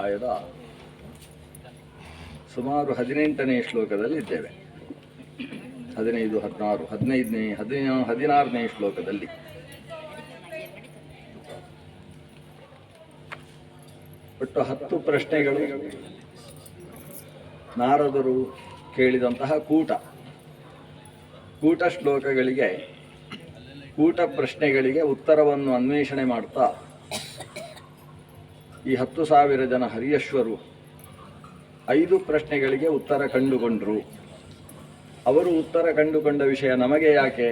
ಅಧ್ಯಾಯದ ಸುಮಾರು 18ನೇ ಶ್ಲೋಕದಲ್ಲಿ ಇದ್ದೇವೆ. 15, 16, 15ನೇ 16ನೇ ಶ್ಲೋಕದಲ್ಲಿ ಒಟ್ಟು 10 ಪ್ರಶ್ನೆಗಳು ನಾರದರು ಕೇಳಿದಂತಹ ಕೂಟ ಶ್ಲೋಕಗಳಿಗೆ, ಕೂಟ ಪ್ರಶ್ನೆಗಳಿಗೆ ಉತ್ತರವನ್ನು ಅನ್ವೇಷಣೆ ಮಾಡ್ತಾ ಈ 10,000 ಜನ ಹರಿಯಶ್ವರು 5 ಪ್ರಶ್ನೆಗಳಿಗೆ ಉತ್ತರ ಕಂಡುಕೊಂಡರು. ಅವರು ಉತ್ತರ ಕಂಡುಕೊಂಡ ವಿಷಯ ನಮಗೆ ಯಾಕೆ?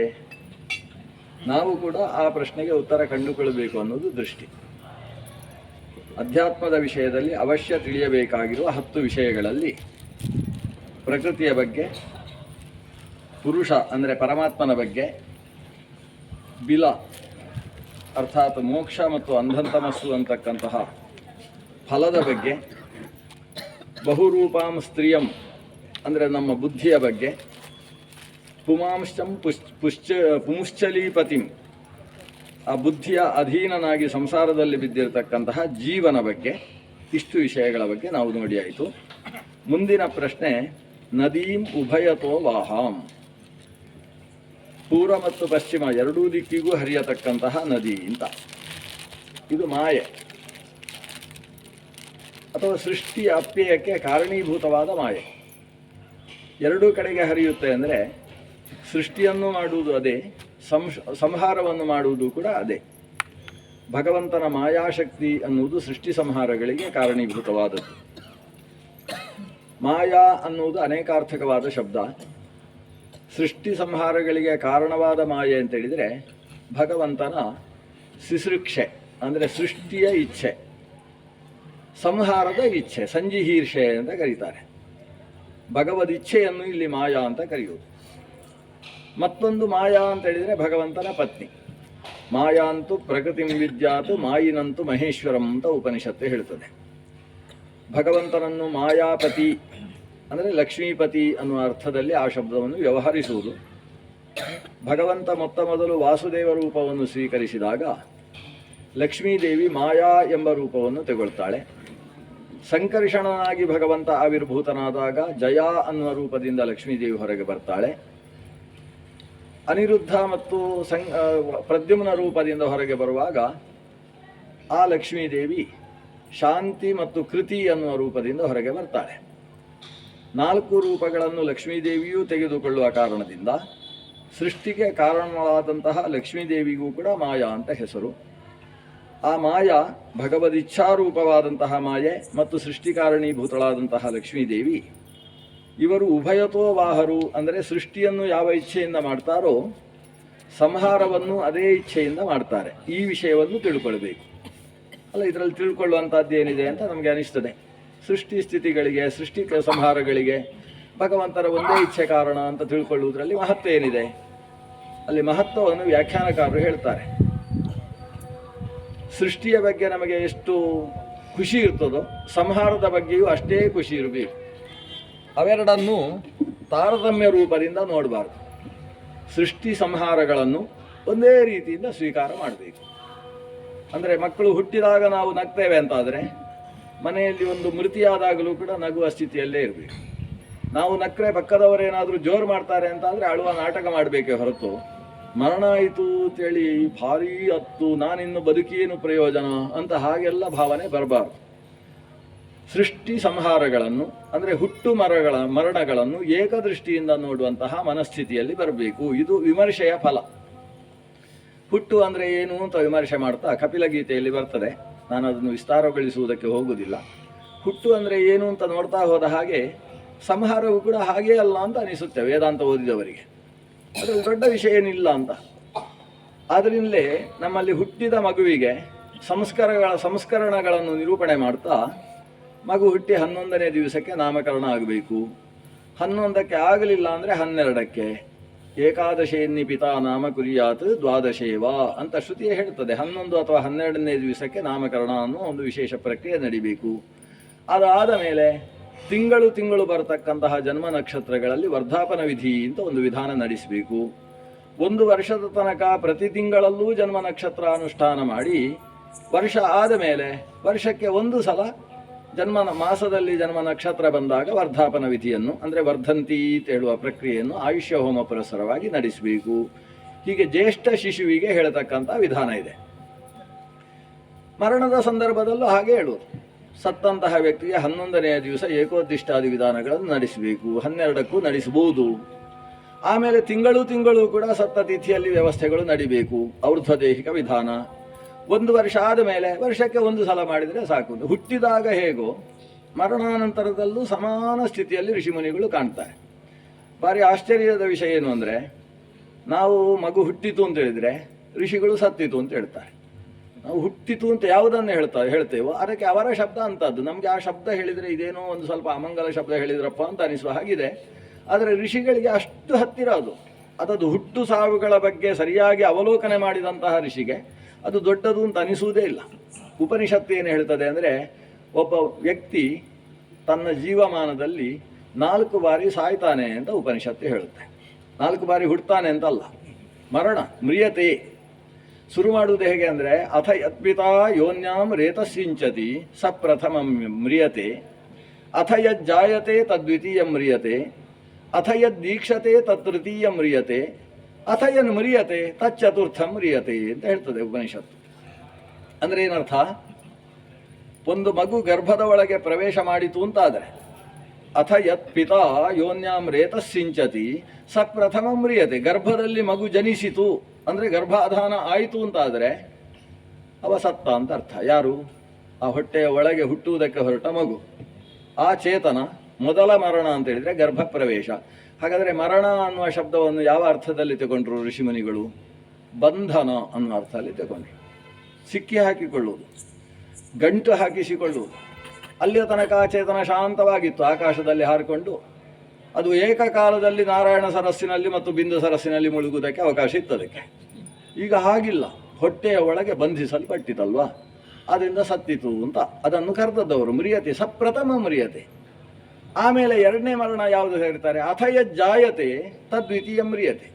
ನಾವು ಕೂಡ ಆ ಪ್ರಶ್ನೆಗೆ ಉತ್ತರ ಕಂಡುಕೊಳ್ಳಬೇಕು ಅನ್ನೋದು ದೃಷ್ಟಿ. ಅಧ್ಯಾತ್ಮದ ವಿಷಯದಲ್ಲಿ ಅವಶ್ಯ ತಿಳಿಯಬೇಕಾಗಿರುವ 10 ವಿಷಯಗಳಲ್ಲಿ ಪ್ರಕೃತಿಯ ಬಗ್ಗೆ, ಪುರುಷ ಅಂದರೆ ಪರಮಾತ್ಮನ ಬಗ್ಗೆ, ಬಿಲ ಅರ್ಥಾತ್ ಮೋಕ್ಷ ಮತ್ತು ಅಂಧಂತಮಸ್ಸು ಅಂತಕ್ಕಂತಹ ಫಲದ ಬಗ್ಗೆ, ಬಹುರೂಪಾಂ ಸ್ತ್ರೀಯಂ ಅಂದರೆ ನಮ್ಮ ಬುದ್ಧಿಯ ಬಗ್ಗೆ, ಪುಮಾಂಶಂ ಪುಂಶ್ಚಲೀಪತಿಂ ಆ ಬುದ್ಧಿಯ ಅಧೀನನಾಗಿ ಸಂಸಾರದಲ್ಲಿ ಬಿದ್ದಿರತಕ್ಕಂತಹ ಜೀವನ ಬಗ್ಗೆ, ಇಷ್ಟು ವಿಷಯಗಳ ಬಗ್ಗೆ ನಾವು ನೋಡಿ ಆಯಿತು. ಮುಂದಿನ ಪ್ರಶ್ನೆ, ನದೀಂ ಉಭಯತೋ ವಾಹಾಂ, ಪೂರ್ವ ಮತ್ತು ಪಶ್ಚಿಮ ಎರಡೂ ದಿಕ್ಕಿಗೂ ಹರಿಯತಕ್ಕಂತಹ ನದಿ ಅಂತ. ಇದು ಮಾಯೆ ಅಥವಾ ಸೃಷ್ಟಿಯ ಅಪ್ಯಯಕ್ಕೆ ಕಾರಣೀಭೂತವಾದ ಮಾಯೆ. ಎರಡೂ ಕಡೆಗೆ ಹರಿಯುತ್ತೆ ಅಂದರೆ ಸೃಷ್ಟಿಯನ್ನು ಮಾಡುವುದು ಅದೇ, ಸಂಹಾರವನ್ನು ಮಾಡುವುದು ಕೂಡ ಅದೇ. ಭಗವಂತನ ಮಾಯಾಶಕ್ತಿ ಅನ್ನುವುದು ಸೃಷ್ಟಿ ಸಂಹಾರಗಳಿಗೆ ಕಾರಣೀಭೂತವಾದದ್ದು. ಮಾಯಾ ಅನ್ನುವುದು ಅನೇಕಾರ್ಥಕವಾದ ಶಬ್ದ. ಸೃಷ್ಟಿ ಸಂಹಾರಗಳಿಗೆ ಕಾರಣವಾದ ಮಾಯೆ ಅಂತೇಳಿದರೆ ಭಗವಂತನ ಸಿಸೃಕ್ಷೆ ಅಂದರೆ ಸೃಷ್ಟಿಯ ಇಚ್ಛೆ, ಸಂಹಾರದ ಇಚ್ಛೆ, ಸಂಜಿಹೀರ್ಷೆ ಅಂತ ಕರೀತಾರೆ. ಭಗವದಿಚ್ಛೆಯನ್ನು ಇಲ್ಲಿ ಮಾಯಾ ಅಂತ ಕರೆಯುವುದು. ಮತ್ತೊಂದು ಮಾಯಾ ಅಂತ ಹೇಳಿದರೆ ಭಗವಂತನ ಪತ್ನಿ. ಮಾಯಾಂತು ಪ್ರಕೃತಿಂ ವಿದ್ಯಾತು ಮಾಯಿನಂತು ಮಹೇಶ್ವರಂ ಅಂತ ಉಪನಿಷತ್ತು ಹೇಳ್ತದೆ. ಭಗವಂತನನ್ನು ಮಾಯಾಪತಿ ಅಂದರೆ ಲಕ್ಷ್ಮೀಪತಿ ಅನ್ನುವ ಅರ್ಥದಲ್ಲಿ ಆ ಶಬ್ದವನ್ನು ವ್ಯವಹರಿಸುವುದು. ಭಗವಂತ ಮೊದಲು ವಾಸುದೇವ ರೂಪವನ್ನು ಸ್ವೀಕರಿಸಿದಾಗ ಲಕ್ಷ್ಮೀದೇವಿ ಮಾಯಾ ಎಂಬ ರೂಪವನ್ನು ತೆಗೊಳ್ತಾಳೆ. ಸಂಕರ್ಷಣನಾಗಿ ಭಗವಂತ ಆವಿರ್ಭೂತನಾದಾಗ ಜಯ ಅನ್ನುವ ರೂಪದಿಂದ ಲಕ್ಷ್ಮೀದೇವಿ ಹೊರಗೆ ಬರ್ತಾಳೆ. ಅನಿರುದ್ಧ ಮತ್ತು ಪ್ರದ್ಯುಮ್ನ ರೂಪದಿಂದ ಹೊರಗೆ ಬರುವಾಗ ಆ ಲಕ್ಷ್ಮೀದೇವಿ ಶಾಂತಿ ಮತ್ತು ಕೃತಿ ಅನ್ನುವ ರೂಪದಿಂದ ಹೊರಗೆ ಬರ್ತಾಳೆ. 4 ರೂಪಗಳನ್ನು ಲಕ್ಷ್ಮೀದೇವಿಯೂ ತೆಗೆದುಕೊಳ್ಳುವ ಕಾರಣದಿಂದ ಸೃಷ್ಟಿಗೆ ಕಾರಣವಾದಂತಹ ಲಕ್ಷ್ಮೀದೇವಿಗೂ ಕೂಡ ಮಾಯಾ ಅಂತ ಹೆಸರು. ಆ ಮಾಯಾ ಭಗವದಿಚ್ಛಾರೂಪವಾದಂತಹ ಮಾಯೆ ಮತ್ತು ಸೃಷ್ಟಿಕಾರಣೀಭೂತಳಾದಂತಹ ಲಕ್ಷ್ಮೀದೇವಿ ಇವರು ಉಭಯತೋ ವಾಹರು ಅಂದರೆ ಸೃಷ್ಟಿಯನ್ನು ಯಾವ ಇಚ್ಛೆಯಿಂದ ಮಾಡ್ತಾರೋ ಸಂಹಾರವನ್ನು ಅದೇ ಇಚ್ಛೆಯಿಂದ ಮಾಡ್ತಾರೆ. ಈ ವಿಷಯವನ್ನು ತಿಳ್ಕೊಳ್ಬೇಕು. ಅಲ್ಲ, ಇದರಲ್ಲಿ ತಿಳ್ಕೊಳ್ಳುವಂಥದ್ದು ಏನಿದೆ ಅಂತ ನಮಗೆ ಅನಿಸ್ತದೆ. ಸೃಷ್ಟಿ ಸ್ಥಿತಿಗಳಿಗೆ, ಸೃಷ್ಟಿ ಸಂಹಾರಗಳಿಗೆ ಭಗವಂತನ ಒಂದೇ ಇಚ್ಛೆ ಕಾರಣ ಅಂತ ತಿಳ್ಕೊಳ್ಳುವುದರಲ್ಲಿ ಮಹತ್ವ ಏನಿದೆ? ಅಲ್ಲಿ ಮಹತ್ವವನ್ನು ವ್ಯಾಖ್ಯಾನಕಾರರು ಹೇಳ್ತಾರೆ. ಸೃಷ್ಟಿಯ ಬಗ್ಗೆ ನಮಗೆ ಎಷ್ಟು ಖುಷಿ ಇರ್ತದೋ ಸಂಹಾರದ ಬಗ್ಗೆಯೂ ಅಷ್ಟೇ ಖುಷಿ ಇರಬೇಕು. ಅವೆರಡನ್ನು ತಾರತಮ್ಯ ರೂಪದಿಂದ ನೋಡಬಾರ್ದು. ಸೃಷ್ಟಿ ಸಂಹಾರಗಳನ್ನು ಒಂದೇ ರೀತಿಯಿಂದ ಸ್ವೀಕಾರ ಮಾಡಬೇಕು. ಅಂದರೆ ಮಕ್ಕಳು ಹುಟ್ಟಿದಾಗ ನಾವು ನಗ್ತೇವೆ ಅಂತಾದರೆ ಮನೆಯಲ್ಲಿ ಒಂದು ಮೃತಿಯಾದಾಗಲೂ ಕೂಡ ನಗುವ ಸ್ಥಿತಿಯಲ್ಲೇ ಇರಬೇಕು. ನಾವು ನಕ್ಕರೆ ಪಕ್ಕದವರೇನಾದರೂ ಜೋರು ಮಾಡ್ತಾರೆ ಅಂತಾದರೆ ಅಳುವ ನಾಟಕ ಮಾಡಬೇಕೇ ಹೊರತು ಮರಣ ಆಯಿತು ಅಂತೇಳಿ ಭಾರೀ ಹತ್ತು ನಾನಿನ್ನು ಬದುಕೇನು ಪ್ರಯೋಜನ ಅಂತ ಹಾಗೆಲ್ಲ ಭಾವನೆ ಬರಬಾರ್ದು. ಸೃಷ್ಟಿ ಸಂಹಾರಗಳನ್ನು ಅಂದರೆ ಹುಟ್ಟು ಮರಣಗಳನ್ನು ಏಕದೃಷ್ಟಿಯಿಂದ ನೋಡುವಂತಹ ಮನಸ್ಥಿತಿಯಲ್ಲಿ ಬರಬೇಕು. ಇದು ವಿಮರ್ಶೆಯ ಫಲ. ಹುಟ್ಟು ಅಂದರೆ ಏನು ಅಂತ ವಿಮರ್ಶೆ ಮಾಡ್ತಾ ಕಪಿಲಗೀತೆಯಲ್ಲಿ ಬರ್ತದೆ. ನಾನು ಅದನ್ನು ವಿಸ್ತಾರಗೊಳಿಸುವುದಕ್ಕೆ ಹೋಗುವುದಿಲ್ಲ. ಹುಟ್ಟು ಅಂದರೆ ಏನು ಅಂತ ನೋಡ್ತಾ ಹೋದ ಹಾಗೆ ಸಂಹಾರವು ಕೂಡ ಹಾಗೇ ಅಲ್ಲ ಅಂತ ಅನಿಸುತ್ತೆ ವೇದಾಂತ ಓದಿದವರಿಗೆ. ಅದರಲ್ಲಿ ದೊಡ್ಡ ವಿಷಯ ಏನಿಲ್ಲ ಅಂತ. ಆದ್ದರಿಂದಲೇ ನಮ್ಮಲ್ಲಿ ಹುಟ್ಟಿದ ಮಗುವಿಗೆ ಸಂಸ್ಕರಣಗಳನ್ನು ನಿರೂಪಣೆ ಮಾಡ್ತಾ ಮಗು ಹುಟ್ಟಿ 11ನೇ ದಿವಸಕ್ಕೆ ನಾಮಕರಣ ಆಗಬೇಕು. 11ಕ್ಕೆ ಆಗಲಿಲ್ಲ ಅಂದರೆ 12ಕ್ಕೆ ಏಕಾದಶೇನ್ನಿ ಪಿತಾ ನಾಮ ಕುರಿಯಾತ್ ದ್ವಾದಶೇವಾ ಅಂತ ಶ್ರುತಿಯೇ ಹೇಳ್ತದೆ. 11 ಅಥವಾ 12ನೇ ದಿವಸಕ್ಕೆ ನಾಮಕರಣ ಅನ್ನೋ ಒಂದು ವಿಶೇಷ ಪ್ರಕ್ರಿಯೆ ನಡಿಬೇಕು. ಅದಾದ ಮೇಲೆ ತಿಂಗಳು ಬರತಕ್ಕಂತಹ ಜನ್ಮ ನಕ್ಷತ್ರಗಳಲ್ಲಿ ವರ್ಧಾಪನ ವಿಧಿ ಅಂತ ಒಂದು ವಿಧಾನ ನಡೆಸಬೇಕು. 1 ವರ್ಷದ ತನಕ ಪ್ರತಿ ತಿಂಗಳಲ್ಲೂ ಜನ್ಮ ನಕ್ಷತ್ರ ಅನುಷ್ಠಾನ ಮಾಡಿ ವರ್ಷ ಆದ ಮೇಲೆ ವರ್ಷಕ್ಕೆ 1 ಸಲ ಮಾಸದಲ್ಲಿ ಜನ್ಮ ನಕ್ಷತ್ರ ಬಂದಾಗ ವರ್ಧಾಪನ ವಿಧಿಯನ್ನು ಅಂದರೆ ವರ್ಧಂತಿ ಅಂತ ಹೇಳುವ ಪ್ರಕ್ರಿಯೆಯನ್ನು ಆಯುಷ್ಯ ಹೋಮ ಪುರಸ್ಸರವಾಗಿ ನಡೆಸಬೇಕು. ಹೀಗೆ ಜ್ಯೇಷ್ಠ ಶಿಶುವಿಗೆ ಹೇಳತಕ್ಕಂಥ ವಿಧಾನ ಇದೆ. ಮರಣದ ಸಂದರ್ಭದಲ್ಲೂ ಹಾಗೆ ಹೇಳುವುದು. ಸತ್ತಂತಹ ವ್ಯಕ್ತಿಗೆ 11ನೆಯ ದಿವಸ ಏಕೋದ್ದಿಷ್ಟಾದಿ ವಿಧಾನಗಳನ್ನು ನಡೆಸಬೇಕು, 12ಕ್ಕೂ ನಡೆಸಬಹುದು. ಆಮೇಲೆ ತಿಂಗಳು ಕೂಡ ಸತ್ತ ತಿಥಿಯಲ್ಲಿ ವ್ಯವಸ್ಥೆಗಳು ನಡಿಬೇಕು. ಔರ್ಧ್ವದೇಹಿಕ ವಿಧಾನ 1 ವರ್ಷ ಆದ ಮೇಲೆ ವರ್ಷಕ್ಕೆ 1 ಸಲ ಮಾಡಿದರೆ ಸಾಕು. ಹುಟ್ಟಿದಾಗ ಹೇಗೋ ಮರಣಾನಂತರದಲ್ಲೂ ಸಮಾನ ಸ್ಥಿತಿಯಲ್ಲಿ ಋಷಿಮುನಿಗಳು ಕಾಣ್ತಾರೆ. ಭಾರಿ ಆಶ್ಚರ್ಯದ ವಿಷಯ ಏನು ಅಂದರೆ, ನಾವು ಮಗು ಹುಟ್ಟಿತು ಅಂತ ಹೇಳಿದರೆ ಋಷಿಗಳು ಸತ್ತಿತು ಅಂತ ಹೇಳ್ತಾರೆ. ನಾವು ಹುಟ್ಟಿತು ಅಂತ ಯಾವುದನ್ನು ಹೇಳ್ತೇವೋ ಅದಕ್ಕೆ ಅವರ ಶಬ್ದ ಅಂತದ್ದು. ನಮಗೆ ಆ ಶಬ್ದ ಹೇಳಿದರೆ ಇದೇನೋ ಒಂದು ಸ್ವಲ್ಪ ಅಮಂಗಲ ಶಬ್ದ ಹೇಳಿದ್ರಪ್ಪ ಅಂತ ಅನಿಸುವ ಹಾಗಿದೆ. ಆದರೆ ಋಷಿಗಳಿಗೆ ಅಷ್ಟು ಹತ್ತಿರ ಅದದು ಹುಟ್ಟು ಸಾವುಗಳ ಬಗ್ಗೆ ಸರಿಯಾಗಿ ಅವಲೋಕನೆ ಮಾಡಿದಂತಹ ಋಷಿಗೆ ಅದು ದೊಡ್ಡದು ಅಂತ ಅನಿಸುವುದೇ ಇಲ್ಲ. ಉಪನಿಷತ್ತು ಏನು ಹೇಳ್ತದೆ ಅಂದರೆ, ಒಬ್ಬ ವ್ಯಕ್ತಿ ತನ್ನ ಜೀವಮಾನದಲ್ಲಿ 4 ಬಾರಿ ಸಾಯ್ತಾನೆ ಅಂತ ಉಪನಿಷತ್ತು ಹೇಳುತ್ತೆ. 4 ಬಾರಿ ಹುಡ್ತಾನೆ ಅಂತಲ್ಲ, ಮರಣ ಮ್ರಿಯತೆ. ಶುರು ಮಾಡುವುದು ಹೇಗೆ ಅಂದರೆ, ಅಥ ಯತ್ಪಿತಾ ಯೋನ್ಯಾಂ ರೇತಸ್ಸಿಂಚತಿ ಸ ಪ್ರಥಮ ಮ್ರಿಯತೆ, ಅಥ ಯಜ್ಜಾಯತೆ ತದ್ವಿತೀಯ ಮ್ರಿಯತೆ, ಅಥ ಯದ್ದೀಕ್ಷತೆ ತತ್ತೃತೀಯ ಮ್ರಿಯತೆ, ಅಥ ಯನ್ ಮ್ರಿಯತೆ ತಚ್ಚತುರ್ಥ ಮ್ರಿಯತೆ ಅಂತ ಹೇಳ್ತದೆ ಉಪನಿಷತ್ತು. ಅಂದರೆ ಏನರ್ಥ? ಒಂದು ಮಗು ಗರ್ಭದ ಒಳಗೆ ಪ್ರವೇಶ ಮಾಡಿತು ಅಂತಾದರೆ, ಅಥ ಯತ್ ಪಿತಾ ಯೋನ್ಯಾಂ ರೇತಸ್ಸಿಂಚತಿ ಸ ಪ್ರಥಮ ಮ್ರಿಯತೆ, ಗರ್ಭದಲ್ಲಿ ಮಗು ಜನಿಸಿತು ಅಂದರೆ ಗರ್ಭಾಧಾನ ಆಯಿತು ಅಂತಾದರೆ ಅವ ಸತ್ತ ಅಂತ ಅರ್ಥ. ಯಾರು? ಆ ಹೊಟ್ಟೆಯ ಒಳಗೆ ಹುಟ್ಟುವುದಕ್ಕೆ ಹೊರಟ ಮಗು. ಆ ಚೇತನ ಮೊದಲ ಮರಣ ಅಂತ ಹೇಳಿದರೆ ಗರ್ಭ ಪ್ರವೇಶ. ಹಾಗಾದರೆ ಮರಣ ಅನ್ನುವ ಶಬ್ದವನ್ನು ಯಾವ ಅರ್ಥದಲ್ಲಿ ತಗೊಂಡ್ರು ಋಷಿಮುನಿಗಳು? ಬಂಧನ ಅನ್ನುವ ಅರ್ಥದಲ್ಲಿ ತಗೊಂಡ್ರು. ಸಿಕ್ಕಿ ಹಾಕಿಕೊಳ್ಳುವುದು, ಗಂಟು ಹಾಕಿಸಿಕೊಳ್ಳುವುದು. ಅಲ್ಲಿಯ ತನಕ ಆ ಚೇತನ ಶಾಂತವಾಗಿತ್ತು, ಆಕಾಶದಲ್ಲಿ ಹಾರಿಕೊಂಡು ಅದು ಏಕಕಾಲದಲ್ಲಿ ನಾರಾಯಣ ಸರಸ್ಸಿನಲ್ಲಿ ಮತ್ತು ಬಿಂದು ಸರಸ್ಸಿನಲ್ಲಿ ಮುಳುಗುವುದಕ್ಕೆ ಅವಕಾಶ ಇತ್ತದಕ್ಕೆ. ಈಗ ಹಾಗಿಲ್ಲ, ಹೊಟ್ಟೆಯ ಒಳಗೆ ಬಂಧಿಸಲ್ಪಟ್ಟಿತಲ್ವಾ, ಅದರಿಂದ ಸತ್ತಿತು ಅಂತ ಅದನ್ನು ಕರೆದದ್ದವರು ಮ್ರಿಯತೆ, ಸಪ್ರಥಮ ಮ್ರಿಯತೆ. ಆಮೇಲೆ 2ನೇ ಮರಣ ಯಾವುದು ಹೇಳ್ತಾರೆ? ಅಥಯ ಜಾಯತೆ ತದ್ವಿತೀಯ ಮ್ರಿಯತೆ.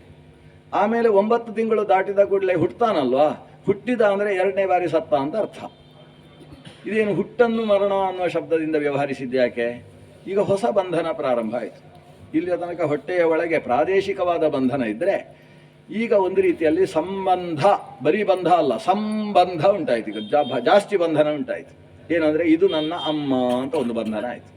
ಆಮೇಲೆ 9 ತಿಂಗಳು ದಾಟಿದ ಕೂಡಲೇ ಹುಟ್ಟುತ್ತಾನಲ್ವಾ, ಹುಟ್ಟಿದ ಅಂದರೆ 2ನೇ ಬಾರಿ ಸತ್ತ ಅಂತ ಅರ್ಥ. ಇದೇನು ಹುಟ್ಟನ್ನು ಮರಣ ಅನ್ನುವ ಶಬ್ದದಿಂದ ವ್ಯವಹರಿಸಿದ್ಯಾಕೆ? ಈಗ ಹೊಸ ಬಂಧನ ಪ್ರಾರಂಭ ಆಯಿತು. ಇಲ್ಲಿಯ ತನಕ ಹೊಟ್ಟೆಯ ಒಳಗೆ ಪ್ರಾದೇಶಿಕವಾದ ಬಂಧನ ಇದ್ದರೆ, ಈಗ ಒಂದು ರೀತಿಯಲ್ಲಿ ಸಂಬಂಧ, ಬರೀ ಬಂಧ ಅಲ್ಲ, ಸಂಬಂಧ ಉಂಟಾಯಿತು. ಈಗ ಜಾಸ್ತಿ ಬಂಧನ ಉಂಟಾಯಿತು. ಏನಂದರೆ, ಇದು ನನ್ನ ಅಮ್ಮ ಅಂತ ಒಂದು ಬಂಧನ ಆಯಿತು.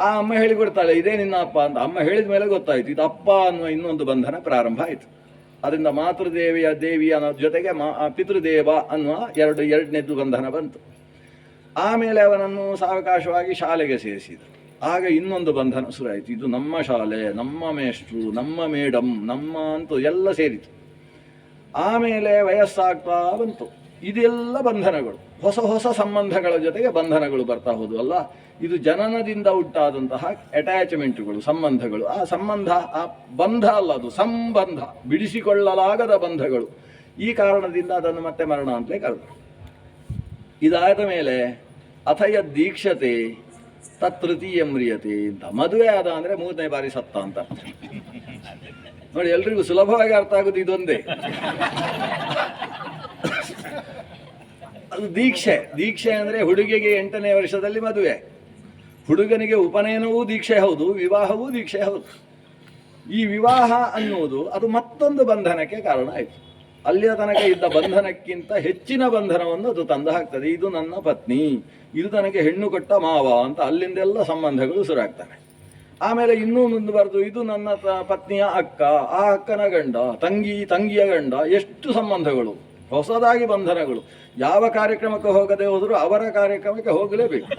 ಆ ಅಮ್ಮ ಹೇಳಿಕೊಡ್ತಾಳೆ, ಇದೇ ನಿನ್ನ ಅಪ್ಪ ಅಂತ. ಅಮ್ಮ ಹೇಳಿದ ಮೇಲೆ ಗೊತ್ತಾಯಿತು ಇದು ಅಪ್ಪ ಅನ್ನುವ ಇನ್ನೊಂದು ಬಂಧನ ಪ್ರಾರಂಭ ಆಯಿತು. ಅದರಿಂದ ಮಾತೃದೇವಿಯ ದೇವಿ ಅನ್ನೋ ಜೊತೆಗೆ ಪಿತೃದೇವ ಅನ್ನುವ ಎರಡನೇದು ಬಂಧನ ಬಂತು. ಆಮೇಲೆ ಅವನನ್ನು ಸಾವಕಾಶವಾಗಿ ಶಾಲೆಗೆ ಸೇರಿಸಿದರು. ಆಗ ಇನ್ನೊಂದು ಬಂಧನ ಶುರುವಾಯಿತು. ಇದು ನಮ್ಮ ಶಾಲೆ, ನಮ್ಮ ಮೇಷ್ಟ್ರು, ನಮ್ಮ ಮೇಡಮ್, ನಮ್ಮ ಅಂತೂ ಎಲ್ಲ ಸೇರಿತು. ಆಮೇಲೆ ವಯಸ್ಸಾಗ್ತಾ ಬಂತು. ಇದೆಲ್ಲ ಬಂಧನಗಳು, ಹೊಸ ಹೊಸ ಸಂಬಂಧಗಳ ಜೊತೆಗೆ ಬಂಧನಗಳು ಬರ್ತಾ ಹೋದವು ಅಲ್ಲ. ಇದು ಜನನದಿಂದ ಉಂಟಾದಂತಹ ಅಟ್ಯಾಚ್ಮೆಂಟುಗಳು, ಸಂಬಂಧಗಳು. ಆ ಸಂಬಂಧ, ಆ ಬಂಧ ಅಲ್ಲ, ಅದು ಸಂಬಂಧ, ಬಿಡಿಸಿಕೊಳ್ಳಲಾಗದ ಬಂಧಗಳು. ಈ ಕಾರಣದಿಂದ ಅದನ್ನು ಮತ್ತೆ ಮರಣ ಅಂತಲೇ ಕರೆದರು. ಇದಾದ ಮೇಲೆ ಅಥಯ ದೀಕ್ಷತೆ ತತ್ತೃತೀಯ ಮ್ರಿಯತೆ ಅಂತ. ಮದುವೆ ಆದ ಅಂದರೆ 3ನೇ ಬಾರಿ ಸತ್ತ ಅಂತ ಅರ್ಥ. ನೋಡಿ, ಎಲ್ರಿಗೂ ಸುಲಭವಾಗಿ ಅರ್ಥ ಆಗೋದು ಇದೊಂದೇ. ಅದು ದೀಕ್ಷೆ. ದೀಕ್ಷೆ ಅಂದರೆ ಹುಡುಗಿಗೆ 8ನೇ ವರ್ಷದಲ್ಲಿ ಮದುವೆ, ಹುಡುಗನಿಗೆ ಉಪನಯನವೂ ದೀಕ್ಷೆ ಹೌದು, ವಿವಾಹವೂ ದೀಕ್ಷೆ ಹೌದು. ಈ ವಿವಾಹ ಅನ್ನುವುದು ಅದು ಮತ್ತೊಂದು ಬಂಧನಕ್ಕೆ ಕಾರಣ ಆಯಿತು. ಅಲ್ಲಿಯ ತನಕ ಇದ್ದ ಬಂಧನಕ್ಕಿಂತ ಹೆಚ್ಚಿನ ಬಂಧನವನ್ನು ಅದು ತಂದು ಹಾಕ್ತದೆ. ಇದು ನನ್ನ ಪತ್ನಿ, ಇದು ನನಗೆ ಹೆಣ್ಣು ಕೊಟ್ಟ ಮಾವ ಅಂತ ಅಲ್ಲಿಂದೆಲ್ಲ ಸಂಬಂಧಗಳು ಶುರುವಾಗ್ತವೆ. ಆಮೇಲೆ ಇನ್ನೂ ಮುಂದುವರೆದು ಇದು ನನ್ನ ಪತ್ನಿಯ ಅಕ್ಕ, ಆ ಅಕ್ಕನ ಗಂಡ, ತಂಗಿಯ ಗಂಡ, ಎಷ್ಟು ಸಂಬಂಧಗಳು, ಹೊಸದಾಗಿ ಬಂಧನಗಳು. ಯಾವ ಕಾರ್ಯಕ್ರಮಕ್ಕೆ ಹೋಗದೆ ಹೋದರೂ ಅವರ ಕಾರ್ಯಕ್ರಮಕ್ಕೆ ಹೋಗಲೇಬೇಕು.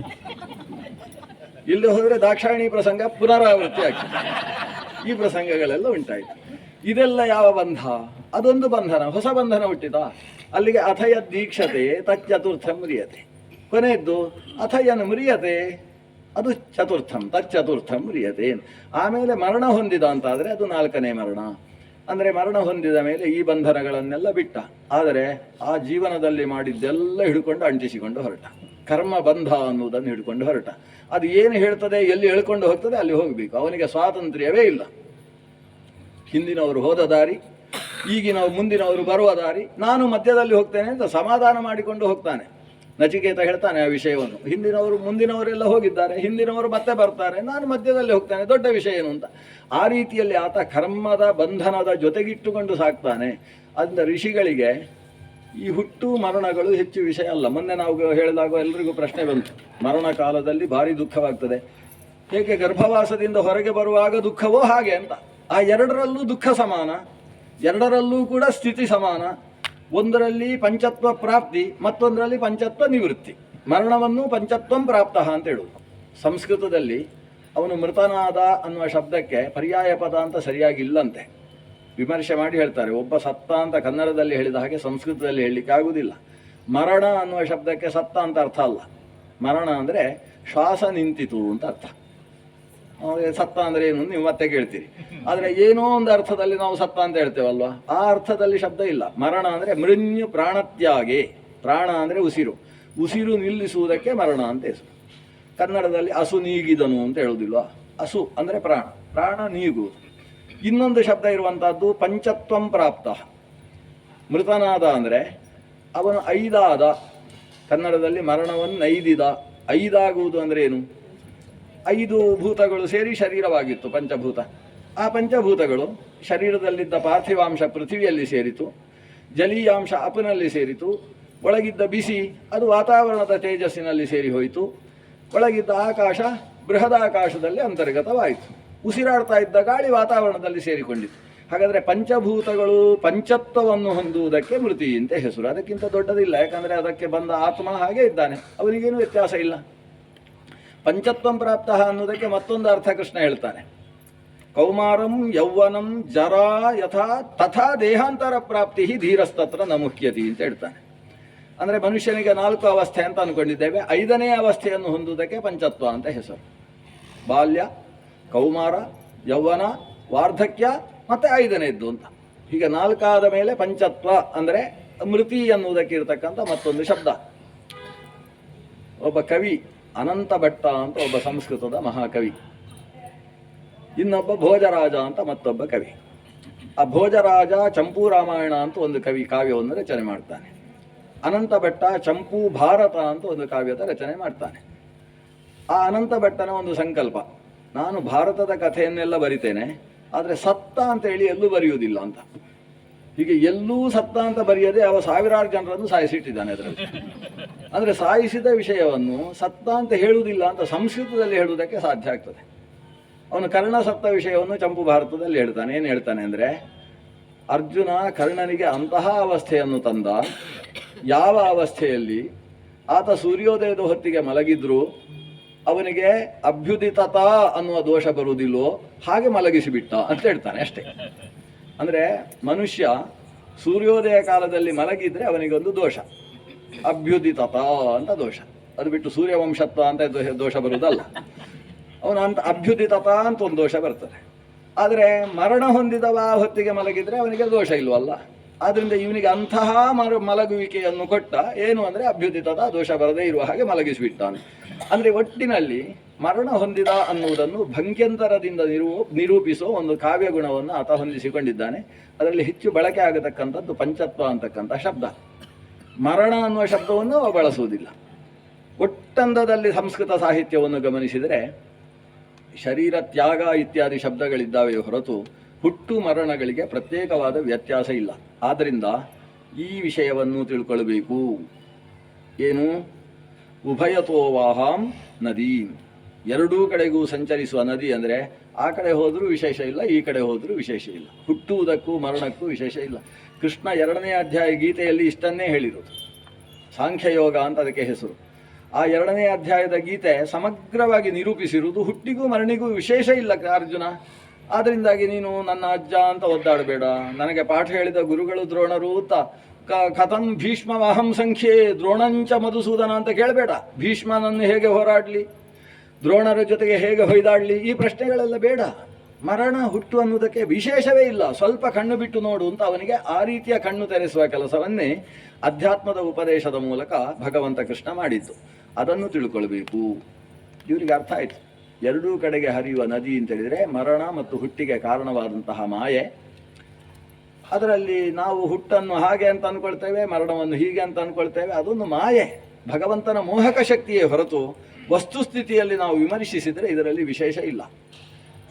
ಇಲ್ಲಿ ಹೋದರೆ ದಾಕ್ಷಾಯಣಿ ಪ್ರಸಂಗ ಪುನರಾವೃತ್ತಿ ಆಗ್ತದೆ. ಈ ಪ್ರಸಂಗಗಳೆಲ್ಲ ಉಂಟಾಯಿತು. ಇದೆಲ್ಲ ಯಾವ ಬಂಧ? ಅದೊಂದು ಬಂಧನ, ಹೊಸ ಬಂಧನ ಹುಟ್ಟಿದ. ಅಲ್ಲಿಗೆ ಅಥಯ ದೀಕ್ಷತೆ ತಚ್ಚತುರ್ಥಂ ಮ್ರಿಯತೆ. ಕೊನೆಯದ್ದು ಅಥಯನ ಮ್ರಿಯತೆ, ಅದು ಚತುರ್ಥಂ, ತಚ್ಚತುರ್ಥಂ ಮ್ರಿಯತೆ. ಆಮೇಲೆ ಮರಣ ಹೊಂದಿದ ಅಂತಾದರೆ ಅದು 4ನೇ ಮರಣ. ಅಂದರೆ ಮರಣ ಹೊಂದಿದ ಮೇಲೆ ಈ ಬಂಧನಗಳನ್ನೆಲ್ಲ ಬಿಟ್ಟ. ಆದರೆ ಆ ಜೀವನದಲ್ಲಿ ಮಾಡಿದ್ದೆಲ್ಲ ಹಿಡ್ಕೊಂಡು ಅಂಟಿಸಿಕೊಂಡು ಹೊರಟ. ಕರ್ಮ ಬಂಧ ಅನ್ನುವುದನ್ನು ಹಿಡ್ಕೊಂಡು ಹೊರಟ. ಅದು ಏನು ಹೇಳ್ತದೆ, ಎಲ್ಲಿ ಹೇಳ್ಕೊಂಡು ಹೋಗ್ತದೆ ಅಲ್ಲಿ ಹೋಗಬೇಕು. ಅವನಿಗೆ ಸ್ವಾತಂತ್ರ್ಯವೇ ಇಲ್ಲ. ಹಿಂದಿನವರು ಹೋದ ದಾರಿ, ಮುಂದಿನವರು ಬರುವ ದಾರಿ, ನಾನು ಮಧ್ಯದಲ್ಲಿ ಹೋಗ್ತೇನೆ ಅಂತ ಸಮಾಧಾನ ಮಾಡಿಕೊಂಡು ಹೋಗ್ತಾನೆ. ನಚಿಕೇತ ಹೇಳ್ತಾನೆ ಆ ವಿಷಯವನ್ನು. ಹಿಂದಿನವರು ಮುಂದಿನವರೆಲ್ಲ ಹೋಗಿದ್ದಾರೆ, ಹಿಂದಿನವರು ಮತ್ತೆ ಬರ್ತಾರೆ, ನಾನು ಮಧ್ಯದಲ್ಲಿ ಹೋಗ್ತಾನೆ, ದೊಡ್ಡ ವಿಷಯ ಏನು ಅಂತ. ಆ ರೀತಿಯಲ್ಲಿ ಆತ ಕರ್ಮದ ಬಂಧನದ ಜೊತೆಗಿಟ್ಟುಕೊಂಡು ಸಾಕ್ತಾನೆ. ಅದರಿಂದ ಋಷಿಗಳಿಗೆ ಈ ಹುಟ್ಟು ಮರಣಗಳು ಹೆಚ್ಚು ವಿಷಯ ಅಲ್ಲ. ಮೊನ್ನೆ ನಾವು ಹೇಳಿದಾಗ ಎಲ್ರಿಗೂ ಪ್ರಶ್ನೆ ಬಂತು, ಮರಣ ಕಾಲದಲ್ಲಿ ಭಾರಿ ದುಃಖವಾಗ್ತದೆ, ಹೇಗೆ ಗರ್ಭವಾಸದಿಂದ ಹೊರಗೆ ಬರುವಾಗ ದುಃಖವೋ ಹಾಗೆ ಅಂತ. ಆ ಎರಡರಲ್ಲೂ ದುಃಖ ಸಮಾನ, ಎರಡರಲ್ಲೂ ಕೂಡ ಸ್ಥಿತಿ ಸಮಾನ. ಒಂದರಲ್ಲಿ ಪಂಚತ್ವ ಪ್ರಾಪ್ತಿ, ಮತ್ತೊಂದರಲ್ಲಿ ಪಂಚತ್ವ ನಿವೃತ್ತಿ. ಮರಣವನ್ನು ಪಂಚತ್ವಂ ಪ್ರಾಪ್ತ ಅಂತ ಹೇಳುವುದು. ಸಂಸ್ಕೃತದಲ್ಲಿ ಅವನು ಮೃತನಾದ ಅನ್ನುವ ಶಬ್ದಕ್ಕೆ ಪರ್ಯಾಯ ಪದ ಅಂತ ಸರಿಯಾಗಿಲ್ಲಂತೆ. ವಿಮರ್ಶೆ ಮಾಡಿ ಹೇಳ್ತಾರೆ, ಒಬ್ಬ ಸತ್ತ ಅಂತ ಕನ್ನಡದಲ್ಲಿ ಹೇಳಿದ ಹಾಗೆ ಸಂಸ್ಕೃತದಲ್ಲಿ ಹೇಳಲಿಕ್ಕೆ ಆಗುವುದಿಲ್ಲ. ಮರಣ ಅನ್ನುವ ಶಬ್ದಕ್ಕೆ ಸತ್ತ ಅಂತ ಅರ್ಥ ಅಲ್ಲ. ಮರಣ ಅಂದರೆ ಶ್ವಾಸ ನಿಂತಿತು ಅಂತ ಅರ್ಥ. ಸತ್ತ ಅಂದರೆ ಏನು ನೀವು ಮತ್ತೆ ಕೇಳ್ತೀರಿ. ಆದರೆ ಏನೋ ಒಂದು ಅರ್ಥದಲ್ಲಿ ನಾವು ಸತ್ತ ಅಂತ ಹೇಳ್ತೇವಲ್ವ, ಆ ಅರ್ಥದಲ್ಲಿ ಶಬ್ದ ಇಲ್ಲ. ಮರಣ ಅಂದರೆ ಮೃನ್ಯು ಪ್ರಾಣತ್ಯಾಗೆ. ಪ್ರಾಣ ಅಂದರೆ ಉಸಿರು, ಉಸಿರು ನಿಲ್ಲಿಸುವುದಕ್ಕೆ ಮರಣ ಅಂತ ಹೆಸರು. ಕನ್ನಡದಲ್ಲಿ ಅಸು ನೀಗಿದನು ಅಂತ ಹೇಳುವುದಿಲ್ವ. ಅಸು ಅಂದರೆ ಪ್ರಾಣ, ಪ್ರಾಣ ನೀಗುವುದು. ಇನ್ನೊಂದು ಶಬ್ದ ಇರುವಂತಹದ್ದು ಪಂಚತ್ವಂ ಪ್ರಾಪ್ತ. ಮೃತನಾದ ಅಂದರೆ ಅವನು ಐದಾದ. ಕನ್ನಡದಲ್ಲಿ ಮರಣವನ್ನು ಐದಿದ. ಐದಾಗುವುದು ಅಂದರೆ ಏನು? 5 ಭೂತಗಳು ಸೇರಿ ಶರೀರವಾಗಿತ್ತು, ಪಂಚಭೂತ. ಆ ಪಂಚಭೂತಗಳು ಶರೀರದಲ್ಲಿದ್ದ ಪಾರ್ಥಿವಾಂಶ ಪೃಥ್ವಿಯಲ್ಲಿ ಸೇರಿತು, ಜಲೀಯಾಂಶ ಅಪನಲ್ಲಿ ಸೇರಿತು, ಒಳಗಿದ್ದ ಬಿಸಿ ಅದು ವಾತಾವರಣದ ತೇಜಸ್ಸಿನಲ್ಲಿ ಸೇರಿ ಹೋಯಿತು, ಒಳಗಿದ್ದ ಆಕಾಶ ಬೃಹದಾಕಾಶದಲ್ಲಿ ಅಂತರ್ಗತವಾಯಿತು, ಉಸಿರಾಡ್ತಾ ಇದ್ದ ಗಾಳಿ ವಾತಾವರಣದಲ್ಲಿ ಸೇರಿಕೊಂಡಿತು. ಹಾಗಾದರೆ ಪಂಚಭೂತಗಳು ಪಂಚತ್ವವನ್ನು ಹೊಂದುವುದಕ್ಕೆ ಮೃತಿ ಅಂತ ಹೆಸರು. ಅದಕ್ಕಿಂತ ದೊಡ್ಡದಿಲ್ಲ, ಯಾಕಂದರೆ ಅದಕ್ಕೆ ಬಂದ ಆತ್ಮ ಹಾಗೆ ಇದ್ದಾನೆ, ಅವನಿಗೇನು ವ್ಯತ್ಯಾಸ ಇಲ್ಲ. ಪಂಚತ್ವಂ ಪ್ರಾಪ್ತ ಅನ್ನೋದಕ್ಕೆ ಮತ್ತೊಂದು ಅರ್ಥ ಕೃಷ್ಣ ಹೇಳ್ತಾನೆ. ಕೌಮಾರಂ ಯೌವನಂ ಜರಾ ಯಥಾ ತಥಾ ದೇಹಾಂತರ ಪ್ರಾಪ್ತಿ ಧೀರಸ್ತತ್ರ ನ ಮುಖ್ಯತಿ ಅಂತ ಹೇಳ್ತಾನೆ. ಅಂದರೆ ಮನುಷ್ಯನಿಗೆ 4 ಅವಸ್ಥೆ ಅಂತ ಅಂದ್ಕೊಂಡಿದ್ದೇವೆ, 5ನೇ ಅವಸ್ಥೆಯನ್ನು ಹೊಂದುವುದಕ್ಕೆ ಪಂಚತ್ವ ಅಂತ ಹೆಸರು. ಬಾಲ್ಯ, ಕೌಮಾರ, ಯೌವನ, ವಾರ್ಧಕ್ಯ ಮತ್ತು 5ನೇದ್ದು ಅಂತ. ಹೀಗೆ 4 ಆದ ಮೇಲೆ ಪಂಚತ್ವ ಅಂದರೆ ಮೃತಿ ಎನ್ನುವುದಕ್ಕೆ ಇರತಕ್ಕಂಥ ಮತ್ತೊಂದು ಶಬ್ದ. ಒಬ್ಬ ಕವಿ ಅನಂತ ಭಟ್ಟ ಅಂತ ಒಬ್ಬ ಸಂಸ್ಕೃತದ ಮಹಾಕವಿ, ಇನ್ನೊಬ್ಬ ಭೋಜರಾಜ ಅಂತ ಮತ್ತೊಬ್ಬ ಕವಿ. ಆ ಭೋಜರಾಜ ಚಂಪೂ ರಾಮಾಯಣ ಅಂತ ಒಂದು ಕವಿ ಕಾವ್ಯವನ್ನು ರಚನೆ ಮಾಡ್ತಾನೆ. ಅನಂತ ಭಟ್ಟ ಚಂಪೂ ಭಾರತ ಅಂತ ಒಂದು ಕಾವ್ಯದ ರಚನೆ ಮಾಡ್ತಾನೆ. ಆ ಅನಂತ ಭಟ್ಟನ ಒಂದು ಸಂಕಲ್ಪ, ನಾನು ಭಾರತದ ಕಥೆಯನ್ನೆಲ್ಲ ಬರಿತೇನೆ, ಆದರೆ ಸತ್ತ ಅಂತ ಹೇಳಿ ಎಲ್ಲೂ ಬರೆಯುವುದಿಲ್ಲ ಅಂತ. ಹೀಗೆ ಎಲ್ಲೂ ಸತ್ತ ಅಂತ ಬರೆಯದೆ ಅವ 1000 ಜನರನ್ನು ಸಾಯಿಸಿಟ್ಟಿದ್ದಾನೆ ಅದರಲ್ಲಿ. ಅಂದರೆ ಸಾಯಿಸಿದ ವಿಷಯವನ್ನು ಸತ್ತ ಅಂತ ಹೇಳುವುದಿಲ್ಲ ಅಂತ ಸಂಸ್ಕೃತದಲ್ಲಿ ಹೇಳುವುದಕ್ಕೆ ಸಾಧ್ಯ ಆಗ್ತದೆ. ಅವನು ಕರ್ಣ ಸತ್ತ ವಿಷಯವನ್ನು ಚಂಪು ಭಾರತದಲ್ಲಿ ಹೇಳ್ತಾನೆ. ಏನು ಹೇಳ್ತಾನೆ ಅಂದರೆ, ಅರ್ಜುನ ಕರ್ಣನಿಗೆ ಅಂತಹ ಅವಸ್ಥೆಯನ್ನು ತಂದ, ಯಾವ ಅವಸ್ಥೆಯಲ್ಲಿ ಆತ ಸೂರ್ಯೋದಯದ ಹೊತ್ತಿಗೆ ಮಲಗಿದ್ರು ಅವನಿಗೆ ಅಭ್ಯುದಿತತಾ ಅನ್ನುವ ದೋಷ ಬರುವುದಿಲ್ಲೋ ಹಾಗೆ ಮಲಗಿಸಿಬಿಟ್ಟ ಅಂತ ಹೇಳ್ತಾನೆ ಅಷ್ಟೇ. ಅಂದರೆ ಮನುಷ್ಯ ಸೂರ್ಯೋದಯ ಕಾಲದಲ್ಲಿ ಮಲಗಿದ್ರೆ ಅವನಿಗೊಂದು ದೋಷ, ಅಭ್ಯುದಿತತ ಅಂತ ದೋಷ. ಅದು ಬಿಟ್ಟು ಸೂರ್ಯವಂಶತ್ವ ಅಂತ ದೋಷ ಬರುವುದಲ್ಲ. ಅವನು ಅಂತ ಅಭ್ಯುದಿತತ ಅಂತ ಒಂದು ದೋಷ ಬರ್ತದೆ. ಆದರೆ ಮರಣ ಹೊಂದಿದವ ಹೊತ್ತಿಗೆ ಮಲಗಿದ್ರೆ ಅವನಿಗೆ ದೋಷ ಇಲ್ವಲ್ಲ. ಆದ್ದರಿಂದ ಇವನಿಗೆ ಅಂತಹ ಮಲಗುವಿಕೆಯನ್ನು ಕೊಟ್ಟ. ಏನು ಅಂದರೆ ಅಭ್ಯುದಿತತ, ದೋಷ ಬರದೇ ಇರುವ ಹಾಗೆ ಮಲಗಿಸಿಬಿಟ್ಟಾನೆ. ಅಂದರೆ ಒಟ್ಟಿನಲ್ಲಿ ಮರಣ ಹೊಂದಿದ ಅನ್ನುವುದನ್ನು ಭಂಗ್ಯಂತರದಿಂದ ನಿರೂಪಿಸೋ ಒಂದು ಕಾವ್ಯ ಗುಣವನ್ನು ಆತ ಹೊಂದಿಸಿಕೊಂಡಿದ್ದಾನೆ. ಅದರಲ್ಲಿ ಹೆಚ್ಚು ಬಳಕೆ ಆಗತಕ್ಕಂಥದ್ದು ಪಂಚತ್ವ ಅಂತಕ್ಕಂಥ ಶಬ್ದ. ಮರಣ ಅನ್ನುವ ಶಬ್ದವನ್ನು ಬಳಸುವುದಿಲ್ಲ. ಒಟ್ಟಂದದಲ್ಲಿ ಸಂಸ್ಕೃತ ಸಾಹಿತ್ಯವನ್ನು ಗಮನಿಸಿದರೆ ಶರೀರ ತ್ಯಾಗ ಇತ್ಯಾದಿ ಶಬ್ದಗಳಿದ್ದಾವೆ ಹೊರತು ಹುಟ್ಟು ಮರಣಗಳಿಗೆ ಪ್ರತ್ಯೇಕವಾದ ವ್ಯತ್ಯಾಸ ಇಲ್ಲ. ಆದ್ದರಿಂದ ಈ ವಿಷಯವನ್ನು ತಿಳ್ಕೊಳ್ಬೇಕು. ಏನು? ಉಭಯತೋವಾಹಾಂ ನದಿ, ಎರಡೂ ಕಡೆಗೂ ಸಂಚರಿಸುವ ನದಿ. ಅಂದರೆ ಆ ಕಡೆ ಹೋದರೂ ವಿಶೇಷ ಇಲ್ಲ, ಈ ಕಡೆ ಹೋದರೂ ವಿಶೇಷ ಇಲ್ಲ. ಹುಟ್ಟುವುದಕ್ಕೂ ಮರಣಕ್ಕೂ ವಿಶೇಷ ಇಲ್ಲ. ಕೃಷ್ಣ 2ನೇ ಅಧ್ಯಾಯ ಗೀತೆಯಲ್ಲಿ ಇಷ್ಟನ್ನೇ ಹೇಳಿರೋದು. ಸಾಂಖ್ಯಯೋಗ ಅಂತ ಅದಕ್ಕೆ ಹೆಸರು. ಆ 2ನೇ ಅಧ್ಯಾಯದ ಗೀತೆ ಸಮಗ್ರವಾಗಿ ನಿರೂಪಿಸಿರುವುದು ಹುಟ್ಟಿಗೂ ಮರಣಿಗೂ ವಿಶೇಷ ಇಲ್ಲ ಅರ್ಜುನ. ಆದ್ದರಿಂದಾಗಿ ನೀನು ನನ್ನ ಅಜ್ಜ ಅಂತ ಒದ್ದಾಡಬೇಡ, ನನಗೆ ಪಾಠ ಹೇಳಿದ ಗುರುಗಳು ದ್ರೋಣರು ಅಂತ ಕಥಂ ಭೀಷ್ಮವಹಂ ಸಂಖ್ಯೆ ದ್ರೋಣಂಚ ಮಧುಸೂದನ ಅಂತ ಕೇಳಬೇಡ. ಭೀಷ್ಮನನ್ನು ಹೇಗೆ ಹೋರಾಡಲಿ, ದ್ರೋಣರ ಜೊತೆಗೆ ಹೇಗೆ ಹೊಯ್ದಾಡಲಿ, ಈ ಪ್ರಶ್ನೆಗಳೆಲ್ಲ ಬೇಡ. ಮರಣ ಹುಟ್ಟು ಅನ್ನುವುದಕ್ಕೆ ವಿಶೇಷವೇ ಇಲ್ಲ, ಸ್ವಲ್ಪ ಕಣ್ಣು ಬಿಟ್ಟು ನೋಡು ಅಂತ ಅವನಿಗೆ ಆ ರೀತಿಯ ಕಣ್ಣು ತೆರೆಸುವ ಕೆಲಸವನ್ನೇ ಅಧ್ಯಾತ್ಮದ ಉಪದೇಶದ ಮೂಲಕ ಭಗವಂತ ಕೃಷ್ಣ ಮಾಡಿದ್ದು. ಅದನ್ನು ತಿಳ್ಕೊಳ್ಬೇಕು. ಇವರಿಗೆ ಅರ್ಥ ಆಯಿತು. ಎರಡೂ ಕಡೆಗೆ ಹರಿಯುವ ನದಿ ಅಂತೇಳಿದರೆ ಮರಣ ಮತ್ತು ಹುಟ್ಟಿಗೆ ಕಾರಣವಾದಂತಹ ಮಾಯೆ. ಅದರಲ್ಲಿ ನಾವು ಹುಟ್ಟನ್ನು ಹಾಗೆ ಅಂತ ಅಂದ್ಕೊಳ್ತೇವೆ, ಮರಣವನ್ನು ಹೀಗೆ ಅಂತ ಅಂದ್ಕೊಳ್ತೇವೆ. ಅದೊಂದು ಮಾಯೆ. ಭಗವಂತನ ಮೋಹಕ ಶಕ್ತಿಯೇ ಹೊರತು ವಸ್ತುಸ್ಥಿತಿಯಲ್ಲಿ ನಾವು ವಿಮರ್ಶಿಸಿದರೆ ಇದರಲ್ಲಿ ವಿಶೇಷ ಇಲ್ಲ.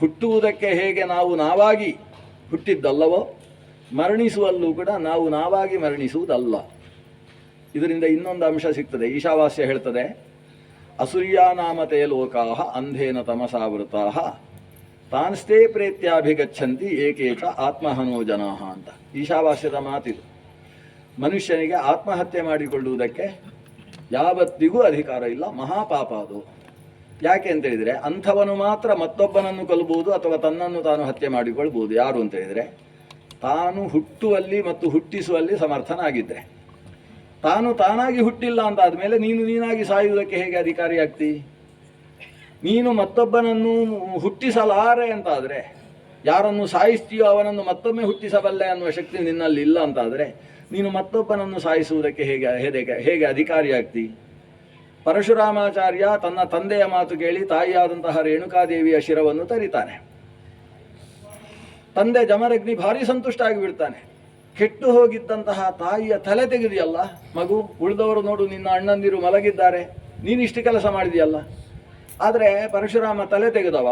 ಹುಟ್ಟುವುದಕ್ಕೆ ಹೇಗೆ ನಾವು ನಾವಾಗಿ ಹುಟ್ಟಿದ್ದಲ್ಲವೋ ಮರಣಿಸುವಲ್ಲೂ ಕೂಡ ನಾವು ನಾವಾಗಿ ಮರಣಿಸುವುದಲ್ಲ. ಇದರಿಂದ ಇನ್ನೊಂದು ಅಂಶ ಸಿಗ್ತದೆ. ಈಶಾವಾಸ್ಯ ಹೇಳ್ತದೆ, ಅಸುರ್ಯಾನಾಮತೆ ಲೋಕಾಹ ಅಂಧೇನ ತಮಸಾವೃತಾ ತಾನ್ಸ್ತೇ ಪ್ರೇತ್ಯಾಭಿಗಚ್ಚಂತಿ ಏಕೇಚ ಆತ್ಮಹನೋ ಜನಾಹ ಅಂತ ಈಶಾವಾಸ್ಯದ ಮಾತಿದು. ಮನುಷ್ಯನಿಗೆ ಆತ್ಮಹತ್ಯೆ ಮಾಡಿಕೊಳ್ಳುವುದಕ್ಕೆ ಯಾವತ್ತಿಗೂ ಅಧಿಕಾರ ಇಲ್ಲ, ಮಹಾಪಾಪ ಅದು. ಯಾಕೆ ಅಂತೇಳಿದರೆ ಅಂಥವನು ಮಾತ್ರ ಮತ್ತೊಬ್ಬನನ್ನು ಕೊಲ್ಲಬಹುದು ಅಥವಾ ತನ್ನನ್ನು ತಾನು ಹತ್ಯೆ ಮಾಡಿಕೊಳ್ಬೋದು. ಯಾರು ಅಂತೇಳಿದರೆ ತಾನು ಹುಟ್ಟುವಲ್ಲಿ ಮತ್ತು ಹುಟ್ಟಿಸುವಲ್ಲಿ ಸಮರ್ಥನಾಗಿದ್ದರೆ. ತಾನು ತಾನಾಗಿ ಹುಟ್ಟಿಲ್ಲ ಅಂತಾದ ಮೇಲೆ ನೀನಾಗಿ ಸಾಯುವುದಕ್ಕೆ ಹೇಗೆ ಅಧಿಕಾರಿಯಾಗ್ತಿ? ನೀನು ಮತ್ತೊಬ್ಬನನ್ನು ಹುಟ್ಟಿಸಲಾರೆ ಅಂತಾದರೆ, ಯಾರನ್ನು ಸಾಯಿಸ್ತೀಯೋ ಅವನನ್ನು ಮತ್ತೊಮ್ಮೆ ಹುಟ್ಟಿಸಬಲ್ಲೆ ಅನ್ನುವ ಶಕ್ತಿ ನಿನ್ನಲ್ಲಿ ಇಲ್ಲ ಅಂತಾದರೆ ನೀನು ಮತ್ತೊಬ್ಬನನ್ನು ಸಾಯಿಸುವುದಕ್ಕೆ ಹೇಗೆ ಅಧಿಕಾರಿಯಾಗ್ತಿ? ಪರಶುರಾಮಾಚಾರ್ಯ ತನ್ನ ತಂದೆಯ ಮಾತು ಕೇಳಿ ತಾಯಿಯಾದಂತಹ ರೇಣುಕಾದೇವಿಯ ಶಿರವನ್ನು ತರಿತಾನೆ. ತಂದೆ ಜಮರಗ್ನಿ ಭಾರಿ ಸಂತುಷ್ಟ ಆಗಿಬಿಡ್ತಾನೆ. ಕೆಟ್ಟು ಹೋಗಿದ್ದಂತಹ ತಾಯಿಯ ತಲೆ ತೆಗೆದಿಯಲ್ಲ ಮಗು, ಉಳಿದವರು ನೋಡು ನಿನ್ನ ಅಣ್ಣಂದಿರು ಮಲಗಿದ್ದಾರೆ, ನೀನಿಷ್ಟು ಕೆಲಸ ಮಾಡಿದೆಯಲ್ಲ. ಆದರೆ ಪರಶುರಾಮ ತಲೆ ತೆಗೆದವ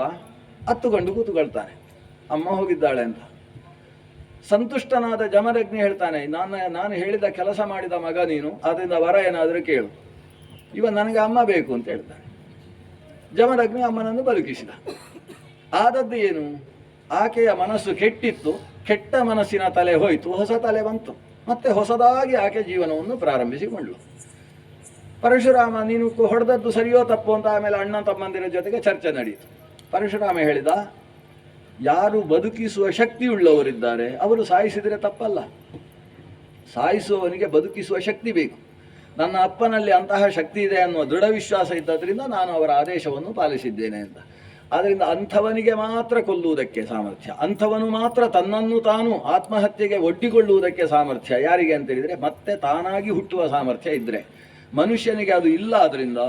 ಹತ್ತುಕೊಂಡು ಕೂತುಕೊಳ್ತಾನೆ, ಅಮ್ಮ ಹೋಗಿದ್ದಾಳೆ ಅಂತ. ಸಂತುಷ್ಟನಾದ ಜಮರಗ್ನಿ ಹೇಳ್ತಾನೆ, ನಾನು ಹೇಳಿದ ಕೆಲಸ ಮಾಡಿದ ಮಗ ನೀನು, ಅದರಿಂದ ವರ ಏನಾದರೂ ಕೇಳು, ಇವ ನನಗೆ ಅಮ್ಮ ಬೇಕು ಅಂತ ಹೇಳ್ತಾನೆ. ಜಮರಗ್ನಿ ಅಮ್ಮನನ್ನು ಬದುಕಿಸಿದ. ಆದದ್ದು ಏನು? ಆಕೆಯ ಮನಸ್ಸು ಕೆಟ್ಟಿತ್ತು, ಕೆಟ್ಟ ಮನಸ್ಸಿನ ತಲೆ ಹೋಯಿತು, ಹೊಸ ತಲೆ ಬಂತು, ಮತ್ತೆ ಹೊಸದಾಗಿ ಆಕೆ ಜೀವನವನ್ನು ಪ್ರಾರಂಭಿಸಿಕೊಂಡ್ಳು. ಪರಶುರಾಮ ನೀನು ಹೊಡೆದದ್ದು ಸರಿಯೋ ತಪ್ಪು ಅಂತ ಆಮೇಲೆ ಅಣ್ಣ ತಮ್ಮಂದಿರ ಜೊತೆಗೆ ಚರ್ಚೆ ನಡೆಯಿತು. ಪರಶುರಾಮ ಹೇಳಿದ, ಯಾರು ಬದುಕಿಸುವ ಶಕ್ತಿ ಉಳ್ಳವರಿದ್ದಾರೆ ಅವರು ಸಾಯಿಸಿದರೆ ತಪ್ಪಲ್ಲ. ಸಾಯಿಸುವವನಿಗೆ ಬದುಕಿಸುವ ಶಕ್ತಿ ಬೇಕು. ನನ್ನ ಅಪ್ಪನಲ್ಲಿ ಅಂತಹ ಶಕ್ತಿ ಇದೆ ಅನ್ನುವ ದೃಢ ವಿಶ್ವಾಸ ಇದ್ದದ್ರಿಂದ ನಾನು ಅವರ ಆದೇಶವನ್ನು ಪಾಲಿಸಿದ್ದೇನೆ ಅಂತ. ಆದ್ದರಿಂದ ಅಂಥವನಿಗೆ ಮಾತ್ರ ಕೊಲ್ಲುವುದಕ್ಕೆ ಸಾಮರ್ಥ್ಯ, ಅಂಥವನು ಮಾತ್ರ ತನ್ನನ್ನು ತಾನು ಆತ್ಮಹತ್ಯೆಗೆ ಒಡ್ಡಿಕೊಳ್ಳುವುದಕ್ಕೆ ಸಾಮರ್ಥ್ಯ. ಯಾರಿಗೆ ಅಂತೇಳಿದರೆ ಮತ್ತೆ ತಾನಾಗಿ ಹುಟ್ಟುವ ಸಾಮರ್ಥ್ಯ ಇದ್ದರೆ. ಮನುಷ್ಯನಿಗೆ ಅದು ಇಲ್ಲ, ಅದರಿಂದ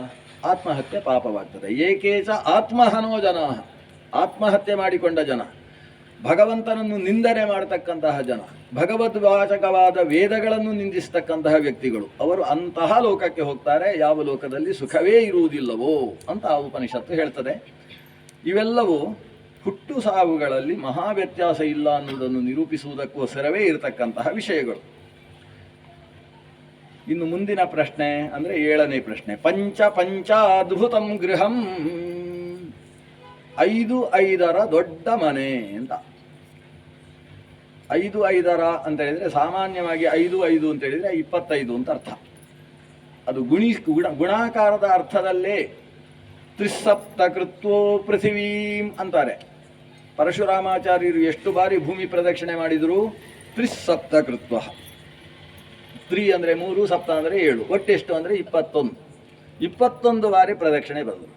ಆತ್ಮಹತ್ಯೆ ಪಾಪವಾಗ್ತದೆ. ಏಕೇಚ ಆತ್ಮಹನೋ ಜನ, ಆತ್ಮಹತ್ಯೆ ಮಾಡಿಕೊಂಡ ಜನ, ಭಗವಂತನನ್ನು ನಿಂದನೆ ಮಾಡತಕ್ಕಂತಹ ಜನ, ಭಗವದ್ವಾಚಕವಾದ ವೇದಗಳನ್ನು ನಿಂದಿಸತಕ್ಕಂತಹ ವ್ಯಕ್ತಿಗಳು, ಅವರು ಅಂತಹ ಲೋಕಕ್ಕೆ ಹೋಗ್ತಾರೆ, ಯಾವ ಲೋಕದಲ್ಲಿ ಸುಖವೇ ಇರುವುದಿಲ್ಲವೋ ಅಂತ ಆ ಉಪನಿಷತ್ತು ಹೇಳ್ತದೆ. ಇವೆಲ್ಲವೂ ಹುಟ್ಟು ಸಾವುಗಳಲ್ಲಿ ಮಹಾ ವ್ಯತ್ಯಾಸ ಇಲ್ಲ ಅನ್ನುವುದನ್ನು ನಿರೂಪಿಸುವುದಕ್ಕೋಸ್ಕರವೇ ಇರತಕ್ಕಂತಹ ವಿಷಯಗಳು. ಇನ್ನು ಮುಂದಿನ ಪ್ರಶ್ನೆ ಅಂದರೆ 7ನೇ ಪ್ರಶ್ನೆ, ಪಂಚಾದ್ಭುತಂ ಗೃಹಂ, 5 ದೊಡ್ಡ ಮನೆ ಅಂತ. 5 ಅಂತ ಹೇಳಿದರೆ ಸಾಮಾನ್ಯವಾಗಿ 5 ಅಂತ ಹೇಳಿದರೆ 25 ಅಂತ ಅರ್ಥ. ಅದು ಗುಣಾಕಾರದ ಅರ್ಥದಲ್ಲೇ ತ್ರಿಸಪ್ತ ಕೃತ್ವೋ ಪೃಥಿವೀಂ ಅಂತಾರೆ. ಪರಶುರಾಮಾಚಾರ್ಯರು ಎಷ್ಟು ಬಾರಿ ಭೂಮಿ ಪ್ರದಕ್ಷಿಣೆ ಮಾಡಿದರು? ತ್ರಿಸಪ್ತ ಕೃತ್ವ. 3 ಅಂದರೆ 3, ಸಪ್ತ ಅಂದರೆ 7, ಒಟ್ಟೆಷ್ಟು ಅಂದರೆ 21 ಬಾರಿ ಪ್ರದಕ್ಷಿಣೆ ಬಂದರು.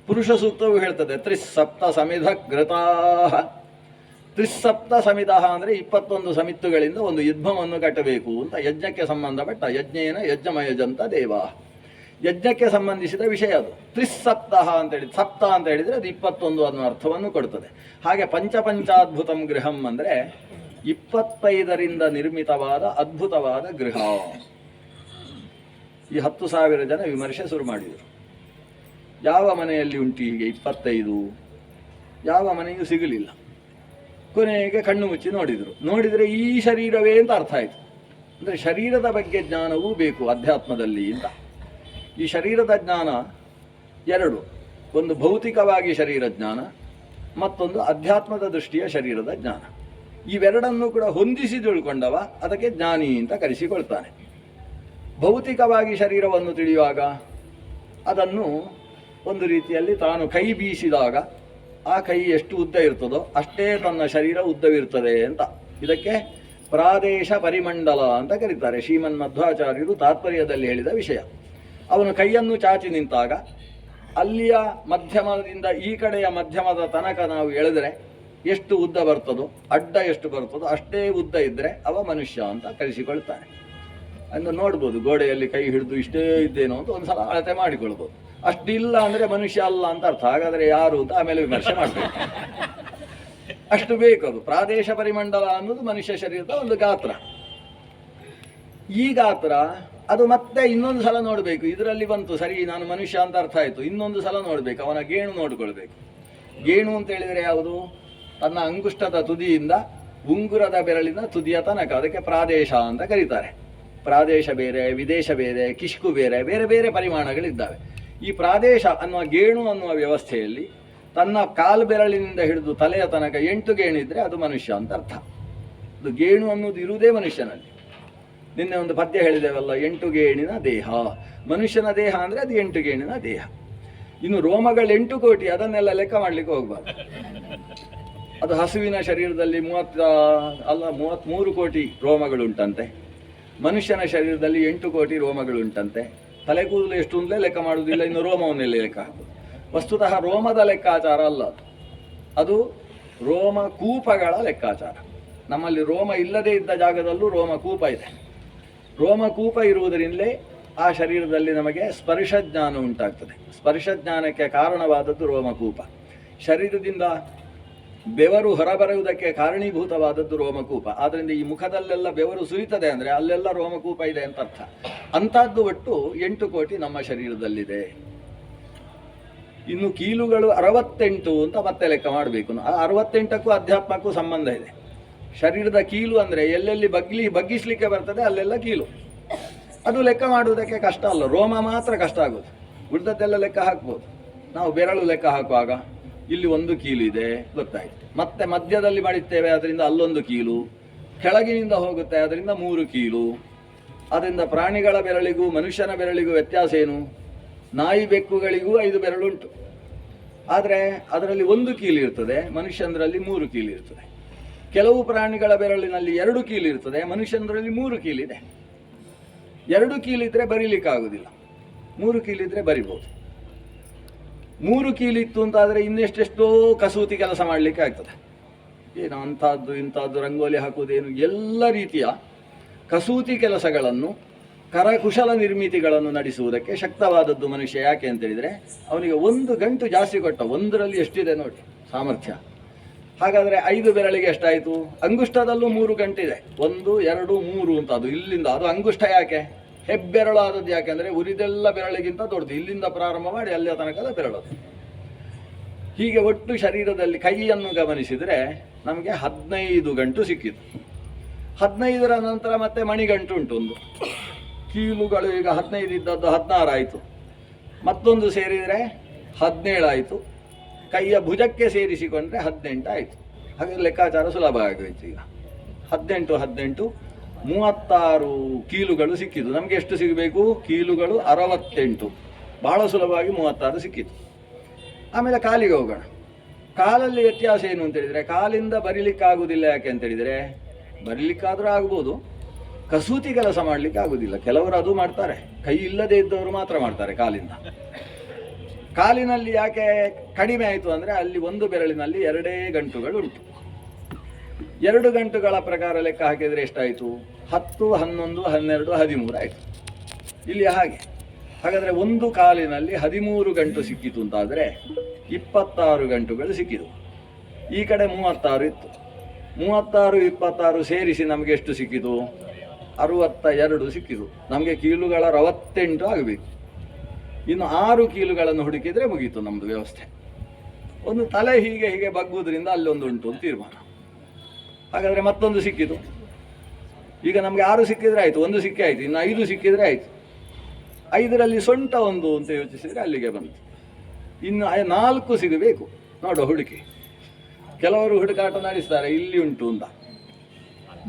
ಪುರುಷ ಸೂಕ್ತವು ಹೇಳ್ತದೆ ತ್ರಿಸಪ್ತ ಸಮಿಧ ಘೃತಾಹ. ತ್ರಿಸಪ್ತ ಸಮಿಧಃ ಅಂದರೆ 21 ಸಮಿತ್ತುಗಳಿಂದ ಒಂದು ಯುದ್ಧವನ್ನು ಕಟ್ಟಬೇಕು ಅಂತ. ಯಜ್ಞಕ್ಕೆ ಸಂಬಂಧಪಟ್ಟ ಯಜ್ಞೇನ ಯಜ್ಞಮಯಜಂತ ದೇವ, ಯಜ್ಞಕ್ಕೆ ಸಂಬಂಧಿಸಿದ ವಿಷಯ ಅದು. ತ್ರಿಸಪ್ತಃ ಅಂತೇಳಿ, ಸಪ್ತ ಅಂತ ಹೇಳಿದರೆ ಅದು 21 ಅನ್ನೋ ಅರ್ಥವನ್ನು ಕೊಡ್ತದೆ. ಹಾಗೆ ಪಂಚಾದ್ಭುತಂ ಗೃಹಂ ಅಂದರೆ 25ರಿಂದ ನಿರ್ಮಿತವಾದ ಅದ್ಭುತವಾದ ಗೃಹ. ಈ 10,000 ಜನ ವಿಮರ್ಶೆ ಶುರು ಮಾಡಿದರು. ಯಾವ ಮನೆಯಲ್ಲಿ ಉಂಟು ಹೀಗೆ 25? ಯಾವ ಮನೆಯೂ ಸಿಗಲಿಲ್ಲ. ಕೊನೆಗೆ ಕಣ್ಣು ಮುಚ್ಚಿ ನೋಡಿದರೆ ಈ ಶರೀರವೇ ಅಂತ ಅರ್ಥ ಆಯಿತು. ಅಂದರೆ ಶರೀರದ ಬಗ್ಗೆ ಜ್ಞಾನವೂ ಬೇಕು ಅಧ್ಯಾತ್ಮದಲ್ಲಿ ಅಂತ. ಈ ಶರೀರದ ಜ್ಞಾನ 2, ಒಂದು ಭೌತಿಕವಾಗಿ ಶರೀರ ಜ್ಞಾನ, ಮತ್ತೊಂದು ಅಧ್ಯಾತ್ಮದ ದೃಷ್ಟಿಯ ಶರೀರದ ಜ್ಞಾನ. ಇವೆರಡನ್ನೂ ಕೂಡ ಹೊಂದಿಸಿ ತಿಳ್ಕೊಂಡವ ಅದಕ್ಕೆ ಜ್ಞಾನಿ ಅಂತ ಕರೆಸಿಕೊಳ್ತಾನೆ. ಭೌತಿಕವಾಗಿ ಶರೀರವನ್ನು ತಿಳಿಯುವಾಗ ಅದನ್ನು ಒಂದು ರೀತಿಯಲ್ಲಿ ತಾನು ಕೈ ಬೀಸಿದಾಗ ಆ ಕೈ ಎಷ್ಟು ಉದ್ದ ಇರ್ತದೋ ಅಷ್ಟೇ ತನ್ನ ಶರೀರ ಉದ್ದವಿರ್ತದೆ ಅಂತ. ಇದಕ್ಕೆ ಪ್ರಾದೇಶ ಪರಿಮಂಡಲ ಅಂತ ಕರೀತಾರೆ. ಶ್ರೀಮನ್ ಮಧ್ವಾಚಾರ್ಯರು ತಾತ್ಪರ್ಯದಲ್ಲಿ ಹೇಳಿದ ವಿಷಯ. ಅವನು ಕೈಯನ್ನು ಚಾಚಿ ನಿಂತಾಗ ಅಲ್ಲಿಯ ಮಧ್ಯಮದಿಂದ ಈ ಕಡೆಯ ಮಧ್ಯಮದ ತನಕ ನಾವು ಎಳೆದರೆ ಎಷ್ಟು ಉದ್ದ ಬರ್ತದೋ, ಅಡ್ಡ ಎಷ್ಟು ಬರ್ತದೋ ಅಷ್ಟೇ ಉದ್ದ ಇದ್ದರೆ ಅವ ಮನುಷ್ಯ ಅಂತ ಕರೆಸಿಕೊಳ್ತಾನೆ. ಎಂದು ನೋಡ್ಬೋದು, ಗೋಡೆಯಲ್ಲಿ ಕೈ ಹಿಡಿದು ಇಷ್ಟೇ ಇದ್ದೇನೋ ಅಂತ ಒಂದು ಸಲ ಅಳತೆ ಮಾಡಿಕೊಳ್ಬೋದು. ಅಷ್ಟಿಲ್ಲ ಅಂದರೆ ಮನುಷ್ಯ ಅಲ್ಲ ಅಂತ ಅರ್ಥ. ಹಾಗಾದರೆ ಯಾರು ಅಂತ ಆಮೇಲೆ ವಿಮರ್ಶೆ ಮಾಡಬೇಕು. ಅಷ್ಟು ಬೇಕದು. ಪ್ರಾದೇಶ ಪರಿಮಂಡಲ ಅನ್ನೋದು ಮನುಷ್ಯ ಶರೀರದ ಒಂದು ಗಾತ್ರ. ಈ ಗಾತ್ರ ಅದು ಮತ್ತೆ ಇನ್ನೊಂದು ಸಲ ನೋಡಬೇಕು, ಇದರಲ್ಲಿ ಬಂತು ಸರಿ ನಾನು ಮನುಷ್ಯ ಅಂತ ಅರ್ಥ ಆಯಿತು, ಇನ್ನೊಂದು ಸಲ ನೋಡಬೇಕು, ಅವನ ಗೇಣು ನೋಡಿಕೊಳ್ಬೇಕು. ಗೇಣು ಅಂತ ಹೇಳಿದರೆ ಯಾವುದು? ತನ್ನ ಅಂಗುಷ್ಟದ ತುದಿಯಿಂದ ಉಂಗುರದ ಬೆರಳಿನ ತುದಿಯ ತನಕ, ಅದಕ್ಕೆ ಪ್ರಾದೇಶ ಅಂತ ಕರೀತಾರೆ. ಪ್ರಾದೇಶ ಬೇರೆ, ವಿದೇಶ ಬೇರೆ, ಕಿಷ್ಕು ಬೇರೆ, ಬೇರೆ ಬೇರೆ ಪರಿಮಾಣಗಳಿದ್ದಾವೆ. ಈ ಪ್ರಾದೇಶ ಅನ್ನುವ ಗೇಣು ಅನ್ನುವ ವ್ಯವಸ್ಥೆಯಲ್ಲಿ ತನ್ನ ಕಾಲು ಬೆರಳಿನಿಂದ ಹಿಡಿದು ತಲೆಯ ತನಕ 8 ಗೇಣಿದ್ರೆ ಅದು ಮನುಷ್ಯ ಅಂತ ಅರ್ಥ. ಅದು ಗೇಣು ಅನ್ನೋದು ಇರುವುದೇ ಮನುಷ್ಯನಲ್ಲಿ. ನಿನ್ನೆ ಒಂದು ಪದ್ಯ ಹೇಳಿದೆವಲ್ಲ, 8 ಗೇಣಿನ ದೇಹ. ಮನುಷ್ಯನ ದೇಹ ಅಂದರೆ ಅದು 8 ಗೇಣಿನ ದೇಹ. ಇನ್ನು ರೋಮಗಳು 8 ಕೋಟಿ, ಅದನ್ನೆಲ್ಲ ಲೆಕ್ಕ ಮಾಡಲಿಕ್ಕೆ ಹೋಗ್ಬಾರ್ದು. ಅದು ಹಸುವಿನ ಶರೀರದಲ್ಲಿ 33 ಕೋಟಿ ರೋಮಗಳುಂಟಂತೆ, ಮನುಷ್ಯನ ಶರೀರದಲ್ಲಿ 8 ಕೋಟಿ ರೋಮಗಳುಂಟಂತೆ. ತಲೆ ಕೂದಲು ಎಷ್ಟು ಅಂತಲೇ ಲೆಕ್ಕ ಮಾಡುವುದಿಲ್ಲ, ಇನ್ನು ರೋಮವನ್ನೆಲ್ಲ ಲೆಕ್ಕ ಹಾಕುದು. ವಸ್ತುತಃ ರೋಮದ ಲೆಕ್ಕಾಚಾರ ಅಲ್ಲ ಅದು ರೋಮಕೂಪಗಳ ಲೆಕ್ಕಾಚಾರ. ನಮ್ಮಲ್ಲಿ ರೋಮ ಇಲ್ಲದೇ ಇದ್ದ ಜಾಗದಲ್ಲೂ ರೋಮಕೂಪ ಇದೆ. ರೋಮಕೂಪ ಇರುವುದರಿಂದಲೇ ಆ ಶರೀರದಲ್ಲಿ ನಮಗೆ ಸ್ಪರ್ಶಜ್ಞಾನ ಉಂಟಾಗ್ತದೆ. ಸ್ಪರ್ಶಜ್ಞಾನಕ್ಕೆ ಕಾರಣವಾದದ್ದು ರೋಮಕೂಪ. ಶರೀರದಿಂದ ಬೆವರು ಹೊರಬರುವುದಕ್ಕೆ ಕಾರಣೀಭೂತವಾದದ್ದು ರೋಮಕೂಪ. ಆದ್ದರಿಂದ ಈ ಮುಖದಲ್ಲೆಲ್ಲ ಬೆವರು ಸುರಿತದೆ ಅಂದರೆ ಅಲ್ಲೆಲ್ಲ ರೋಮಕೂಪ ಇದೆ ಅಂತ ಅರ್ಥ. ಅಂಥದ್ದು ಒಟ್ಟು 8 ಕೋಟಿ ನಮ್ಮ ಶರೀರದಲ್ಲಿದೆ. ಇನ್ನು ಕೀಲುಗಳು 68 ಅಂತ ಮತ್ತೆ ಲೆಕ್ಕ ಮಾಡಬೇಕು. ಆ 68ಕ್ಕೂ ಅಧ್ಯಾತ್ಮಕ್ಕೂ ಸಂಬಂಧ ಇದೆ. ಶರೀರದ ಕೀಲು ಅಂದರೆ ಎಲ್ಲೆಲ್ಲಿ ಬಗ್ಗಿಸ್ಲಿಕ್ಕೆ ಬರ್ತದೆ ಅಲ್ಲೆಲ್ಲ ಕೀಲು. ಅದು ಲೆಕ್ಕ ಮಾಡುವುದಕ್ಕೆ ಕಷ್ಟ ಅಲ್ಲ, ರೋಮ ಮಾತ್ರ ಕಷ್ಟ ಆಗೋದು. ಉಳಿದದ್ದೆಲ್ಲ ಲೆಕ್ಕ ಹಾಕ್ಬೋದು. ನಾವು ಬೆರಳು ಲೆಕ್ಕ ಹಾಕುವಾಗ ಇಲ್ಲಿ 1 ಕೀಲು ಇದೆ ಗೊತ್ತಾಯ್ತು, ಮತ್ತೆ ಮಧ್ಯದಲ್ಲಿ ಮಾಡಿರ್ತೇವೆ ಅದರಿಂದ ಅಲ್ಲೊಂದು ಕೀಲು, ಕೆಳಗಿನಿಂದ ಹೋಗುತ್ತೆ ಅದರಿಂದ 3 ಕೀಲು. ಅದರಿಂದ ಪ್ರಾಣಿಗಳ ಬೆರಳಿಗೂ ಮನುಷ್ಯನ ಬೆರಳಿಗೂ ವ್ಯತ್ಯಾಸ ಏನು? ನಾಯಿ ಬೆಕ್ಕುಗಳಿಗೂ 5 ಬೆರಳುಂಟು, ಆದರೆ ಅದರಲ್ಲಿ 1 ಕೀಲು ಇರ್ತದೆ, ಮನುಷ್ಯನರಲ್ಲಿ 3 ಕೀಲು ಇರ್ತದೆ. ಕೆಲವು ಪ್ರಾಣಿಗಳ ಬೆರಳಿನಲ್ಲಿ 2 ಕೀಲು ಇರ್ತದೆ, ಮನುಷ್ಯನರಲ್ಲಿ 3 ಕೀಲಿದೆ. 2 ಕೀಲಿದ್ರೆ ಬರೀಲಿಕ್ಕಾಗೋದಿಲ್ಲ, 3 ಕೀಲಿದ್ರೆ ಬರಿಬೋದು. 3 ಕೀಲಿತ್ತು ಅಂತಾದರೆ ಇನ್ನೆಷ್ಟೆಷ್ಟೋ ಕಸೂತಿ ಕೆಲಸ ಮಾಡಲಿಕ್ಕೆ ಆಗ್ತದೆ. ಏನು ಅಂಥದ್ದು ಇಂಥದ್ದು ರಂಗೋಲಿ ಹಾಕುವುದೇನು, ಎಲ್ಲ ರೀತಿಯ ಕಸೂತಿ ಕೆಲಸಗಳನ್ನು, ಕರಕುಶಲ ನಿರ್ಮಿತಿಗಳನ್ನು ನಡೆಸುವುದಕ್ಕೆ ಶಕ್ತವಾದದ್ದು ಮನುಷ್ಯ. ಯಾಕೆ ಅಂತೇಳಿದರೆ ಅವನಿಗೆ 1 ಗಂಟು ಜಾಸ್ತಿ ಕೊಟ್ಟ, ಒಂದರಲ್ಲಿ ಎಷ್ಟಿದೆ ನೋಡಿ ಸಾಮರ್ಥ್ಯ. ಹಾಗಾದರೆ 5 ಬೆರಳಿಗೆ ಎಷ್ಟಾಯಿತು? ಅಂಗುಷ್ಟದಲ್ಲೂ 3 ಗಂಟಿದೆ, 1 2 3 ಅಂತ. ಅದು ಇಲ್ಲಿಂದ, ಅದು ಅಂಗುಷ್ಟ ಯಾಕೆ? ಹೆಬ್ಬೆರಳು ಆದದ್ದು ಯಾಕೆ ಅಂದರೆ ಉರಿದೆಲ್ಲ ಬೆರಳಿಗಿಂತ ದೊಡ್ಡದು, ಇಲ್ಲಿಂದ ಪ್ರಾರಂಭ ಮಾಡಿ ಅಲ್ಲಿಯ ತನಕದ ಬೆರಳದು. ಹೀಗೆ ಒಟ್ಟು ಶರೀರದಲ್ಲಿ ಕೈಯನ್ನು ಗಮನಿಸಿದರೆ ನಮಗೆ 15 ಗಂಟು ಸಿಕ್ಕಿತು. 15ರ ನಂತರ ಮತ್ತೆ ಮಣಿಗಂಟು ಉಂಟು ಒಂದು. ಕೀಲುಗಳು ಈಗ 15 ಇದ್ದದ್ದು 16 ಆಯಿತು, ಮತ್ತೊಂದು ಸೇರಿದರೆ 17 ಆಯಿತು, ಕೈಯ ಭುಜಕ್ಕೆ ಸೇರಿಸಿಕೊಂಡ್ರೆ 18 ಆಯಿತು. ಹಾಗೆ ಲೆಕ್ಕಾಚಾರ ಸುಲಭ ಆಗೋಯ್ತು. ಈಗ 18 18 36 ಕೀಲುಗಳು ಸಿಕ್ಕಿತು. ನಮಗೆ ಎಷ್ಟು ಸಿಗಬೇಕು? ಕೀಲುಗಳು 68. ಬಹಳ ಸುಲಭವಾಗಿ 36 ಸಿಕ್ಕಿತು. ಆಮೇಲೆ ಕಾಲಿಗೆ ಹೋಗೋಣ. ಕಾಲಲ್ಲಿ ವ್ಯತ್ಯಾಸ ಏನು ಅಂತೇಳಿದರೆ, ಕಾಲಿಂದ ಬರೀಲಿಕ್ಕಾಗುವುದಿಲ್ಲ. ಯಾಕೆ ಅಂತೇಳಿದರೆ, ಬರೀಲಿಕ್ಕಾದರೂ ಆಗ್ಬೋದು, ಕಸೂತಿ ಕೆಲಸ ಮಾಡಲಿಕ್ಕೆ ಆಗುವುದಿಲ್ಲ. ಕೆಲವರು ಅದು ಮಾಡ್ತಾರೆ, ಕೈ ಇಲ್ಲದೆ ಇದ್ದವರು ಮಾತ್ರ ಮಾಡ್ತಾರೆ ಕಾಲಿಂದ. ಕಾಲಿನಲ್ಲಿ ಯಾಕೆ ಕಡಿಮೆ ಆಯಿತು ಅಂದರೆ, ಅಲ್ಲಿ 1 ಬೆರಳಿನಲ್ಲಿ 2 ಗಂಟುಗಳು ಉಂಟು. 2 ಗಂಟುಗಳ ಪ್ರಕಾರ ಲೆಕ್ಕ ಹಾಕಿದರೆ ಎಷ್ಟಾಯಿತು? 10 11 12 13 ಆಯಿತು. ಇಲ್ಲಿ ಹಾಗೆ. ಹಾಗಾದರೆ 1 ಕಾಲಿನಲ್ಲಿ 13 ಗಂಟು ಸಿಕ್ಕಿತು ಅಂತಾದರೆ 26 ಗಂಟುಗಳು ಸಿಕ್ಕಿತು. ಈ ಕಡೆ 36 ಇತ್ತು. 36 26 ಸೇರಿಸಿ ನಮಗೆ ಎಷ್ಟು ಸಿಕ್ಕಿತು? 62 ಸಿಕ್ಕಿತು. ನಮಗೆ ಕೀಲುಗಳ 68 ಆಗಬೇಕು. ಇನ್ನು 6 ಕೀಲುಗಳನ್ನು ಹುಡುಕಿದರೆ ಮುಗೀತು ನಮ್ಮದು ವ್ಯವಸ್ಥೆ. ಒಂದು ತಲೆ ಹೀಗೆ ಹೀಗೆ ಬಗ್ಗುವುದರಿಂದ ಅಲ್ಲೊಂದು ಉಂಟು ಅಂತ ತೀರ್ಮಾನ. ಹಾಗಾದರೆ ಮತ್ತೊಂದು ಸಿಕ್ಕಿತು. ಈಗ ನಮಗೆ 6 ಸಿಕ್ಕಿದರೆ ಆಯಿತು, 1 ಸಿಕ್ಕಿ ಆಯಿತು, ಇನ್ನು 5 ಸಿಕ್ಕಿದರೆ ಆಯಿತು. 5ರಲ್ಲಿ ಸೊಂಟ 1 ಅಂತ ಯೋಚಿಸಿದರೆ ಅಲ್ಲಿಗೆ ಬಂತು. ಇನ್ನು 4 ಸಿಗಬೇಕು. ನೋಡುವ ಹುಡುಕಿ. ಕೆಲವರು ಹುಡುಕಾಟ ನಡೆಸ್ತಾರೆ, ಇಲ್ಲಿ ಉಂಟು ಅಂತ.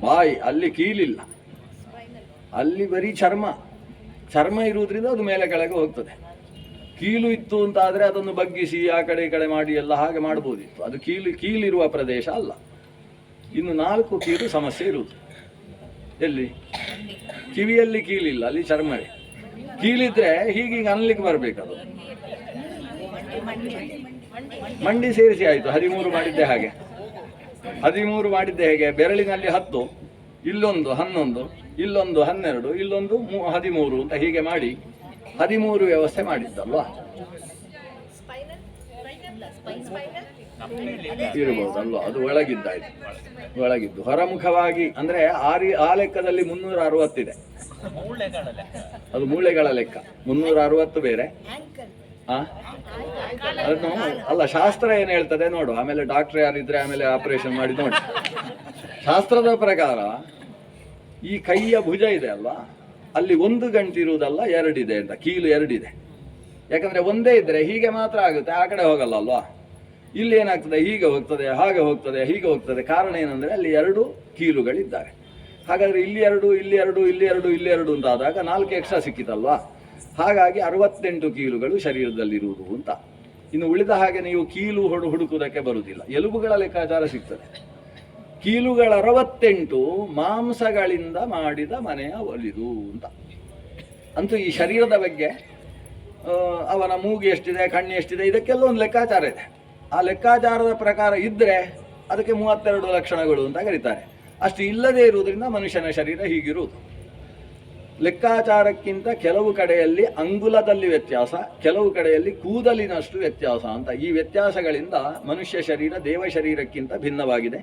ಬಾಯಿ, ಅಲ್ಲಿ ಕೀಲಿಲ್ಲ, ಅಲ್ಲಿ ಬರೀ ಚರ್ಮ ಇರುವುದರಿಂದ ಅದು ಮೇಲೆ ಕೆಳಗೆ ಹೋಗ್ತದೆ. ಕೀಲು ಇತ್ತು ಅಂತ ಆದರೆ ಅದನ್ನು ಬಗ್ಗಿಸಿ ಆ ಕಡೆ ಈ ಕಡೆ ಮಾಡಿ ಎಲ್ಲ ಹಾಗೆ ಮಾಡ್ಬೋದಿತ್ತು. ಅದು ಕೀಲಿರುವ ಪ್ರದೇಶ ಅಲ್ಲ. ಇನ್ನು 4 ಕೀಲು ಸಮಸ್ಯೆ ಇರುವುದು. ಎಲ್ಲಿ? ಕಿವಿಯಲ್ಲಿ ಕೀಲಿಲ್ಲ, ಅಲ್ಲಿ ಚರ್ಮವೇ. ಕೀಲಿದ್ರೆ ಹೀಗೀಗ ಅನ್ಲಿಕ್ಕೆ ಬರಬೇಕದು. ಮಂಡಿ ಸೇರಿಸಿ ಆಯಿತು. 13 ಮಾಡಿದ್ದೆ ಹಾಗೆ. 13 ಮಾಡಿದ್ದೆ ಹೇಗೆ? ಬೆರಳಿನಲ್ಲಿ 10, ಇಲ್ಲೊಂದು 11, ಇಲ್ಲೊಂದು 12, ಇಲ್ಲೊಂದು 13 ಅಂತ ಹೀಗೆ ಮಾಡಿ 13 ವ್ಯವಸ್ಥೆ ಮಾಡಿದ್ದಲ್ವಾ? ಇರ್ಬೋದಲ್ವಾ? ಅದು ಒಳಗಿದ್ದಾಯ್ತು. ಒಳಗಿದ್ದು ಹೊರಮುಖವಾಗಿ ಅಂದರೆ ಆ ಲೆಕ್ಕದಲ್ಲಿ 360 ಇದೆ. ಅದು ಮೂಳೆಗಳ ಲೆಕ್ಕ. 360 ಬೇರೆ. ಅದನ್ನು ಅಲ್ಲ, ಶಾಸ್ತ್ರ ಏನು ಹೇಳ್ತದೆ ನೋಡು, ಆಮೇಲೆ ಡಾಕ್ಟರ್ ಯಾರಿದ್ರೆ ಆಮೇಲೆ ಆಪರೇಷನ್ ಮಾಡಿ ನೋಡಿ. ಶಾಸ್ತ್ರದ ಪ್ರಕಾರ ಈ ಕೈಯ ಭುಜ ಇದೆ ಅಲ್ವಾ, ಅಲ್ಲಿ 1 ಗಂಟು ಇರುವುದಲ್ಲ, 2 ಇದೆ ಅಂತ, ಕೀಲು 2 ಇದೆ. ಯಾಕಂದ್ರೆ ಒಂದೇ ಇದ್ರೆ ಹೀಗೆ ಮಾತ್ರ ಆಗುತ್ತೆ, ಆ ಕಡೆ ಹೋಗಲ್ಲ ಅಲ್ವಾ. ಇಲ್ಲಿ ಏನಾಗ್ತದೆ, ಹೀಗೆ ಹೋಗ್ತದೆ, ಹಾಗೆ ಹೋಗ್ತದೆ, ಹೀಗೆ ಹೋಗ್ತದೆ. ಕಾರಣ ಏನಂದ್ರೆ ಅಲ್ಲಿ 2 ಕೀಲುಗಳಿದ್ದಾರೆ. ಹಾಗಾದ್ರೆ ಇಲ್ಲಿ 2, ಇಲ್ಲಿ 2, ಇಲ್ಲಿ 2, ಇಲ್ಲಿ 2 ಅಂತ ಆದಾಗ 4 ಎಕ್ಸ್ಟ್ರಾ ಸಿಕ್ಕಿತಲ್ವಾ. ಹಾಗಾಗಿ 68 ಕೀಲುಗಳು ಶರೀರದಲ್ಲಿರುವುದು ಅಂತ. ಇನ್ನು ಉಳಿದ ಹಾಗೆ ನೀವು ಕೀಲು ಹುಡುಕುವುದಕ್ಕೆ ಬರುವುದಿಲ್ಲ, ಎಲುಬುಗಳ ಲೆಕ್ಕಾಚಾರ ಸಿಗ್ತದೆ. ಕೀಲುಗಳ 68 ಮಾಂಸಗಳಿಂದ ಮಾಡಿದ ಮನೆಯ ಒಲಿದು ಅಂತ. ಅಂತೂ ಈ ಶರೀರದ ಬಗ್ಗೆ ಅವನ ಮೂಗು ಎಷ್ಟಿದೆ, ಕಣ್ಣು ಎಷ್ಟಿದೆ, ಇದಕ್ಕೆಲ್ಲ ಒಂದು ಲೆಕ್ಕಾಚಾರ ಇದೆ. ಆ ಲೆಕ್ಕಾಚಾರದ ಪ್ರಕಾರ ಇದ್ದರೆ ಅದಕ್ಕೆ 32 ಲಕ್ಷಣಗಳು ಅಂತ ಕರೀತಾರೆ. ಅಷ್ಟು ಇಲ್ಲದೇ ಇರುವುದರಿಂದ ಮನುಷ್ಯನ ಶರೀರ ಹೀಗಿರುವುದು. ಲೆಕ್ಕಾಚಾರಕ್ಕಿಂತ ಕೆಲವು ಕಡೆಯಲ್ಲಿ ಅಂಗುಲದಲ್ಲಿ ವ್ಯತ್ಯಾಸ, ಕೆಲವು ಕಡೆಯಲ್ಲಿ ಕೂದಲಿನಷ್ಟು ವ್ಯತ್ಯಾಸ ಅಂತ. ಈ ವ್ಯತ್ಯಾಸಗಳಿಂದ ಮನುಷ್ಯ ಶರೀರ ದೇವ ಶರೀರಕ್ಕಿಂತ ಭಿನ್ನವಾಗಿದೆ.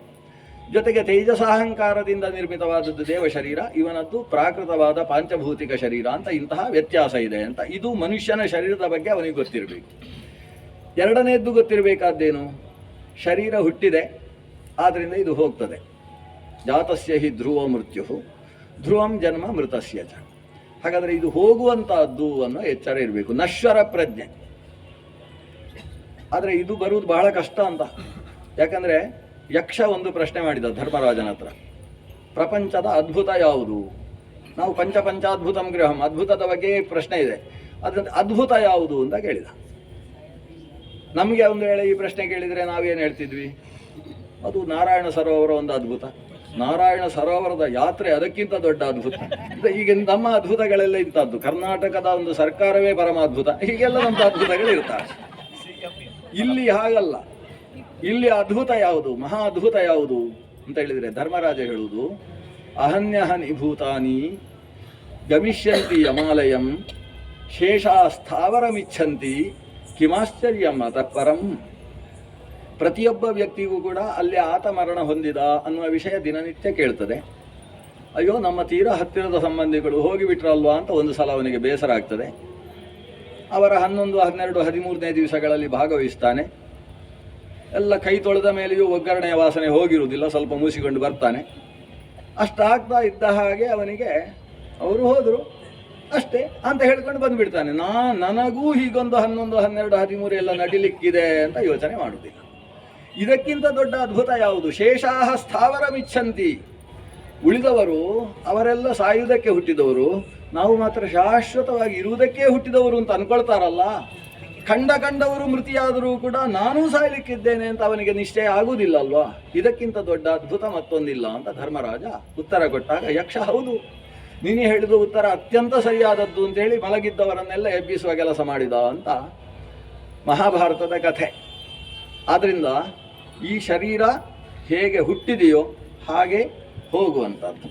ಜೊತೆಗೆ ತೇಜಸಾಹಂಕಾರದಿಂದ ನಿರ್ಮಿತವಾದದ್ದು ದೇವ ಶರೀರ, ಇವನದ್ದು ಪ್ರಾಕೃತವಾದ ಪಾಂಚಭೌತಿಕ ಶರೀರ ಅಂತ. ಇಂತಹ ವ್ಯತ್ಯಾಸ ಇದೆ ಅಂತ. ಇದು ಮನುಷ್ಯನ ಶರೀರದ ಬಗ್ಗೆ ಅವನಿಗೆ ಗೊತ್ತಿರಬೇಕು. ಎರಡನೇದ್ದು ಗೊತ್ತಿರಬೇಕಾದ್ದೇನು, ಶರೀರ ಹುಟ್ಟಿದೆ, ಆದ್ದರಿಂದ ಇದು ಹೋಗ್ತದೆ. ಜಾತಸ್ಯ ಹಿ ಧ್ರುವ ಮೃತ್ಯು ಧ್ರುವಂ ಜನ್ಮ ಮೃತಸ್ಯ ಚ. ಹಾಗಾದರೆ ಇದು ಹೋಗುವಂತಹದ್ದು ಅನ್ನೋ ಎಚ್ಚರ ಇರಬೇಕು, ನಶ್ವರ ಪ್ರಜ್ಞೆ. ಆದರೆ ಇದು ಬರುವುದು ಬಹಳ ಕಷ್ಟ ಅಂತ. ಯಾಕಂದರೆ ಯಕ್ಷ ಒಂದು ಪ್ರಶ್ನೆ ಮಾಡಿದ ಧರ್ಮರಾಜನ ಹತ್ರ, ಪ್ರಪಂಚದ ಅದ್ಭುತ ಯಾವುದು? ನಾವು ಪಂಚಾದ್ಭುತಂ ಗೃಹಂ, ಅದ್ಭುತದ ಬಗ್ಗೆ ಪ್ರಶ್ನೆ ಇದೆ, ಅದರಿಂದ ಅದ್ಭುತ ಯಾವುದು ಅಂತ ಕೇಳಿದ. ನಮಗೆ ಒಂದು ವೇಳೆ ಈ ಪ್ರಶ್ನೆ ಕೇಳಿದರೆ ನಾವೇನು ಹೇಳ್ತಿದ್ವಿ? ಅದು ನಾರಾಯಣ ಸರೋವರ ಒಂದು ಅದ್ಭುತ, ನಾರಾಯಣ ಸರೋವರದ ಯಾತ್ರೆ ಅದಕ್ಕಿಂತ ದೊಡ್ಡ ಅದ್ಭುತ. ಈಗ ನಮ್ಮ ಅದ್ಭುತಗಳೆಲ್ಲ ಇಂಥದ್ದು, ಕರ್ನಾಟಕದ ಒಂದು ಸರ್ಕಾರವೇ ಪರಮಾದ್ಭುತ, ಹೀಗೆಲ್ಲ ನಮ್ಮ ಅದ್ಭುತಗಳಿರ್ತಾರೆ. ಇಲ್ಲಿ ಹಾಗಲ್ಲ. ಇಲ್ಲಿ ಅದ್ಭುತ ಯಾವುದು, ಮಹಾ ಅದ್ಭುತ ಯಾವುದು ಅಂತ ಹೇಳಿದರೆ ಧರ್ಮರಾಜ ಹೇಳುವುದು, ಅಹನ್ಯಹನಿ ಭೂತಾನಿ ಗಮಿಷ್ಯಂತಿ ಯಮಾಲಯಂ ಶೇಷಾ ಸ್ಥಾವರಮಿಚ್ಛಂತಿ ಕಿಮಾಶ್ಚರ್ಯಂ ಅತಃ ಪರಂ. ಪ್ರತಿಯೊಬ್ಬ ವ್ಯಕ್ತಿಗೂ ಕೂಡ ಅಲ್ಲಿ ಆತ ಮರಣ ಹೊಂದಿದ ಅನ್ನುವ ವಿಷಯ ದಿನನಿತ್ಯ ಕೇಳ್ತದೆ. ಅಯ್ಯೋ ನಮ್ಮ ತೀರಾ ಹತ್ತಿರದ ಸಂಬಂಧಿಗಳು ಹೋಗಿಬಿಟ್ರಲ್ವಾ ಅಂತ ಒಂದು ಸಲ ಅವನಿಗೆ ಬೇಸರ ಆಗ್ತದೆ. ಅವರ 11, 12, 13ನೇ ದಿವಸಗಳಲ್ಲಿ ಭಾಗವಹಿಸ್ತಾನೆ. ಎಲ್ಲ ಕೈ ತೊಳೆದ ಮೇಲೆಯೂ ಒಗ್ಗರಣೆಯ ವಾಸನೆ ಹೋಗಿರುವುದಿಲ್ಲ, ಸ್ವಲ್ಪ ಮೂಸಿಕೊಂಡು ಬರ್ತಾನೆ. ಅಷ್ಟಾಗ್ತಾ ಇದ್ದ ಹಾಗೆ ಅವನಿಗೆ ಅವರು ಹೋದರು ಅಷ್ಟೇ ಅಂತ ಹೇಳ್ಕೊಂಡು ಬಂದುಬಿಡ್ತಾನೆ. ನನಗೂ ಹೀಗೊಂದು 11, 12, 13 ಎಲ್ಲ ನಡಿಲಿಕ್ಕಿದೆ ಅಂತ ಯೋಚನೆ ಮಾಡುವುದಿಲ್ಲ. ಇದಕ್ಕಿಂತ ದೊಡ್ಡ ಅದ್ಭುತ ಯಾವುದು? ಶೇಷಾಹ ಸ್ಥಾವರಮಿಚ್ಛಂತಿ. ಉಳಿದವರು ಅವರೆಲ್ಲ ಸಾಯುವುದಕ್ಕೆ ಹುಟ್ಟಿದವರು, ನಾವು ಮಾತ್ರ ಶಾಶ್ವತವಾಗಿ ಇರುವುದಕ್ಕೆ ಹುಟ್ಟಿದವರು ಅಂತ ಅನ್ಕೊಳ್ತಾರಲ್ಲ. ಕಂಡವರು ಮೃತಿಯಾದರೂ ಕೂಡ ನಾನೂ ಸಾಯಲಿಕ್ಕಿದ್ದೇನೆ ಅಂತ ಅವನಿಗೆ ನಿಶ್ಚಯ ಆಗುವುದಿಲ್ಲ ಅಲ್ವಾ. ಇದಕ್ಕಿಂತ ದೊಡ್ಡ ಅದ್ಭುತ ಮತ್ತೊಂದಿಲ್ಲ ಅಂತ ಧರ್ಮರಾಜ ಉತ್ತರ ಕೊಟ್ಟಾಗ ಯಕ್ಷ, ಹೌದು ನೀನೇ ಹೇಳಿದ ಉತ್ತರ ಅತ್ಯಂತ ಸರಿಯಾದದ್ದು ಅಂತೇಳಿ ಮಲಗಿದ್ದವರನ್ನೆಲ್ಲ ಎಬ್ಬಿಸುವ ಕೆಲಸ ಮಾಡಿದ ಅಂತ ಮಹಾಭಾರತದ ಕಥೆ. ಆದ್ದರಿಂದ ಈ ಶರೀರ ಹೇಗೆ ಹುಟ್ಟಿದೆಯೋ ಹಾಗೆ ಹೋಗುವಂಥದ್ದು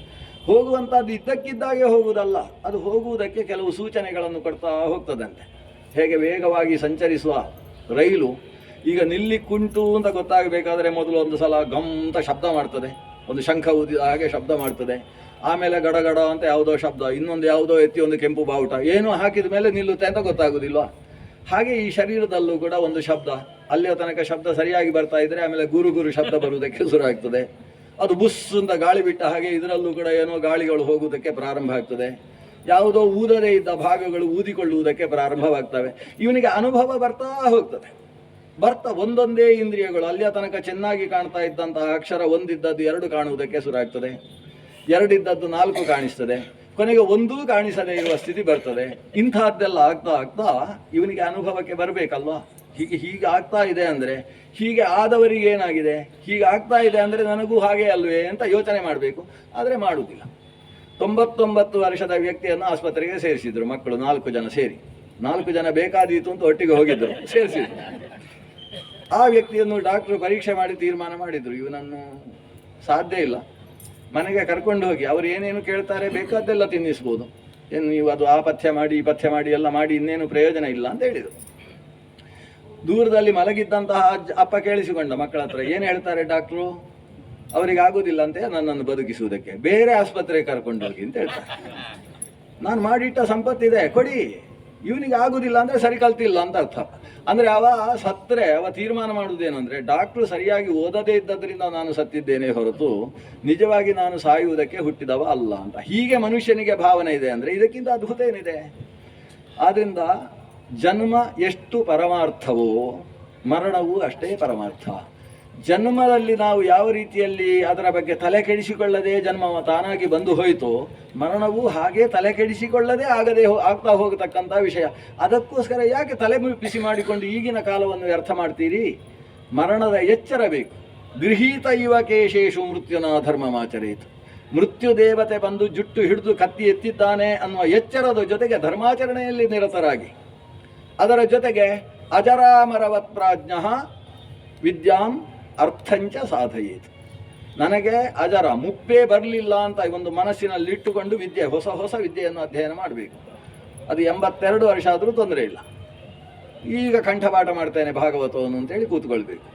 ಇದ್ದಕ್ಕಿದ್ದಾಗೆ ಹೋಗುವುದಲ್ಲ, ಅದು ಹೋಗುವುದಕ್ಕೆ ಕೆಲವು ಸೂಚನೆಗಳನ್ನು ಕೊಡ್ತಾ ಹೋಗ್ತದಂತೆ. ಹೇಗೆ ವೇಗವಾಗಿ ಸಂಚರಿಸುವ ರೈಲು ಈಗ ನಿಲ್ಲಿಕ್ಕುಂಟು ಅಂತ ಗೊತ್ತಾಗಬೇಕಾದ್ರೆ ಮೊದಲು ಒಂದು ಸಲ ಗಂತ ಶಬ್ದ ಮಾಡ್ತದೆ, ಒಂದು ಶಂಖ ಊದಿದ ಹಾಗೆ ಶಬ್ದ ಮಾಡ್ತದೆ. ಆಮೇಲೆ ಗಡಗಡ ಅಂತ ಯಾವುದೋ ಶಬ್ದ, ಇನ್ನೊಂದು ಯಾವುದೋ ಎತ್ತಿ ಒಂದು ಕೆಂಪು ಬಾವುಟ, ಏನೋ ಹಾಕಿದ ಮೇಲೆ ನಿಲ್ಲುತ್ತೆ ಅಂತ ಗೊತ್ತಾಗೋದಿಲ್ವಾ. ಹಾಗೆ ಈ ಶರೀರದಲ್ಲೂ ಕೂಡ ಒಂದು ಶಬ್ದ, ಅಲ್ಲಿಯ ತನಕ ಶಬ್ದ ಸರಿಯಾಗಿ ಬರ್ತಾ ಇದ್ರೆ ಆಮೇಲೆ ಗುರು ಶಬ್ದ ಬರುವುದಕ್ಕೆ ಶುರು ಆಗ್ತದೆ. ಅದು ಬುಸ್ ಅಂತ ಗಾಳಿ ಬಿಟ್ಟ ಹಾಗೆ ಇದರಲ್ಲೂ ಕೂಡ ಏನೋ ಗಾಳಿಗಳು ಹೋಗುವುದಕ್ಕೆ ಪ್ರಾರಂಭ ಆಗ್ತದೆ. ಯಾವುದೋ ಊದದೇ ಇದ್ದ ಭಾಗಗಳು ಊದಿಕೊಳ್ಳುವುದಕ್ಕೆ ಪ್ರಾರಂಭವಾಗ್ತವೆ. ಇವನಿಗೆ ಅನುಭವ ಬರ್ತಾ ಹೋಗ್ತದೆ. ಒಂದೊಂದೇ ಇಂದ್ರಿಯಗಳು ಅಲ್ಲಿಯ ತನಕ ಚೆನ್ನಾಗಿ ಕಾಣ್ತಾ ಇದ್ದಂತಹ ಅಕ್ಷರ ಒಂದಿದ್ದದ್ದು 2 ಕಾಣುವುದಕ್ಕೆ ಶುರು ಆಗ್ತದೆ, 2 ಇದ್ದದ್ದು 4 ಕಾಣಿಸ್ತದೆ, ಕೊನೆಗೆ 1 ಕಾಣಿಸದೇ ಇರುವ ಸ್ಥಿತಿ ಬರ್ತದೆ. ಇಂತಹದ್ದೆಲ್ಲ ಆಗ್ತಾ ಇವನಿಗೆ ಅನುಭವಕ್ಕೆ ಬರಬೇಕಲ್ವಾ. ಹೀಗೆ ಆಗ್ತಾ ಇದೆ ಅಂದರೆ ಹೀಗೆ ಆದವರಿಗೆ ಏನಾಗಿದೆ, ಹೀಗೆ ಆಗ್ತಾ ಇದೆ ಅಂದರೆ ನನಗೂ ಹಾಗೆ ಅಲ್ವೇ ಅಂತ ಯೋಚನೆ ಮಾಡಬೇಕು. ಆದರೆ ಮಾಡುವುದಿಲ್ಲ. 99 ವರ್ಷದ ವ್ಯಕ್ತಿಯನ್ನು ಆಸ್ಪತ್ರೆಗೆ ಸೇರಿಸಿದ್ರು ಮಕ್ಕಳು, 4 ಜನ ಸೇರಿ. 4 ಜನ ಬೇಕಾದೀತು ಅಂತ ಒಟ್ಟಿಗೆ ಹೋಗಿದ್ರು, ಸೇರಿಸಿದ್ರು. ಆ ವ್ಯಕ್ತಿಯನ್ನು ಡಾಕ್ಟ್ರು ಪರೀಕ್ಷೆ ಮಾಡಿ ತೀರ್ಮಾನ ಮಾಡಿದ್ರು, ಇವನನ್ನು ಸಾಧ್ಯ ಇಲ್ಲ, ಮನೆಗೆ ಕರ್ಕೊಂಡು ಹೋಗಿ ಅವರು ಏನೇನು ಕೇಳ್ತಾರೆ ಬೇಕಾದ್ದೆಲ್ಲ ತಿನ್ನಿಸ್ಬೋದು, ಏನು ನೀವು ಅದು ಆ ಪಥ್ಯ ಮಾಡಿ ಈ ಪಥ್ಯ ಮಾಡಿ ಎಲ್ಲ ಮಾಡಿ ಇನ್ನೇನು ಪ್ರಯೋಜನ ಇಲ್ಲ ಅಂತ ಹೇಳಿದರು. ದೂರದಲ್ಲಿ ಮಲಗಿದ್ದಂತಹ ಅಪ್ಪ ಕೇಳಿಸಿಕೊಂಡ ಮಕ್ಕಳ ಹತ್ರ, ಏನು ಹೇಳ್ತಾರೆ ಡಾಕ್ಟ್ರು, ಅವರಿಗೆ ಆಗೋದಿಲ್ಲ ಅಂತೆ ನನ್ನನ್ನು ಬದುಕಿಸುವುದಕ್ಕೆ, ಬೇರೆ ಆಸ್ಪತ್ರೆಗೆ ಕರ್ಕೊಂಡು ಹೋಗಿ ಅಂತ ಹೇಳ್ತಾರೆ. ನಾನು ಮಾಡಿಟ್ಟ ಸಂಪತ್ತಿದೆ ಕೊಡಿ, ಇವನಿಗೆ ಆಗುದಿಲ್ಲ ಅಂದರೆ ಸರಿ ಕಲ್ತಿಲ್ಲ ಅಂತ ಅರ್ಥ. ಅಂದರೆ ಅವ ಸತ್ತರೆ ಅವ ತೀರ್ಮಾನ ಮಾಡುವುದೇನೆಂದರೆ ಡಾಕ್ಟ್ರು ಸರಿಯಾಗಿ ಓದದೇ ಇದ್ದದ್ರಿಂದ ನಾನು ಸತ್ತಿದ್ದೇನೆ ಹೊರತು ನಿಜವಾಗಿ ನಾನು ಸಾಯುವುದಕ್ಕೆ ಹುಟ್ಟಿದವ ಅಲ್ಲ ಅಂತ. ಹೀಗೆ ಮನುಷ್ಯನಿಗೆ ಭಾವನೆ ಇದೆ ಅಂದರೆ ಇದಕ್ಕಿಂತ ಅದ್ಭುತ ಏನಿದೆ? ಆದ್ದರಿಂದ ಜನ್ಮ ಎಷ್ಟು ಪರಮಾರ್ಥವೋ ಮರಣವೂ ಅಷ್ಟೇ ಪರಮಾರ್ಥ. ಜನ್ಮದಲ್ಲಿ ನಾವು ಯಾವ ರೀತಿಯಲ್ಲಿ ಅದರ ಬಗ್ಗೆ ತಲೆ ಕೆಡಿಸಿಕೊಳ್ಳದೆ ಜನ್ಮ ತಾನಾಗಿ ಬಂದು ಹೋಯಿತೋ, ಮರಣವೂ ಹಾಗೆ ತಲೆ ಕೆಡಿಸಿಕೊಳ್ಳದೆ ಆಗ್ತಾ ಹೋಗತಕ್ಕಂಥ ವಿಷಯ. ಅದಕ್ಕೋಸ್ಕರ ಯಾಕೆ ತಲೆ ಬಿಸಿ ಮಾಡಿಕೊಂಡು ಈಗಿನ ಕಾಲವನ್ನು ವ್ಯರ್ಥ ಮಾಡ್ತೀರಿ? ಮರಣದ ಎಚ್ಚರ ಬೇಕು. ಗೃಹೀತ ಇವ ಕೇಶೇಶು ಮೃತ್ಯುನ ಧರ್ಮಮಾಚರೇತು. ಮೃತ್ಯು ದೇವತೆ ಬಂದು ಜುಟ್ಟು ಹಿಡಿದು ಕತ್ತಿ ಎತ್ತಿದ್ದಾನೆ ಅನ್ನುವ ಎಚ್ಚರದ ಜೊತೆಗೆ ಧರ್ಮಾಚರಣೆಯಲ್ಲಿ ನಿರತರಾಗಿ, ಅದರ ಜೊತೆಗೆ ಅಜರಾಮರವತ್ ಪ್ರಾಜ್ಞ ವಿದ್ಯಾಂ ಅರ್ಥಂಚ ಸಾಧಯೇತು. ನನಗೆ ಅಜರ ಮುಪ್ಪೇ ಬರಲಿಲ್ಲ ಅಂತ ಒಂದು ಮನಸ್ಸಿನಲ್ಲಿ ಇಟ್ಟುಕೊಂಡು ವಿದ್ಯೆ, ಹೊಸ ಹೊಸ ವಿದ್ಯೆಯನ್ನು ಅಧ್ಯಯನ ಮಾಡಬೇಕು. ಅದು 82 ವರ್ಷ ಆದರೂ ತೊಂದರೆ ಇಲ್ಲ. ಈಗ ಕಂಠಪಾಠ ಮಾಡ್ತೇನೆ ಭಾಗವತವನ್ನು ಅಂತೇಳಿ ಕೂತ್ಕೊಳ್ಬೇಕು.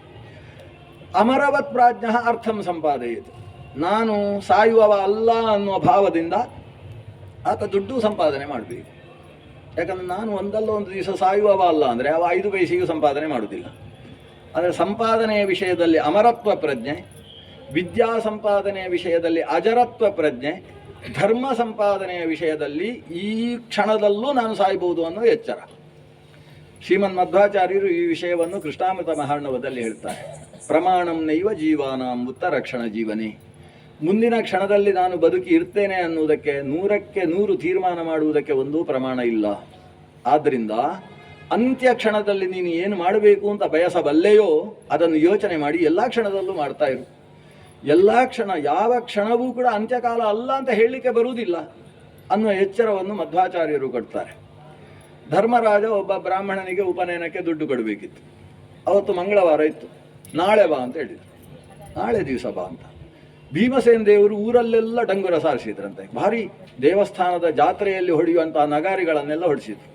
ಅಮರವತ್ ಪ್ರಾಜ್ಞ ಅರ್ಥಂ ಸಂಪಾದಯೇತು. ನಾನು ಸಾಯುವವ ಅಲ್ಲ ಅನ್ನುವ ಭಾವದಿಂದ ಆತ ದುಡ್ಡು ಸಂಪಾದನೆ ಮಾಡಬೇಕು. ಯಾಕಂದರೆ ನಾನು ಒಂದಲ್ಲ ಒಂದು ದಿವಸ ಸಾಯುವವ ಅಲ್ಲ ಅಂದರೆ ಅವ 5 ಪೈಸೆಗೂ ಸಂಪಾದನೆ ಮಾಡುವುದಿಲ್ಲ. ಆದರೆ ಸಂಪಾದನೆಯ ವಿಷಯದಲ್ಲಿ ಅಮರತ್ವ ಪ್ರಜ್ಞೆ, ವಿದ್ಯಾ ಸಂಪಾದನೆಯ ವಿಷಯದಲ್ಲಿ ಅಜರತ್ವ ಪ್ರಜ್ಞೆ, ಧರ್ಮ ಸಂಪಾದನೆಯ ವಿಷಯದಲ್ಲಿ ಈ ಕ್ಷಣದಲ್ಲೂ ನಾನು ಸಾಯಬಹುದು ಅನ್ನೋ ಎಚ್ಚರ. ಶ್ರೀಮನ್ ಮಧ್ವಾಚಾರ್ಯರು ಈ ವಿಷಯವನ್ನು ಕೃಷ್ಣಾಮೃತ ಮಹಾರ್ಣವದಲ್ಲಿ ಹೇಳ್ತಾರೆ. ಪ್ರಮಾಣಂ ನೈವ ಜೀವಾನಾಂ ಉತ್ತರಕ್ಷಣ ಜೀವನೇ. ಮುಂದಿನ ಕ್ಷಣದಲ್ಲಿ ನಾನು ಬದುಕಿ ಇರ್ತೇನೆ ಅನ್ನುವುದಕ್ಕೆ 100ಕ್ಕೆ 100 ತೀರ್ಮಾನ ಮಾಡುವುದಕ್ಕೆ ಒಂದೂ ಪ್ರಮಾಣ ಇಲ್ಲ. ಆದ್ದರಿಂದ ಅಂತ್ಯ ಕ್ಷಣದಲ್ಲಿ ನೀನು ಏನು ಮಾಡಬೇಕು ಅಂತ ಬಯಸಬಲ್ಲೆಯೋ ಅದನ್ನು ಯೋಚನೆ ಮಾಡಿ ಎಲ್ಲ ಕ್ಷಣದಲ್ಲೂ ಮಾಡ್ತಾ ಇರು. ಎಲ್ಲ ಕ್ಷಣ, ಯಾವ ಕ್ಷಣವೂ ಕೂಡ ಅಂತ್ಯಕಾಲ ಅಲ್ಲ ಅಂತ ಹೇಳಲಿಕ್ಕೆ ಬರುವುದಿಲ್ಲ ಅನ್ನುವ ಎಚ್ಚರವನ್ನು ಮಧ್ವಾಚಾರ್ಯರು ಕೊಡ್ತಾರೆ. ಧರ್ಮರಾಜ ಒಬ್ಬ ಬ್ರಾಹ್ಮಣನಿಗೆ ಉಪನಯನಕ್ಕೆ ದುಡ್ಡು ಕೊಡಬೇಕಿತ್ತು. ಅವತ್ತು ಮಂಗಳವಾರ ಇತ್ತು. ನಾಳೆ ಬಾ ಅಂತ ಹೇಳಿದ್ರು. ನಾಳೆ ದಿವಸ ಬಾ ಅಂತ. ಭೀಮಸೇನ ದೇವರು ಊರಲ್ಲೆಲ್ಲ ಡಂಗುರ ಸಾರಿಸಿದ್ರಂತೆ. ಭಾರಿ ದೇವಸ್ಥಾನದ ಜಾತ್ರೆಯಲ್ಲಿ ಹೊಡೆಯುವಂತಹ ನಗಾರಿಗಳನ್ನೆಲ್ಲ ಹೊಡಿಸಿದ್ರು.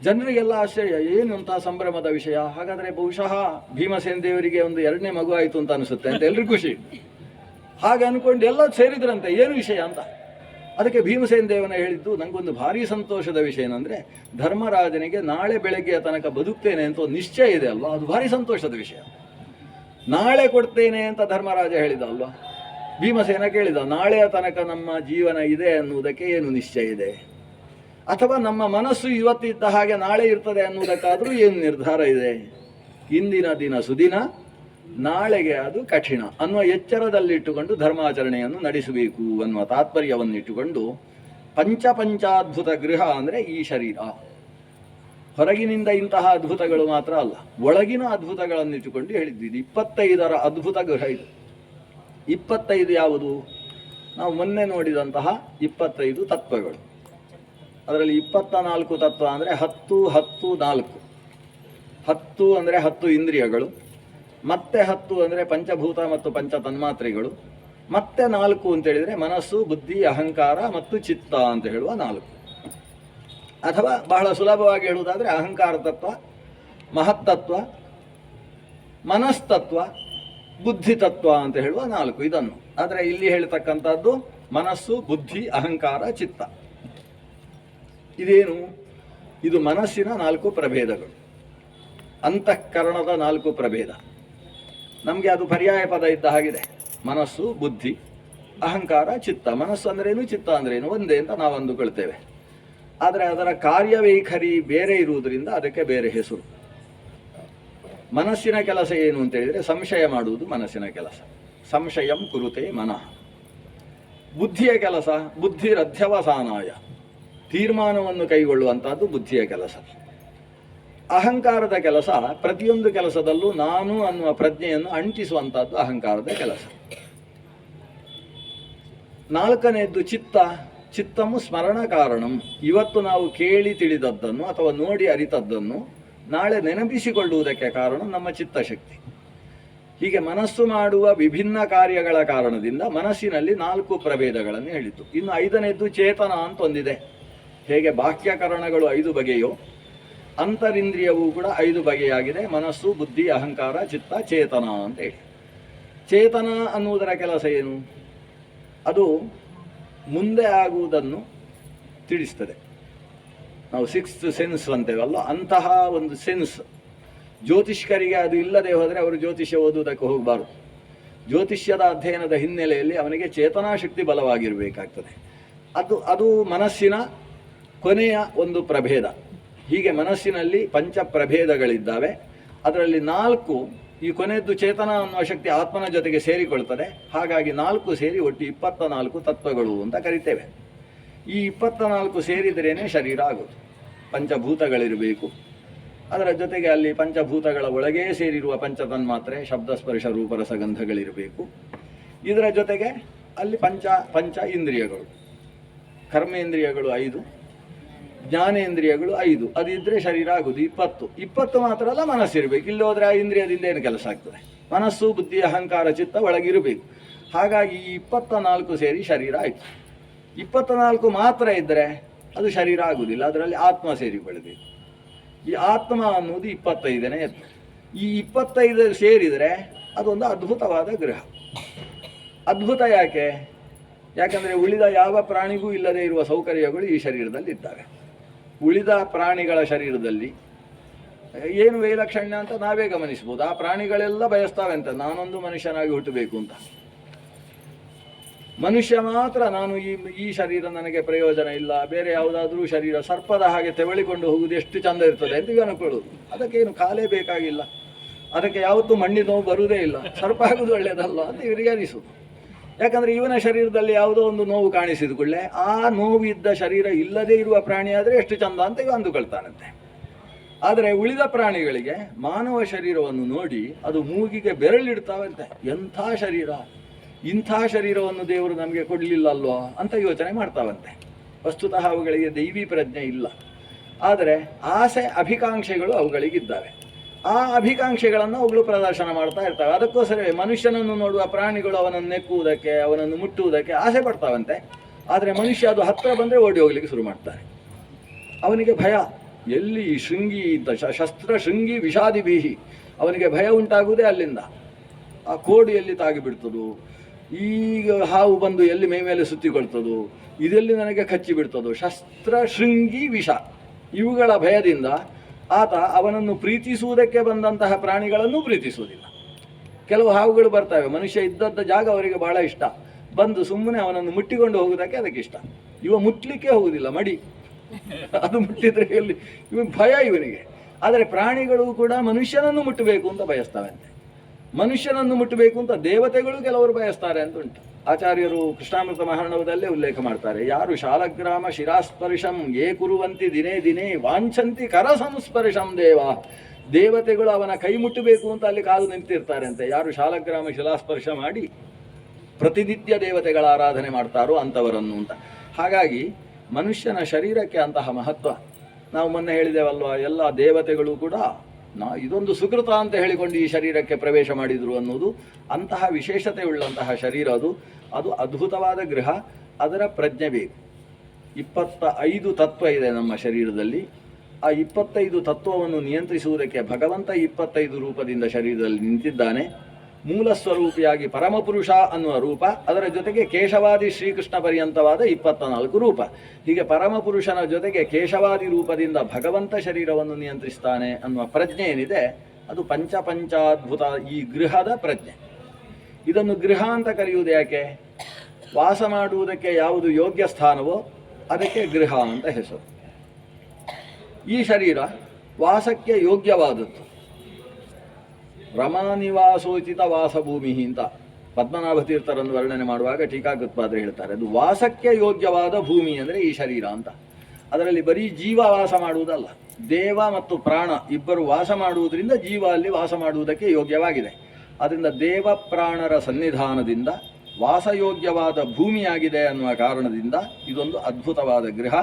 ಜನರಿಗೆಲ್ಲ ಆಶ್ಚರ್ಯ, ಏನು ಅಂತ ಸಂಭ್ರಮದ ವಿಷಯ. ಹಾಗಾದರೆ ಬಹುಶಃ ಭೀಮಸೇನ ದೇವರಿಗೆ ಒಂದು 2ನೇ ಮಗು ಆಯಿತು ಅಂತ ಅನಿಸುತ್ತೆ ಅಂತ ಎಲ್ರಿಗೂ ಖುಷಿ. ಹಾಗೆ ಅಂದ್ಕೊಂಡು ಎಲ್ಲ ಸೇರಿದ್ರಂತೆ, ಏನು ವಿಷಯ ಅಂತ. ಅದಕ್ಕೆ ಭೀಮಸೇನ ದೇವನ ಹೇಳಿದ್ದು, ನನಗೊಂದು ಭಾರಿ ಸಂತೋಷದ ವಿಷಯ ಏನಂದರೆ ಧರ್ಮರಾಜನಿಗೆ ನಾಳೆ ಬೆಳಗ್ಗೆಯ ತನಕ ಬದುಕ್ತೇನೆ ಅಂತ ಒಂದು ನಿಶ್ಚಯ ಇದೆ ಅಲ್ವಾ, ಅದು ಭಾರಿ ಸಂತೋಷದ ವಿಷಯ. ನಾಳೆ ಕೊಡ್ತೇನೆ ಅಂತ ಧರ್ಮರಾಜ ಹೇಳಿದ ಅಲ್ವಾ. ಭೀಮಸೇನ ಕೇಳಿದ, ನಾಳೆಯ ತನಕ ನಮ್ಮ ಜೀವನ ಇದೆ ಅನ್ನುವುದಕ್ಕೆ ಏನು ನಿಶ್ಚಯ ಇದೆ? ಅಥವಾ ನಮ್ಮ ಮನಸ್ಸು ಇವತ್ತಿದ್ದ ಹಾಗೆ ನಾಳೆ ಇರ್ತದೆ ಅನ್ನುವುದಕ್ಕಾದರೂ ಏನು ನಿರ್ಧಾರ ಇದೆ? ಇಂದಿನ ದಿನ ಸುದಿನ, ನಾಳೆಗೆ ಅದು ಕಠಿಣ ಅನ್ನುವ ಎಚ್ಚರದಲ್ಲಿಟ್ಟುಕೊಂಡು ಧರ್ಮಾಚರಣೆಯನ್ನು ನಡೆಸಬೇಕು ಅನ್ನುವ ತಾತ್ಪರ್ಯವನ್ನಿಟ್ಟುಕೊಂಡು ಪಂಚಾದ್ಭುತ ಗೃಹ ಅಂದರೆ ಈ ಶರೀರ. ಹೊರಗಿನಿಂದ ಇಂತಹ ಅದ್ಭುತಗಳು ಮಾತ್ರ ಅಲ್ಲ, ಒಳಗಿನ ಅದ್ಭುತಗಳನ್ನಿಟ್ಟುಕೊಂಡು ಹೇಳಿದ್ವಿ. 25ರ ಅದ್ಭುತ ಗೃಹ ಇದು. 25 ಯಾವುದು? ನಾವು ಮೊನ್ನೆ ನೋಡಿದಂತಹ 25 ತತ್ವಗಳು. ಅದರಲ್ಲಿ 24 ತತ್ವ ಅಂದರೆ 10 10 4. 10 ಅಂದರೆ 10 ಇಂದ್ರಿಯಗಳು, ಮತ್ತೆ 10 ಅಂದರೆ ಪಂಚಭೂತ ಮತ್ತು ಪಂಚ ತನ್ಮಾತ್ರೆಗಳು, ಮತ್ತೆ 4 ಅಂತೇಳಿದರೆ ಮನಸ್ಸು, ಬುದ್ಧಿ, ಅಹಂಕಾರ ಮತ್ತು ಚಿತ್ತ ಅಂತ ಹೇಳುವ 4. ಅಥವಾ ಬಹಳ ಸುಲಭವಾಗಿ ಹೇಳುವುದಾದರೆ ಅಹಂಕಾರ ತತ್ವ, ಮಹತ್ತತ್ವ, ಮನಸ್ತತ್ವ, ಬುದ್ಧಿ ತತ್ವ ಅಂತ ಹೇಳುವ 4 ಇದನ್ನು. ಆದರೆ ಇಲ್ಲಿ ಹೇಳ್ತಕ್ಕಂಥದ್ದು ಮನಸ್ಸು, ಬುದ್ಧಿ, ಅಹಂಕಾರ, ಚಿತ್ತ. ಇದೇನು? ಇದು ಮನಸ್ಸಿನ 4 ಪ್ರಭೇದಗಳು, ಅಂತಃಕರಣದ 4 ಪ್ರಭೇದ. ನಮಗೆ ಅದು ಪರ್ಯಾಯ ಪದ ಇದ್ದ ಹಾಗಿದೆ. ಮನಸ್ಸು, ಬುದ್ಧಿ, ಅಹಂಕಾರ, ಚಿತ್ತ. ಮನಸ್ಸು ಅಂದ್ರೇನು, ಚಿತ್ತ ಅಂದ್ರೇನು ಒಂದೇ ಅಂತ ನಾವು ಅಂದುಕೊಳ್ತೇವೆ. ಆದರೆ ಅದರ ಕಾರ್ಯವೈಖರಿ ಬೇರೆ ಇರುವುದರಿಂದ ಅದಕ್ಕೆ ಬೇರೆ ಹೆಸರು. ಮನಸ್ಸಿನ ಕೆಲಸ ಏನು ಅಂತ ಹೇಳಿದರೆ ಸಂಶಯ ಮಾಡುವುದು ಮನಸ್ಸಿನ ಕೆಲಸ. ಸಂಶಯಂ ಕುರುತೆ ಮನಃ. ಬುದ್ಧಿಯ ಕೆಲಸ ಬುದ್ಧಿರಧ್ಯವಸಾನಾಯ, ತೀರ್ಮಾನವನ್ನು ಕೈಗೊಳ್ಳುವಂಥದ್ದು ಬುದ್ಧಿಯ ಕೆಲಸ. ಅಹಂಕಾರದ ಕೆಲಸ ಪ್ರತಿಯೊಂದು ಕೆಲಸದಲ್ಲೂ ನಾನು ಅನ್ನುವ ಪ್ರಜ್ಞೆಯನ್ನು ಅಂಟಿಸುವಂಥದ್ದು ಅಹಂಕಾರದ ಕೆಲಸ. 4ನೇದ್ದು ಚಿತ್ತ. ಚಿತ್ತಮು ಸ್ಮರಣ ಕಾರಣಂ. ಇವತ್ತು ನಾವು ಕೇಳಿ ತಿಳಿದದ್ದನ್ನು ಅಥವಾ ನೋಡಿ ಅರಿತದ್ದನ್ನು ನಾಳೆ ನೆನಪಿಸಿಕೊಳ್ಳುವುದಕ್ಕೆ ಕಾರಣ ನಮ್ಮ ಚಿತ್ತಶಕ್ತಿ. ಹೀಗೆ ಮನಸ್ಸು ಮಾಡುವ ವಿಭಿನ್ನ ಕಾರ್ಯಗಳ ಕಾರಣದಿಂದ ಮನಸ್ಸಿನಲ್ಲಿ 4 ಪ್ರಭೇದಗಳನ್ನು ಹೇಳಿದ್ದು. ಇನ್ನು 5ನೇದ್ದು ಚೇತನ ಅಂತ ಒಂದಿದೆ. ಹೇಗೆ ಬಾಹ್ಯಕರಣಗಳು 5 ಬಗೆಯೋ, ಅಂತರಿಂದ್ರಿಯವೂ ಕೂಡ 5 ಬಗೆಯಾಗಿದೆ. ಮನಸ್ಸು, ಬುದ್ಧಿ, ಅಹಂಕಾರ, ಚಿತ್ತ, ಚೇತನ ಅಂತ ಹೇಳಿ. ಚೇತನ ಅನ್ನುವುದರ ಕೆಲಸ ಏನು? ಅದು ಮುಂದೆ ಆಗುವುದನ್ನು ತಿಳಿಸ್ತದೆ. ನಾವು ಸಿಕ್ಸ್ತ್ ಸೆನ್ಸ್ ಅಂತೇವಲ್ಲ, ಅಂತಹ ಒಂದು ಸೆನ್ಸ್ ಜ್ಯೋತಿಷ್ಕರಿಗೆ ಅದು ಇಲ್ಲದೆ ಹೋದರೆ ಅವರು ಜ್ಯೋತಿಷ್ಯ ಓದುವುದಕ್ಕೆ ಹೋಗಬಾರ್ದು. ಜ್ಯೋತಿಷ್ಯದ ಅಧ್ಯಯನದ ಹಿನ್ನೆಲೆಯಲ್ಲಿ ಅವನಿಗೆ ಚೇತನಾಶಕ್ತಿ ಬಲವಾಗಿರಬೇಕಾಗ್ತದೆ. ಅದು ಮನಸ್ಸಿನ ಕೊನೆಯ ಒಂದು ಪ್ರಭೇದ. ಹೀಗೆ ಮನಸ್ಸಿನಲ್ಲಿ ಪಂಚ ಪ್ರಭೇದಗಳಿದ್ದಾವೆ. ಅದರಲ್ಲಿ 4 ಈ ಕೊನೆಯದ್ದು ಚೇತನ ಅನ್ನುವ ಶಕ್ತಿ ಆತ್ಮನ ಜೊತೆಗೆ ಸೇರಿಕೊಳ್ತದೆ. ಹಾಗಾಗಿ 4 ಸೇರಿ ಒಟ್ಟು 24 ತತ್ವಗಳು ಅಂತ ಕರಿತೇವೆ. ಈ 24 ಸೇರಿದ್ರೇನೆ ಶರೀರ ಆಗೋದು. ಪಂಚಭೂತಗಳಿರಬೇಕು. ಅದರ ಜೊತೆಗೆ ಅಲ್ಲಿ ಪಂಚಭೂತಗಳ ಒಳಗೇ ಸೇರಿರುವ ಪಂಚತನ್ಮಾತ್ರೆ, ಶಬ್ದ ಸ್ಪರ್ಶ ರೂಪ ರಸಗಂಧಗಳಿರಬೇಕು. ಇದರ ಜೊತೆಗೆ ಅಲ್ಲಿ ಪಂಚ ಇಂದ್ರಿಯಗಳು, ಕರ್ಮೇಂದ್ರಿಯಗಳು 5, ಜ್ಞಾನೇಂದ್ರಿಯಗಳು 5. ಅದಿದ್ದರೆ ಶರೀರ ಆಗುದು 20 ಮಾತ್ರ ಅಲ್ಲ, ಮನಸ್ಸಿರಬೇಕು. ಇಲ್ಲಿ ಹೋದರೆ ಆ ಇಂದ್ರಿಯದಿಂದ ಏನು ಕೆಲಸ ಆಗ್ತದೆ? ಮನಸ್ಸು, ಬುದ್ಧಿ, ಅಹಂಕಾರ, ಚಿತ್ತ ಒಳಗಿರಬೇಕು. ಹಾಗಾಗಿ ಈ 24 ಸೇರಿ ಶರೀರ ಆಯಿತು. 24 ಮಾತ್ರ ಇದ್ದರೆ ಅದು ಶರೀರ ಆಗುವುದಿಲ್ಲ, ಅದರಲ್ಲಿ ಆತ್ಮ ಸೇರಿಕೊಳ್ಳಬೇಕು. ಈ ಆತ್ಮ ಅನ್ನೋದು 25ನೇ ಎತ್ತು. ಈ 25 ಸೇರಿದರೆ ಅದೊಂದು ಅದ್ಭುತವಾದ ಗ್ರಹ. ಅದ್ಭುತ ಯಾಕಂದರೆ ಉಳಿದ ಯಾವ ಪ್ರಾಣಿಗೂ ಇಲ್ಲದೆ ಇರುವ ಸೌಕರ್ಯಗಳು ಈ ಶರೀರದಲ್ಲಿ ಇದ್ದಾವೆ. ಉಳಿದ ಪ್ರಾಣಿಗಳ ಶರೀರದಲ್ಲಿ ಏನು ವೈಲಕ್ಷಣ್ಯ ಅಂತ ನಾವೇ ಗಮನಿಸ್ಬೋದು. ಆ ಪ್ರಾಣಿಗಳೆಲ್ಲ ಬಯಸ್ತಾವೆ ಅಂತ, ನಾನೊಂದು ಮನುಷ್ಯನಾಗಿ ಹುಟ್ಟಬೇಕು ಅಂತ. ಮನುಷ್ಯ ಮಾತ್ರ ನಾನು ಈ ಶರೀರ ನನಗೆ ಪ್ರಯೋಜನ ಇಲ್ಲ, ಬೇರೆ ಯಾವುದಾದ್ರೂ ಶರೀರ ಸರ್ಪದ ಹಾಗೆ ತೆವಳಿಕೊಂಡು ಹೋಗುವುದು ಎಷ್ಟು ಚಂದ ಇರ್ತದೆ ಅಂತ ಇವ ಅನ್ಕೊಳ್ಳೋದು. ಅದಕ್ಕೇನು ಕಾಲೇ ಬೇಕಾಗಿಲ್ಲ, ಅದಕ್ಕೆ ಯಾವತ್ತೂ ಮಣ್ಣಿನ ನೋವು ಬರುವುದೇ ಇಲ್ಲ, ಸರ್ಪ ಆಗುವುದು ಒಳ್ಳೆಯದಲ್ಲ ಅಂತ ಇವರಿಗೆ ಅನಿಸುವುದು. ಯಾಕಂದರೆ ಇವನ ಶರೀರದಲ್ಲಿ ಯಾವುದೋ ಒಂದು ನೋವು ಕಾಣಿಸಿದ ಕೂಡಲೇ ಆ ನೋವಿದ್ದ ಶರೀರ ಇಲ್ಲದೇ ಇರುವ ಪ್ರಾಣಿ ಆದರೆ ಎಷ್ಟು ಚಂದ ಅಂತ ಇವ ಅಂದುಕೊಳ್ತಾನಂತೆ. ಆದರೆ ಉಳಿದ ಪ್ರಾಣಿಗಳಿಗೆ ಮಾನವ ಶರೀರವನ್ನು ನೋಡಿ ಅದು ಮೂಗಿಗೆ ಬೆರಳಿಡ್ತಾವಂತೆ. ಎಂಥ ಶರೀರ, ಇಂಥ ಶರೀರವನ್ನು ದೇವರು ನಮಗೆ ಕೊಡಲಿಲ್ಲ ಅಲ್ವಾ ಅಂತ ಯೋಚನೆ ಮಾಡ್ತಾವಂತೆ. ವಸ್ತುತಃ ಅವುಗಳಿಗೆ ದೈವಿ ಪ್ರಜ್ಞೆ ಇಲ್ಲ, ಆದರೆ ಆಸೆ ಅಭಿಕಾಂಕ್ಷೆಗಳು ಅವುಗಳಿಗಿದ್ದಾವೆ. ಆ ಅಭಿಕಾಂಕ್ಷೆಗಳನ್ನು ಅವುಗಳು ಪ್ರದರ್ಶನ ಮಾಡ್ತಾ ಇರ್ತವೆ. ಅದಕ್ಕೋಸ್ಕರ ಮನುಷ್ಯನನ್ನು ನೋಡುವ ಪ್ರಾಣಿಗಳು ಅವನನ್ನು ನೆಕ್ಕುವುದಕ್ಕೆ, ಅವನನ್ನು ಮುಟ್ಟುವುದಕ್ಕೆ ಆಸೆ ಪಡ್ತಾವಂತೆ. ಆದರೆ ಮನುಷ್ಯ ಅದು ಹತ್ತಿರ ಬಂದರೆ ಓಡಿ ಹೋಗ್ಲಿಕ್ಕೆ ಶುರು ಮಾಡ್ತಾನೆ. ಅವನಿಗೆ ಭಯ, ಎಲ್ಲಿ ಶೃಂಗಿ ಶಸ್ತ್ರ ಶೃಂಗಿ ವಿಷಾದಿ ಬೀಹಿ, ಅವನಿಗೆ ಭಯ ಉಂಟಾಗುವುದೇ ಅಲ್ಲಿಂದ. ಆ ಕೋಡು ಎಲ್ಲಿ ತಾಗಿಬಿಡ್ತದೋ, ಈಗ ಹಾವು ಬಂದು ಎಲ್ಲಿ ಮೈ ಮೇಲೆ ಸುತ್ತಿಕೊಳ್ತದೋ, ಇದೆಲ್ಲಿ ನನಗೆ ಕಚ್ಚಿ ಬಿಡ್ತದೋ, ಶಸ್ತ್ರ ಶೃಂಗಿ ವಿಷ, ಇವುಗಳ ಭಯದಿಂದ ಆತ ಅವನನ್ನು ಪ್ರೀತಿಸುವುದಕ್ಕೆ ಬಂದಂತಹ ಪ್ರಾಣಿಗಳನ್ನು ಪ್ರೀತಿಸುವುದಿಲ್ಲ. ಕೆಲವು ಹಾವುಗಳು ಬರ್ತವೆ, ಮನುಷ್ಯ ಇದ್ದದ್ದ ಜಾಗ ಅವರಿಗೆ ಬಹಳ ಇಷ್ಟ, ಬಂದು ಸುಮ್ಮನೆ ಅವನನ್ನು ಮುಟ್ಟಿಕೊಂಡು ಹೋಗುವುದಕ್ಕೆ ಅದಕ್ಕೆ ಇಷ್ಟ. ಇವ ಮುಟ್ಲಿಕ್ಕೆ ಹೋಗುವುದಿಲ್ಲ, ಮಡಿ, ಅದು ಮುಟ್ಟಿದ್ರೆ ಎಲ್ಲಿ ಭಯ ಇವನಿಗೆ. ಆದರೆ ಪ್ರಾಣಿಗಳು ಕೂಡ ಮನುಷ್ಯನನ್ನು ಮುಟ್ಟಬೇಕು ಅಂತ ಬಯಸ್ತಾವಂತೆ. ಮನುಷ್ಯನನ್ನು ಮುಟ್ಟಬೇಕು ಅಂತ ದೇವತೆಗಳು ಕೆಲವರು ಬಯಸ್ತಾರೆ ಅಂತ ಉಂಟು. ಆಚಾರ್ಯರು ಕೃಷ್ಣಾಮೃತ ಮಹಾರ್ಣವದಲ್ಲೇ ಉಲ್ಲೇಖ ಮಾಡ್ತಾರೆ. ಯಾರು ಶಾಲಗ್ರಾಮ ಶಿರಾಸ್ಪರ್ಶಂ ಯೇ ಕುರುವಂತಿ ದಿನೇ ದಿನೇ ವಾಂಛಂತಿ ಕರ ಸಂಸ್ಪರ್ಶಂ ದೇವ. ದೇವತೆಗಳು ಅವನ ಕೈ ಮುಟ್ಟಬೇಕು ಅಂತ ಅಲ್ಲಿ ಕಾದು ನಿಂತಿರ್ತಾರೆ ಅಂತೆ. ಯಾರು ಶಾಲಗ್ರಾಮ ಶಿಲಾಸ್ಪರ್ಶ ಮಾಡಿ ಪ್ರತಿನಿತ್ಯ ದೇವತೆಗಳ ಆರಾಧನೆ ಮಾಡ್ತಾರೋ ಅಂಥವರನ್ನು ಅಂತ. ಹಾಗಾಗಿ ಮನುಷ್ಯನ ಶರೀರಕ್ಕೆ ಅಂತಹ ಮಹತ್ವ. ನಾವು ಮೊನ್ನೆ ಹೇಳಿದೆವಲ್ವ, ಎಲ್ಲ ದೇವತೆಗಳು ಕೂಡ ಇದೊಂದು ಸುಕೃತ ಅಂತ ಹೇಳಿಕೊಂಡು ಈ ಶರೀರಕ್ಕೆ ಪ್ರವೇಶ ಮಾಡಿದರು ಅನ್ನೋದು. ಅಂತಹ ವಿಶೇಷತೆ ಉಳ್ಳಂತಹ ಶರೀರ ಅದು ಅದ್ಭುತವಾದ ಗೃಹ. ಅದರ ಪ್ರಜ್ಞೆ ಬೇಕು. 25 ತತ್ವ ಇದೆ ನಮ್ಮ ಶರೀರದಲ್ಲಿ. ಆ 25 ತತ್ವವನ್ನು ನಿಯಂತ್ರಿಸುವುದಕ್ಕೆ ಭಗವಂತ 25 ರೂಪದಿಂದ ಶರೀರದಲ್ಲಿ ನಿಂತಿದ್ದಾನೆ. ಮೂಲ ಸ್ವರೂಪಿಯಾಗಿ ಪರಮಪುರುಷ ಅನ್ನುವ ರೂಪ, ಅದರ ಜೊತೆಗೆ ಕೇಶವಾದಿ ಶ್ರೀಕೃಷ್ಣ ಪರ್ಯಂತವಾದ 24 ರೂಪ. ಹೀಗೆ ಪರಮಪುರುಷನ ಜೊತೆಗೆ ಕೇಶವಾದಿ ರೂಪದಿಂದ ಭಗವಂತ ಶರೀರವನ್ನು ನಿಯಂತ್ರಿಸ್ತಾನೆ ಅನ್ನುವ ಪ್ರಜ್ಞೆ ಏನಿದೆ ಅದು ಪಂಚಾದ್ಭುತ ಈ ಗೃಹದ ಪ್ರಜ್ಞೆ. ಇದನ್ನು ಗೃಹ ಅಂತ ಕರೆಯುವುದು ಯಾಕೆ? ವಾಸ ಮಾಡುವುದಕ್ಕೆ ಯಾವುದು ಯೋಗ್ಯ ಸ್ಥಾನವೋ ಅದಕ್ಕೆ ಗೃಹ ಅಂತ ಹೆಸರು. ಈ ಶರೀರ ವಾಸಕ್ಕೆ ಯೋಗ್ಯವಾದದ್ದು. ರಮಾನಿವಾಸೋಚಿತ ವಾಸಭೂಮಿ ಅಂತ ಪದ್ಮನಾಭ ತೀರ್ಥರನ್ನು ವರ್ಣನೆ ಮಾಡುವಾಗ ಟೀಕಾಕೃತ್ಪಾದರು ಹೇಳ್ತಾರೆ. ಅದು ವಾಸಕ್ಕೆ ಯೋಗ್ಯವಾದ ಭೂಮಿ ಅಂದರೆ ಈ ಶರೀರ ಅಂತ. ಅದರಲ್ಲಿ ಬರೀ ಜೀವ ವಾಸ ಮಾಡುವುದಲ್ಲ, ದೇವ ಮತ್ತು ಪ್ರಾಣ ಇಬ್ಬರು ವಾಸ ಮಾಡುವುದರಿಂದ ಜೀವ ಅಲ್ಲಿ ವಾಸ ಮಾಡುವುದಕ್ಕೆ ಯೋಗ್ಯವಾಗಿದೆ. ಅದರಿಂದ ದೇವ ಪ್ರಾಣರ ಸನ್ನಿಧಾನದಿಂದ ವಾಸಯೋಗ್ಯವಾದ ಭೂಮಿಯಾಗಿದೆ ಅನ್ನುವ ಕಾರಣದಿಂದ ಇದೊಂದು ಅದ್ಭುತವಾದ ಗೃಹ.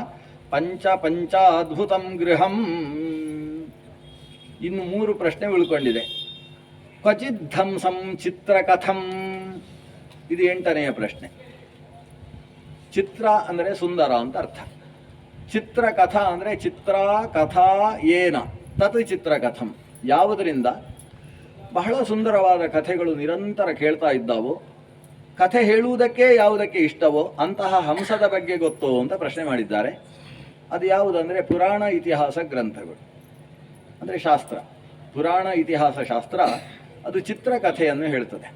ಪಂಚಾದ್ಭುತಂ ಗೃಹಂ. ಇನ್ನು 3 ಪ್ರಶ್ನೆ ಉಳ್ಕೊಂಡಿದೆ. ಕ್ವಚಿದ್ಧಂಸಂ ಚಿತ್ರಕಥಂ, ಇದು 8ನೆಯ ಪ್ರಶ್ನೆ. ಚಿತ್ರ ಅಂದರೆ ಸುಂದರ ಅಂತ ಅರ್ಥ. ಚಿತ್ರಕಥಾ ಅಂದರೆ ಚಿತ್ರ ಕಥಾ ಏನ ತತ್ ಚಿತ್ರಕಥಂ, ಯಾವುದರಿಂದ ಬಹಳ ಸುಂದರವಾದ ಕಥೆಗಳು ನಿರಂತರ ಕೇಳ್ತಾ ಇದ್ದಾವೋ, ಕಥೆ ಹೇಳುವುದಕ್ಕೆ ಯಾವುದಕ್ಕೆ ಇಷ್ಟವೋ ಅಂತಹ ಹಂಸದ ಬಗ್ಗೆ ಗೊತ್ತೋ ಅಂತ ಪ್ರಶ್ನೆ ಮಾಡಿದ್ದಾರೆ. ಅದು ಯಾವುದಂದರೆ ಪುರಾಣ ಇತಿಹಾಸ ಗ್ರಂಥಗಳು, ಅಂದರೆ ಶಾಸ್ತ್ರ. ಪುರಾಣ ಇತಿಹಾಸ ಶಾಸ್ತ್ರ ಅದು ಚಿತ್ರಕಥೆಯನ್ನು ಹೇಳ್ತದೆ.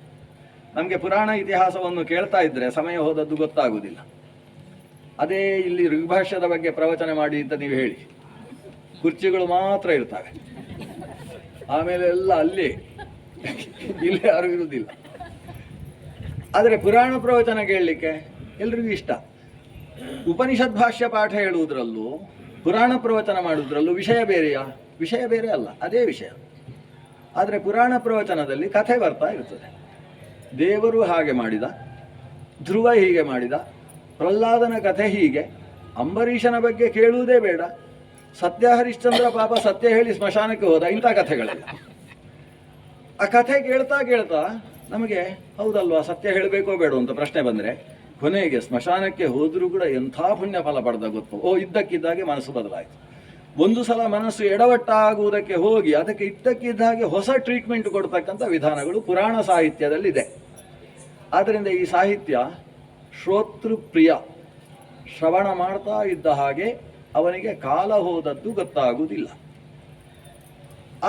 ನಮಗೆ ಪುರಾಣ ಇತಿಹಾಸವನ್ನು ಕೇಳ್ತಾ ಇದ್ದರೆ ಸಮಯ ಹೋದದ್ದು ಗೊತ್ತಾಗುವುದಿಲ್ಲ. ಅದೇ ಇಲ್ಲಿ ಋಗ್ಭಾಷ್ಯದ ಬಗ್ಗೆ ಪ್ರವಚನ ಮಾಡಿ ಅಂತ ನೀವು ಹೇಳಿ, ಕುರ್ಚಿಗಳು ಮಾತ್ರ ಇರ್ತವೆ, ಆಮೇಲೆ ಎಲ್ಲ ಅಲ್ಲಿ ಇಲ್ಲಿ ಯಾರು ಇರುವುದಿಲ್ಲ. ಆದರೆ ಪುರಾಣ ಪ್ರವಚನ ಕೇಳಲಿಕ್ಕೆ ಎಲ್ರಿಗೂ ಇಷ್ಟ. ಉಪನಿಷತ್ ಭಾಷ್ಯ ಪಾಠ ಹೇಳುವುದರಲ್ಲೂ ಪುರಾಣ ಪ್ರವಚನ ಮಾಡುವುದರಲ್ಲೂ ವಿಷಯ ಬೇರೆಯಾ? ವಿಷಯ ಬೇರೆ ಅಲ್ಲ, ಅದೇ ವಿಷಯ. ಆದರೆ ಪುರಾಣ ಪ್ರವಚನದಲ್ಲಿ ಕಥೆ ಬರ್ತಾ ಇರ್ತದೆ. ದೇವರು ಹಾಗೆ ಮಾಡಿದ, ಧ್ರುವ ಹೀಗೆ ಮಾಡಿದ, ಪ್ರಹ್ಲಾದನ ಕಥೆ ಹೀಗೆ, ಅಂಬರೀಷನ ಬಗ್ಗೆ ಕೇಳುವುದೇ ಬೇಡ, ಸತ್ಯ ಹರಿಶ್ಚಂದ್ರ ಪಾಪ ಸತ್ಯ ಹೇಳಿ ಸ್ಮಶಾನಕ್ಕೆ ಹೋದ, ಇಂಥ ಕಥೆಗಳೆಲ್ಲ. ಆ ಕಥೆ ಕೇಳ್ತಾ ಕೇಳ್ತಾ ನಮಗೆ ಹೌದಲ್ವಾ ಸತ್ಯ ಹೇಳಬೇಕೋ ಬೇಡ ಅಂತ ಪ್ರಶ್ನೆ ಬಂದರೆ, ಕೊನೆಗೆ ಸ್ಮಶಾನಕ್ಕೆ ಹೋದರೂ ಕೂಡ ಎಂಥ ಪುಣ್ಯ ಫಲ ಪಡೆದ ಗೊತ್ತು. ಇದ್ದಕ್ಕಿದ್ದಾಗೆ ಮನಸ್ಸು ಬದಲಾಯಿತು. ಒಂದು ಸಲ ಮನಸ್ಸು ಎಡವಟ್ಟಾಗುವುದಕ್ಕೆ ಹೋಗಿ ಅದಕ್ಕೆ ಇದ್ದಕ್ಕಿದ್ದ ಹಾಗೆ ಹೊಸ ಟ್ರೀಟ್ಮೆಂಟ್ ಕೊಡ್ತಕ್ಕಂಥ ವಿಧಾನಗಳು ಪುರಾಣ ಸಾಹಿತ್ಯದಲ್ಲಿದೆ. ಆದ್ದರಿಂದ ಈ ಸಾಹಿತ್ಯ ಶ್ರೋತೃಪ್ರಿಯ. ಶ್ರವಣ ಮಾಡ್ತಾ ಇದ್ದ ಹಾಗೆ ಅವನಿಗೆ ಕಾಲ ಹೋದದ್ದು ಗೊತ್ತಾಗುವುದಿಲ್ಲ.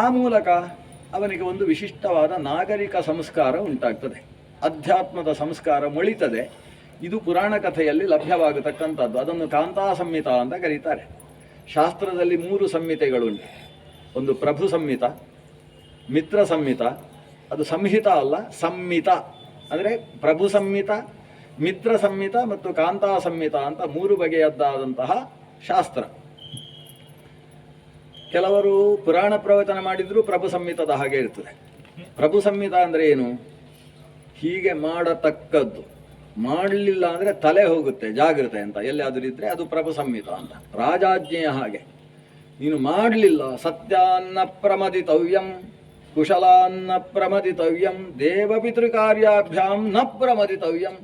ಆ ಮೂಲಕ ಅವನಿಗೆ ಒಂದು ವಿಶಿಷ್ಟವಾದ ನಾಗರಿಕ ಸಂಸ್ಕಾರ ಉಂಟಾಗ್ತದೆ, ಅಧ್ಯಾತ್ಮದ ಸಂಸ್ಕಾರ ಮೊಳಿತದೆ. ಇದು ಪುರಾಣ ಕಥೆಯಲ್ಲಿ ಲಭ್ಯವಾಗತಕ್ಕಂಥದ್ದು. ಅದನ್ನು ಕಾಂತಾ ಸಂಹಿತ ಅಂತ ಕರೀತಾರೆ. ಶಾಸ್ತ್ರದಲ್ಲಿ 3 ಸಂಹಿತೆಗಳುಂಟು. ಒಂದು ಪ್ರಭು ಸಂಹಿತ, ಮಿತ್ರ ಸಂಹಿತ, ಅದು ಸಂಹಿತ ಅಲ್ಲ ಸಂಹಿತ, ಅಂದರೆ ಪ್ರಭು ಸಂಹಿತ, ಮಿತ್ರ ಸಂಹಿತ ಮತ್ತು ಕಾಂತಾ ಸಂಹಿತ ಅಂತ 3 ಬಗೆಯದ್ದಾದಂತಹ ಶಾಸ್ತ್ರ. ಕೆಲವರು ಪುರಾಣ ಪ್ರವಚನ ಮಾಡಿದರೂ ಪ್ರಭು ಸಂಹಿತದ ಹಾಗೆ ಇರ್ತದೆ. ಪ್ರಭು ಸಂಹಿತ ಅಂದರೆ ಏನು? ಹೀಗೆ ಮಾಡತಕ್ಕದ್ದು, ಮಾಡಲಿಲ್ಲ ಅಂದರೆ ತಲೆ ಹೋಗುತ್ತೆ, ಜಾಗ್ರತೆ ಅಂತ ಎಲ್ಲಿಯಾದರೂ ಇದ್ದರೆ ಅದು ಪ್ರಭು ಸಂಹಿತ ಅಂತ. ರಾಜಾಜ್ಞೆಯ ಹಾಗೆ ನೀನು ಮಾಡಲಿಲ್ಲ, ಸತ್ಯಾನ್ನ ಪ್ರಮದಿತವ್ಯಂ ಕುಶಲಾನ್ನ ಪ್ರಮದಿತವ್ಯಂ ದೇವಪಿತೃಕಾರ್ಯಾಭ್ಯಾಂ ನ ಪ್ರಮದಿತವ್ಯಂ.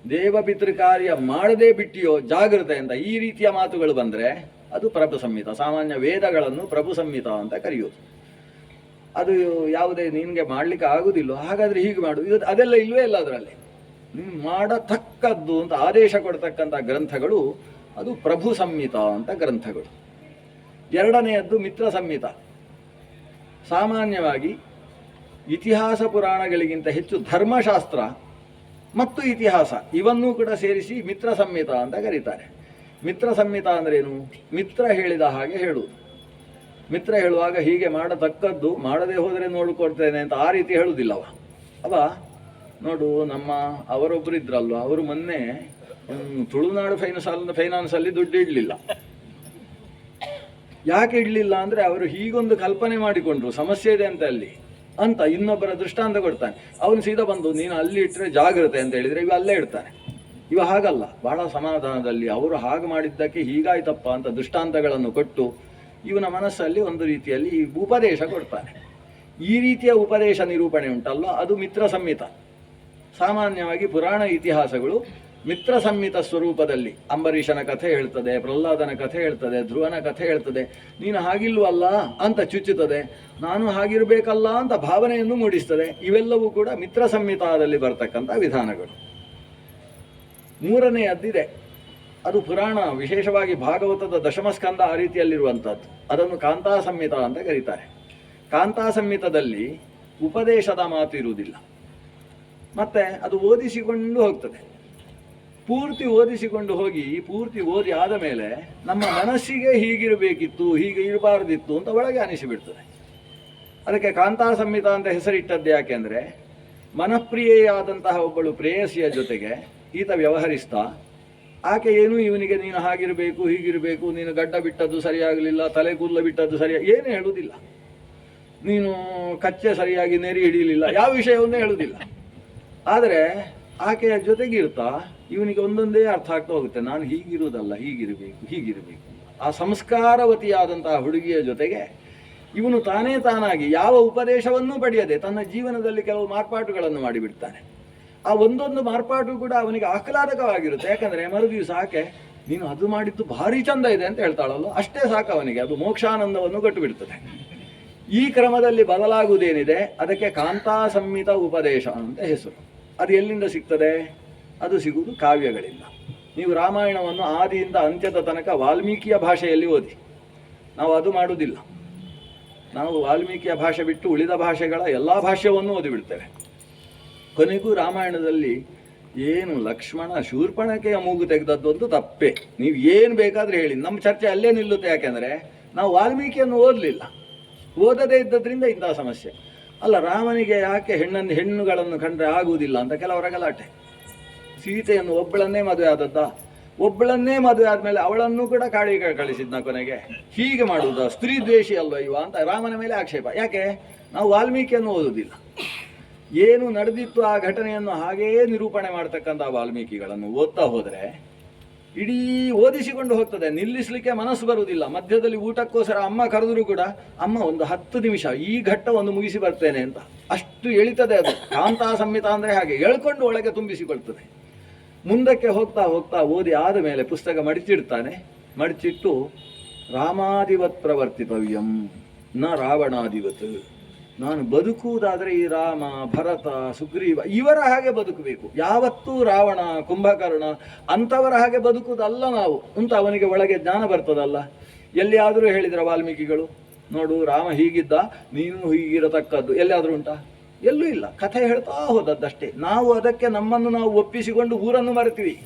ದೇವಪಿತೃಕಾರ್ಯ ಮಾಡದೇ ಬಿಟ್ಟಿಯೋ ಜಾಗ್ರತೆ ಅಂತ ಈ ರೀತಿಯ ಮಾತುಗಳು ಬಂದರೆ ಅದು ಪ್ರಭು ಸಂಹಿತ. ಸಾಮಾನ್ಯ ವೇದಗಳನ್ನು ಪ್ರಭು ಸಂಹಿತ ಅಂತ ಕರೆಯೋದು. ಅದು ಯಾವುದೇ ನಿನಗೆ ಮಾಡಲಿಕ್ಕೆ ಆಗುವುದಿಲ್ಲ, ಹಾಗಾದರೆ ಹೀಗೆ ಮಾಡು, ಇದು ಅದೆಲ್ಲ ಇಲ್ಲವೇ ಇಲ್ಲ ಅದರಲ್ಲಿ. ನೀನು ಮಾಡತಕ್ಕದ್ದು ಅಂತ ಆದೇಶ ಕೊಡ್ತಕ್ಕಂಥ ಗ್ರಂಥಗಳು ಅದು ಪ್ರಭು ಸಂಹಿತ ಅಂತ ಗ್ರಂಥಗಳು. ಎರಡನೆಯದ್ದು ಮಿತ್ರ ಸಂಹಿತ. ಸಾಮಾನ್ಯವಾಗಿ ಇತಿಹಾಸ ಪುರಾಣಗಳಿಗಿಂತ ಹೆಚ್ಚು ಧರ್ಮಶಾಸ್ತ್ರ ಮತ್ತು ಇತಿಹಾಸ ಇವನ್ನೂ ಕೂಡ ಸೇರಿಸಿ ಮಿತ್ರ ಸಂಹಿತ ಅಂತ ಕರೀತಾರೆ. ಮಿತ್ರ ಸಂಹಿತ ಅಂದ್ರೇನು? ಮಿತ್ರ ಹೇಳಿದ ಹಾಗೆ ಹೇಳುವುದು. ಮಿತ್ರ ಹೇಳುವಾಗ ಹೀಗೆ ಮಾಡತಕ್ಕದ್ದು, ಮಾಡದೆ ಹೋದರೆ ನೋಡಿಕೊಡ್ತೇನೆ ಅಂತ ಆ ರೀತಿ ಹೇಳುವುದಿಲ್ಲವ. ನೋಡು, ನಮ್ಮ ಅವರೊಬ್ಬರು ಇದ್ರಲ್ವ, ಅವರು ಮೊನ್ನೆ ತುಳುನಾಡು ಫೈನಾನ್ಸಲ್ಲಿ ದುಡ್ಡು ಇಡಲಿಲ್ಲ. ಯಾಕೆ ಇಡಲಿಲ್ಲ ಅಂದರೆ ಅವರು ಹೀಗೊಂದು ಕಲ್ಪನೆ ಮಾಡಿಕೊಂಡ್ರು, ಸಮಸ್ಯೆ ಇದೆ ಅಂತ ಅಲ್ಲಿ ಅಂತ ಇನ್ನೊಬ್ಬರ ದೃಷ್ಟಾಂತ ಕೊಡ್ತಾನೆ. ಅವನು ಸೀದಾ ಬಂದು ನೀನು ಅಲ್ಲಿ ಇಟ್ಟರೆ ಜಾಗ್ರತೆ ಅಂತ ಹೇಳಿದರೆ ಇವ ಅಲ್ಲೇ ಇಡ್ತಾನೆ. ಇವ ಹಾಗಲ್ಲ, ಬಹಳ ಸಮಾಧಾನದಲ್ಲಿ ಅವರು ಹಾಗೆ ಮಾಡಿದ್ದಕ್ಕೆ ಹೀಗಾಯ್ತಪ್ಪ ಅಂತ ದೃಷ್ಟಾಂತಗಳನ್ನು ಕೊಟ್ಟು ಇವನ ಮನಸ್ಸಲ್ಲಿ ಒಂದು ರೀತಿಯಲ್ಲಿ ಉಪದೇಶ ಕೊಡ್ತಾನೆ. ಈ ರೀತಿಯ ಉಪದೇಶ ನಿರೂಪಣೆ ಉಂಟಲ್ಲ, ಅದು ಮಿತ್ರ ಸಂಹಿತ. ಸಾಮಾನ್ಯವಾಗಿ ಪುರಾಣ ಇತಿಹಾಸಗಳು ಮಿತ್ರ ಸಂಹಿತ ಸ್ವರೂಪದಲ್ಲಿ ಅಂಬರೀಷನ ಕಥೆ ಹೇಳ್ತದೆ, ಪ್ರಹ್ಲಾದನ ಕಥೆ ಹೇಳ್ತದೆ, ಧ್ರುವನ ಕಥೆ ಹೇಳ್ತದೆ. ನೀನು ಹಾಗಿಲ್ವಲ್ಲ ಅಂತ ಚುಚ್ಚುತ್ತದೆ, ನಾನು ಹಾಗಿರಬೇಕಲ್ಲ ಅಂತ ಭಾವನೆಯನ್ನು ಮೂಡಿಸ್ತದೆ. ಇವೆಲ್ಲವೂ ಕೂಡ ಮಿತ್ರ ಸಂಹಿತಾದಲ್ಲಿ ಬರ್ತಕ್ಕಂಥ ವಿಧಾನಗಳು. ಮೂರನೆಯದ್ದಿದೆ, ಅದು ಪುರಾಣ, ವಿಶೇಷವಾಗಿ ಭಾಗವತದ ದಶಮಸ್ಕಂದ ಆ ರೀತಿಯಲ್ಲಿರುವಂಥದ್ದು. ಅದನ್ನು ಕಾಂತಾ ಸಂಹಿತ ಅಂತ ಕರೀತಾರೆ. ಕಾಂತಾ ಸಂಹಿತದಲ್ಲಿ ಉಪದೇಶದ ಮಾತು ಇರುವುದಿಲ್ಲ, ಮತ್ತೆ ಅದು ಓದಿಸಿಕೊಂಡು ಹೋಗ್ತದೆ. ಪೂರ್ತಿ ಓದಿಸಿಕೊಂಡು ಹೋಗಿ ಪೂರ್ತಿ ಓದಿ ಆದ ಮೇಲೆ ನಮ್ಮ ಮನಸ್ಸಿಗೆ ಹೀಗಿರಬೇಕಿತ್ತು, ಹೀಗೆ ಇರಬಾರ್ದಿತ್ತು ಅಂತ ಒಳಗೆ ಅನಿಸಿಬಿಡ್ತದೆ. ಅದಕ್ಕೆ ಕಾಂತಾ ಸಂಹಿತ ಅಂತ ಹೆಸರಿಟ್ಟದ್ದು ಯಾಕೆಂದರೆ, ಮನಪ್ರಿಯೆಯಾದಂತಹ ಒಬ್ಬಳು ಪ್ರೇಯಸಿಯ ಜೊತೆಗೆ ಈತ ವ್ಯವಹರಿಸ್ತಾ, ಆಕೆ ಏನು ಇವನಿಗೆ ನೀನು ಹಾಗಿರಬೇಕು, ಹೀಗಿರಬೇಕು, ನೀನು ಗಡ್ಡ ಬಿಟ್ಟದ್ದು ಸರಿಯಾಗಲಿಲ್ಲ, ತಲೆ ಕೂದಲು ಬಿಟ್ಟದ್ದು ಸರಿಯಾಗಿ ಏನು ಹೇಳುವುದಿಲ್ಲ, ನೀನು ಕಚ್ಚೆ ಸರಿಯಾಗಿ ನೆರಿ ಹಿಡಿಯಲಿಲ್ಲ, ಯಾವ ವಿಷಯವನ್ನೇ ಹೇಳುವುದಿಲ್ಲ. ಆದರೆ ಆಕೆಯ ಜೊತೆಗಿರ್ತಾ ಇವನಿಗೆ ಒಂದೊಂದೇ ಅರ್ಥ ಆಗ್ತಾ ಹೋಗುತ್ತೆ, ನಾನು ಹೀಗಿರುವುದಲ್ಲ, ಹೀಗಿರಬೇಕು, ಹೀಗಿರಬೇಕು. ಆ ಸಂಸ್ಕಾರವತಿಯಾದಂತಹ ಹುಡುಗಿಯ ಜೊತೆಗೆ ಇವನು ತಾನೇ ತಾನಾಗಿ ಯಾವ ಉಪದೇಶವನ್ನೂ ಪಡೆಯದೆ ತನ್ನ ಜೀವನದಲ್ಲಿ ಕೆಲವು ಮಾರ್ಪಾಟುಗಳನ್ನು ಮಾಡಿಬಿಡ್ತಾನೆ. ಆ ಒಂದೊಂದು ಮಾರ್ಪಾಟು ಕೂಡ ಅವನಿಗೆ ಆಹ್ಲಾದಕವಾಗಿರುತ್ತೆ. ಯಾಕಂದರೆ ಮರುದಿವಸ ಆಕೆ ನೀನು ಅದು ಮಾಡಿದ್ದು ಭಾರಿ ಚಂದ ಇದೆ ಅಂತ ಹೇಳ್ತಾಳಲ್ಲ, ಅಷ್ಟೇ ಸಾಕು ಅವನಿಗೆ, ಅದು ಮೋಕ್ಷಾನಂದವನ್ನು ಕೊಟ್ಟು ಬಿಡ್ತದೆ. ಈ ಕ್ರಮದಲ್ಲಿ ಬದಲಾಗುವುದೇನಿದೆ ಅದಕ್ಕೆ ಕಾಂತಾ ಸಂಹಿತ ಉಪದೇಶ ಅಂತ ಹೆಸರು. ಅದು ಎಲ್ಲಿಂದ ಸಿಗ್ತದೆ? ಅದು ಸಿಗುವುದು ಕಾವ್ಯಗಳಿಂದ. ನೀವು ರಾಮಾಯಣವನ್ನು ಆದಿಯಿಂದ ಅಂತ್ಯದ ತನಕ ವಾಲ್ಮೀಕಿಯ ಭಾಷೆಯಲ್ಲಿ ಓದಿ. ನಾವು ಅದು ಮಾಡುವುದಿಲ್ಲ. ನಾವು ವಾಲ್ಮೀಕಿಯ ಭಾಷೆ ಬಿಟ್ಟು ಉಳಿದ ಭಾಷೆಗಳ ಎಲ್ಲ ಭಾಷ್ಯವನ್ನು ಓದಿಬಿಡ್ತೇವೆ. ಕೊನೆಗೂ ರಾಮಾಯಣದಲ್ಲಿ ಏನು ಲಕ್ಷ್ಮಣ ಶೂರ್ಪಣಕೆಯ ಮೂಗು ತೆಗೆದದ್ದೊಂದು ತಪ್ಪೆ. ನೀವು ಏನು ಬೇಕಾದರೆ ಹೇಳಿ, ನಮ್ಮ ಚರ್ಚೆ ಅಲ್ಲೇ ನಿಲ್ಲುತ್ತೆ. ಯಾಕೆಂದರೆ ನಾವು ವಾಲ್ಮೀಕಿಯನ್ನು ಓದಲಿಲ್ಲ. ಓದದೇ ಇದ್ದದ್ರಿಂದ ಇಂತಹ ಸಮಸ್ಯೆ. ಅಲ್ಲ, ರಾಮನಿಗೆ ಯಾಕೆ ಹೆಣ್ಣುಗಳನ್ನು ಕಂಡ್ರೆ ಆಗುವುದಿಲ್ಲ ಅಂತ ಕೆಲವರ ಗಲಾಟೆ. ಸೀತೆಯನ್ನು ಒಬ್ಬಳನ್ನೇ ಮದುವೆ ಆದದ್ದ, ಒಬ್ಬಳನ್ನೇ ಮದುವೆ ಆದಮೇಲೆ ಅವಳನ್ನು ಕೂಡ ಕಾಡಿಗೆ ಕಳಿಸಿದ್ನ ಕೊನೆಗೆ. ಹೀಗೆ ಮಾಡುವುದ, ಸ್ತ್ರೀ ದ್ವೇಷಿ ಅಲ್ವ ಇವ ಅಂತ ರಾಮನ ಮೇಲೆ ಆಕ್ಷೇಪ. ಯಾಕೆ? ನಾವು ವಾಲ್ಮೀಕಿಯನ್ನು ಓದುವುದಿಲ್ಲ. ಏನು ನಡೆದಿತ್ತು ಆ ಘಟನೆಯನ್ನು ಹಾಗೇ ನಿರೂಪಣೆ ಮಾಡ್ತಕ್ಕಂಥ ವಾಲ್ಮೀಕಿಗಳನ್ನು ಓದ್ತಾ ಹೋದರೆ ಇಡೀ ಓದಿಸಿಕೊಂಡು ಹೋಗ್ತದೆ. ನಿಲ್ಲಿಸಲಿಕ್ಕೆ ಮನಸ್ಸು ಬರುವುದಿಲ್ಲ. ಮಧ್ಯದಲ್ಲಿ ಊಟಕ್ಕೋಸ್ಕರ ಅಮ್ಮ ಕರೆದರೂ ಕೂಡ ಅಮ್ಮ ಒಂದು 10 ನಿಮಿಷ ಈ ಘಟ್ಟವನ್ನು ಮುಗಿಸಿ ಬರ್ತೇನೆ ಅಂತ ಅಷ್ಟು ಎಳಿತದೆ. ಅದು ಕಾಂತಾ ಸಂಹಿತ ಅಂದರೆ ಹಾಗೆ ಎಳ್ಕೊಂಡು ಒಳಗೆ ತುಂಬಿಸಿಕೊಳ್ತದೆ. ಮುಂದಕ್ಕೆ ಹೋಗ್ತಾ ಹೋಗ್ತಾ ಓದಿ ಆದ ಮೇಲೆ ಪುಸ್ತಕ ಮಡಿಚಿಡ್ತಾನೆ. ಮಡಿಚಿಟ್ಟು ರಾಮಾದಿವತ್ ಪ್ರವರ್ತಿತವ್ಯಂ ನ ರಾವಣಾದಿವತ್. ನಾನು ಬದುಕುವುದಾದರೆ ಈ ರಾಮ, ಭರತ, ಸುಗ್ರೀವ ಇವರ ಹಾಗೆ ಬದುಕಬೇಕು. ಯಾವತ್ತೂ ರಾವಣ, ಕುಂಭಕರ್ಣ ಅಂಥವರ ಹಾಗೆ ಬದುಕುವುದಲ್ಲ ನಾವು ಅಂತ ಅವನಿಗೆ ಒಳಗೆ ಜ್ಞಾನ ಬರ್ತದಲ್ಲ. ಎಲ್ಲಿಯಾದರೂ ಹೇಳಿದರೆ ವಾಲ್ಮೀಕಿಗಳು, ನೋಡು ರಾಮ ಹೀಗಿದ್ದ, ನೀನು ಹೀಗಿರತಕ್ಕದ್ದು ಎಲ್ಲಿಯಾದರೂ ಉಂಟಾ? ಎಲ್ಲೂ ಇಲ್ಲ. ಕಥೆ ಹೇಳ್ತಾ ಹೋದದ್ದಷ್ಟೇ. ನಾವು ಅದಕ್ಕೆ ನಮ್ಮನ್ನು ನಾವು ಒಪ್ಪಿಸಿಕೊಂಡು ಊರನ್ನು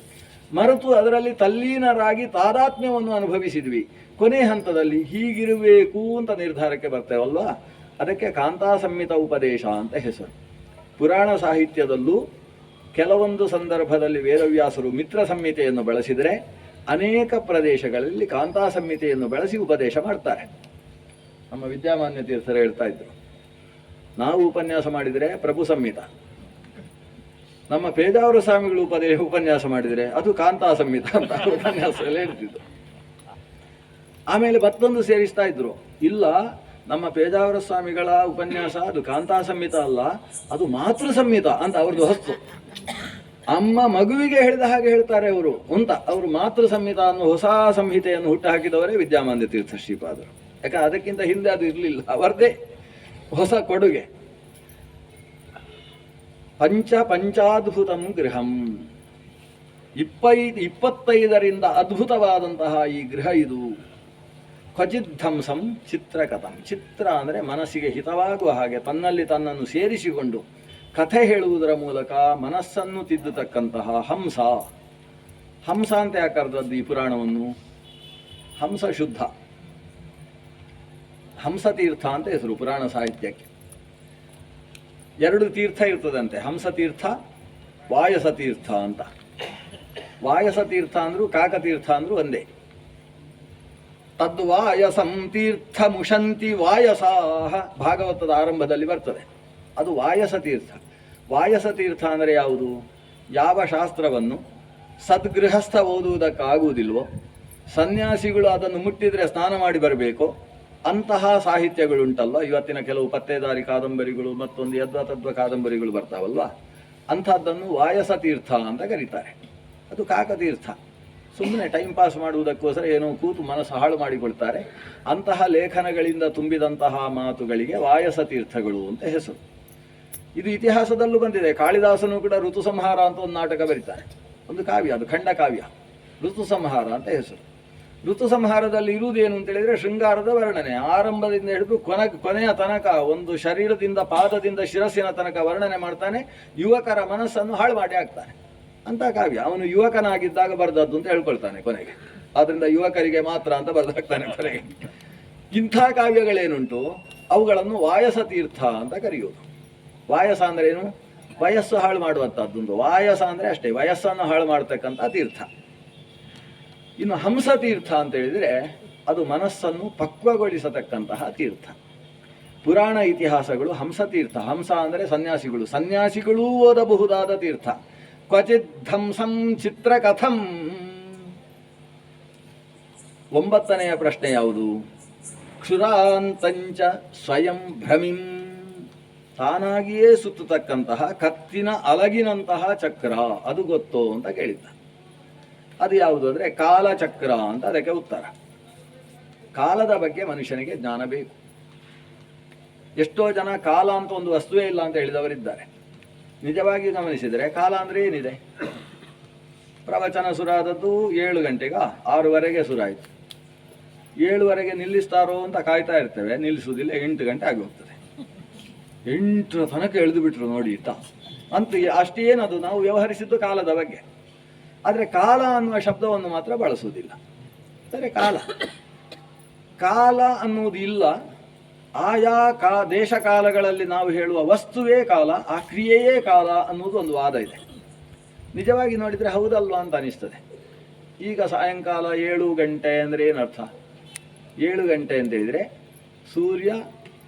ಮರೆತು ಅದರಲ್ಲಿ ತಲ್ಲೀನರಾಗಿ ತಾದಾತ್ಮ್ಯವನ್ನು ಅನುಭವಿಸಿದ್ವಿ. ಕೊನೆ ಹಂತದಲ್ಲಿ ಹೀಗಿರಬೇಕು ಅಂತ ನಿರ್ಧಾರಕ್ಕೆ ಬರ್ತೇವಲ್ವಾ. ಅದಕ್ಕೆ ಕಾಂತಾ ಸಂಹಿತ ಉಪದೇಶ ಅಂತ ಹೆಸರು. ಪುರಾಣ ಸಾಹಿತ್ಯದಲ್ಲೂ ಕೆಲವೊಂದು ಸಂದರ್ಭದಲ್ಲಿ ವೇದವ್ಯಾಸರು ಮಿತ್ರ ಸಂಹಿತೆಯನ್ನು ಬಳಸಿದರೆ ಅನೇಕ ಪ್ರದೇಶಗಳಲ್ಲಿ ಕಾಂತಾ ಸಂಹಿತೆಯನ್ನು ಬಳಸಿ ಉಪದೇಶ ಮಾಡ್ತಾರೆ. ನಮ್ಮ ವಿದ್ಯಾಮಾನ್ಯ ತೀರ್ಥರು ಹೇಳ್ತಾ ಇದ್ರು, ನಾವು ಉಪನ್ಯಾಸ ಮಾಡಿದರೆ ಪ್ರಭು ಸಂಹಿತ, ನಮ್ಮ ಪೇಜಾವರ ಸ್ವಾಮಿಗಳು ಉಪನ್ಯಾಸ ಮಾಡಿದರೆ ಅದು ಕಾಂತಾ ಸಂಹಿತ ಅಂತ ಉಪನ್ಯಾಸದಲ್ಲಿ ಹೇಳ್ತಿದ್ರು. ಆಮೇಲೆ ಮತ್ತೊಂದು ಸೇರಿಸ್ತಾ ಇದ್ರು, ಇಲ್ಲ ನಮ್ಮ ಪೇಜಾವರ ಸ್ವಾಮಿಗಳ ಉಪನ್ಯಾಸ ಅದು ಕಾಂತಾ ಸಂಹಿತ ಅಲ್ಲ, ಅದು ಮಾತೃ ಸಂಹಿತ ಅಂತ ಅವ್ರದ್ದು ಹೊಸ್ತು. ಅಮ್ಮ ಮಗುವಿಗೆ ಹೇಳಿದ ಹಾಗೆ ಹೇಳ್ತಾರೆ ಅವರು ಅಂತ. ಅವರು ಮಾತೃ ಸಂಹಿತ ಅನ್ನೋ ಹೊಸ ಸಂಹಿತೆಯನ್ನು ಹುಟ್ಟು ಹಾಕಿದವರೇ ವಿದ್ಯಾಮಾನ್ಯ ತೀರ್ಥ ಶ್ರೀಪಾದರು. ಯಾಕಂದ್ರೆ ಅದಕ್ಕಿಂತ ಹಿಂದೆ ಅದು ಇರಲಿಲ್ಲ, ಅವರದೇ ಹೊಸ ಕೊಡುಗೆ. ಪಂಚಾದ್ಭುತಂ ಗೃಹಂ, 25ರಿಂದ ಅದ್ಭುತವಾದಂತಹ ಈ ಗೃಹ ಇದು. ಕ್ವಚಿದ್ಧಂಸಂ ಚಿತ್ರಕಥಂ. ಚಿತ್ರ ಅಂದರೆ ಮನಸ್ಸಿಗೆ ಹಿತವಾಗುವ ಹಾಗೆ ತನ್ನಲ್ಲಿ ತನ್ನನ್ನು ಸೇರಿಸಿಕೊಂಡು ಕಥೆ ಹೇಳುವುದರ ಮೂಲಕ ಮನಸ್ಸನ್ನು ತಿದ್ದುತಕ್ಕಂತಹ ಹಂಸ. ಹಂಸ ಅಂತ ಯಾಕೆ ಕರೆದದ್ದು ಈ ಪುರಾಣವನ್ನು? ಹಂಸ ಶುದ್ಧ, ಹಂಸತೀರ್ಥ ಅಂತ ಹೆಸರು ಪುರಾಣ ಸಾಹಿತ್ಯಕ್ಕೆ. 2 ತೀರ್ಥ ಇರ್ತದಂತೆ, ಹಂಸತೀರ್ಥ, ವಾಯಸತೀರ್ಥ ಅಂತ. ವಾಯಸತೀರ್ಥ ಅಂದರೂ ಕಾಕತೀರ್ಥ ಅಂದರೂ ಒಂದೇ. ತದ್ವಾಯಸಂ ತೀರ್ಥ ಮುಷಂತಿ ವಾಯಸಾಹ ಭಾಗವತದ ಆರಂಭದಲ್ಲಿ ಬರ್ತದೆ. ಅದು ವಾಯಸತೀರ್ಥ. ವಾಯಸತೀರ್ಥ ಅಂದರೆ ಯಾವುದು? ಯಾವ ಶಾಸ್ತ್ರವನ್ನು ಸದ್ಗೃಹಸ್ಥ ಓದುವುದಕ್ಕಾಗುವುದಿಲ್ವೋ, ಸನ್ಯಾಸಿಗಳು ಅದನ್ನು ಮುಟ್ಟಿದರೆ ಸ್ನಾನ ಮಾಡಿ ಬರಬೇಕು ಅಂತಹ ಸಾಹಿತ್ಯಗಳುಂಟಲ್ಲ. ಇವತ್ತಿನ ಕೆಲವು ಪತ್ತೇದಾರಿ ಕಾದಂಬರಿಗಳು, ಮತ್ತೊಂದು ಯದ್ವತದ್ವ ಕಾದಂಬರಿಗಳು ಬರ್ತಾವಲ್ವ, ಅಂಥದ್ದನ್ನು ವಾಯಸತೀರ್ಥ ಅಂತ ಕರೀತಾರೆ. ಅದು ಕಾಕತೀರ್ಥ. ಸುಮ್ಮನೆ ಟೈಮ್ ಪಾಸ್ ಮಾಡುವುದಕ್ಕೋಸ್ಕರ ಏನೋ ಕೂತು ಮನಸ್ಸು ಹಾಳು ಮಾಡಿಕೊಳ್ತಾರೆ. ಅಂತಹ ಲೇಖನಗಳಿಂದ ತುಂಬಿದಂತಹ ಮಾತುಗಳಿಗೆ ವಾಯಸತೀರ್ಥಗಳು ಅಂತ ಹೆಸರು. ಇದು ಇತಿಹಾಸದಲ್ಲೂ ಬಂದಿದೆ. ಕಾಳಿದಾಸನು ಕೂಡ ಋತು ಸಂಹಾರ ಅಂತ ಒಂದು ನಾಟಕ ಬರೀತಾರೆ, ಒಂದು ಕಾವ್ಯ, ಅದು ಖಂಡ ಕಾವ್ಯ, ಋತು ಸಂಹಾರ ಅಂತ ಹೆಸರು. ಋತು ಸಂಹಾರದಲ್ಲಿ ಇರುವುದೇನು ಅಂತೇಳಿದರೆ ಶೃಂಗಾರದ ವರ್ಣನೆ. ಆರಂಭದಿಂದ ಹಿಡಿದು ಕೊನೆಯ ತನಕ, ಒಂದು ಶರೀರದಿಂದ ಪಾದದಿಂದ ಶಿರಸ್ಸಿನ ತನಕ ವರ್ಣನೆ ಮಾಡ್ತಾನೆ. ಯುವಕರ ಮನಸ್ಸನ್ನು ಹಾಳು ಮಾಡಿ ಹಾಕ್ತಾನೆ ಅಂತ ಕಾವ್ಯ. ಅವನು ಯುವಕನಾಗಿದ್ದಾಗ ಬರೆದದ್ದು ಅಂತ ಹೇಳ್ಕೊಳ್ತಾನೆ ಕೊನೆಗೆ. ಆದ್ದರಿಂದ ಯುವಕರಿಗೆ ಮಾತ್ರ ಅಂತ ಬರೆದಾಕ್ತಾನೆ ಕೊನೆಗೆ. ಇಂಥ ಕಾವ್ಯಗಳೇನುಂಟು ಅವುಗಳನ್ನು ವಾಯಸತೀರ್ಥ ಅಂತ ಕರೆಯುವುದು. ವಾಯಸ ಅಂದರೆ ಏನು? ವಯಸ್ಸು ಹಾಳು ಮಾಡುವಂಥದ್ದೊಂದು. ವಾಯಸ ಅಂದರೆ ಅಷ್ಟೇ, ವಯಸ್ಸನ್ನು ಹಾಳು ಮಾಡ್ತಕ್ಕಂಥ ತೀರ್ಥ. ಇನ್ನು ಹಂಸತೀರ್ಥ ಅಂತ ಹೇಳಿದರೆ ಅದು ಮನಸ್ಸನ್ನು ಪಕ್ವಗೊಳಿಸತಕ್ಕಂತಹ ತೀರ್ಥ. ಪುರಾಣ ಇತಿಹಾಸಗಳು ಹಂಸತೀರ್ಥ. ಹಂಸ ಅಂದರೆ ಸನ್ಯಾಸಿಗಳು, ಸನ್ಯಾಸಿಗಳೂ ಓದಬಹುದಾದ ತೀರ್ಥ. ಕ್ವಚಿದ್ಧಂಸಂ ಚಿತ್ರಕಥಂ. 9ನೆಯ ಪ್ರಶ್ನೆ ಯಾವುದು? ಕ್ಷುರಾಂತಂಚ ಸ್ವಯಂ ಭ್ರಮಿಂ. ತಾನಾಗಿಯೇ ಸುತ್ತತಕ್ಕಂತಹ ಕತ್ತಿನ ಅಲಗಿನಂತಹ ಚಕ್ರ ಅದು ಗೊತ್ತೋ ಅಂತ ಕೇಳಿದ್ದ. ಅದು ಯಾವುದು ಅಂದರೆ ಕಾಲಚಕ್ರ ಅಂತ ಅದಕ್ಕೆ ಉತ್ತರ. ಕಾಲದ ಬಗ್ಗೆ ಮನುಷ್ಯನಿಗೆ ಜ್ಞಾನ ಬೇಕು. ಎಷ್ಟೋ ಜನ ಕಾಲ ಅಂತ ಒಂದು ವಸ್ತುವೇ ಇಲ್ಲ ಅಂತ ಹೇಳಿದವರಿದ್ದಾರೆ. ನಿಜವಾಗಿ ಗಮನಿಸಿದರೆ ಕಾಲ ಅಂದರೆ ಏನಿದೆ? ಪ್ರವಚನ ಶುರುವಾದದ್ದು 7 ಗಂಟೆಗ, 6:15 ಶುರುವಾಯಿತು. 7:15 ನಿಲ್ಲಿಸ್ತಾರೋ ಅಂತ ಕಾಯ್ತಾ ಇರ್ತೇವೆ, ನಿಲ್ಲಿಸುವುದಿಲ್ಲ. 8 ಗಂಟೆ ಆಗಿ ಹೋಗ್ತದೆ. 8ರ ತನಕ ಎಳೆದು ಬಿಟ್ರು ನೋಡಿ ಇತ್ತ ಅಂತ. ಅಷ್ಟೇನದು ನಾವು ವ್ಯವಹರಿಸಿದ್ದು ಕಾಲದ ಬಗ್ಗೆ. ಆದರೆ ಕಾಲ ಅನ್ನುವ ಶಬ್ದವನ್ನು ಮಾತ್ರ ಬಳಸುವುದಿಲ್ಲ. ಸರಿ, ಕಾಲ ಅನ್ನುವುದು ಇಲ್ಲ. ಆಯಾ ದೇಶ ಕಾಲಗಳಲ್ಲಿ ನಾವು ಹೇಳುವ ವಸ್ತುವೇ ಕಾಲ, ಆ ಕ್ರಿಯೆಯೇ ಕಾಲ ಅನ್ನುವುದು ಒಂದು ವಾದ ಇದೆ. ನಿಜವಾಗಿ ನೋಡಿದರೆ ಹೌದಲ್ವಾ ಅಂತ ಅನಿಸ್ತದೆ. ಈಗ ಸಾಯಂಕಾಲ 7 ಗಂಟೆ ಅಂದರೆ ಏನರ್ಥ? 7 ಗಂಟೆ ಅಂತ ಹೇಳಿದರೆ ಸೂರ್ಯ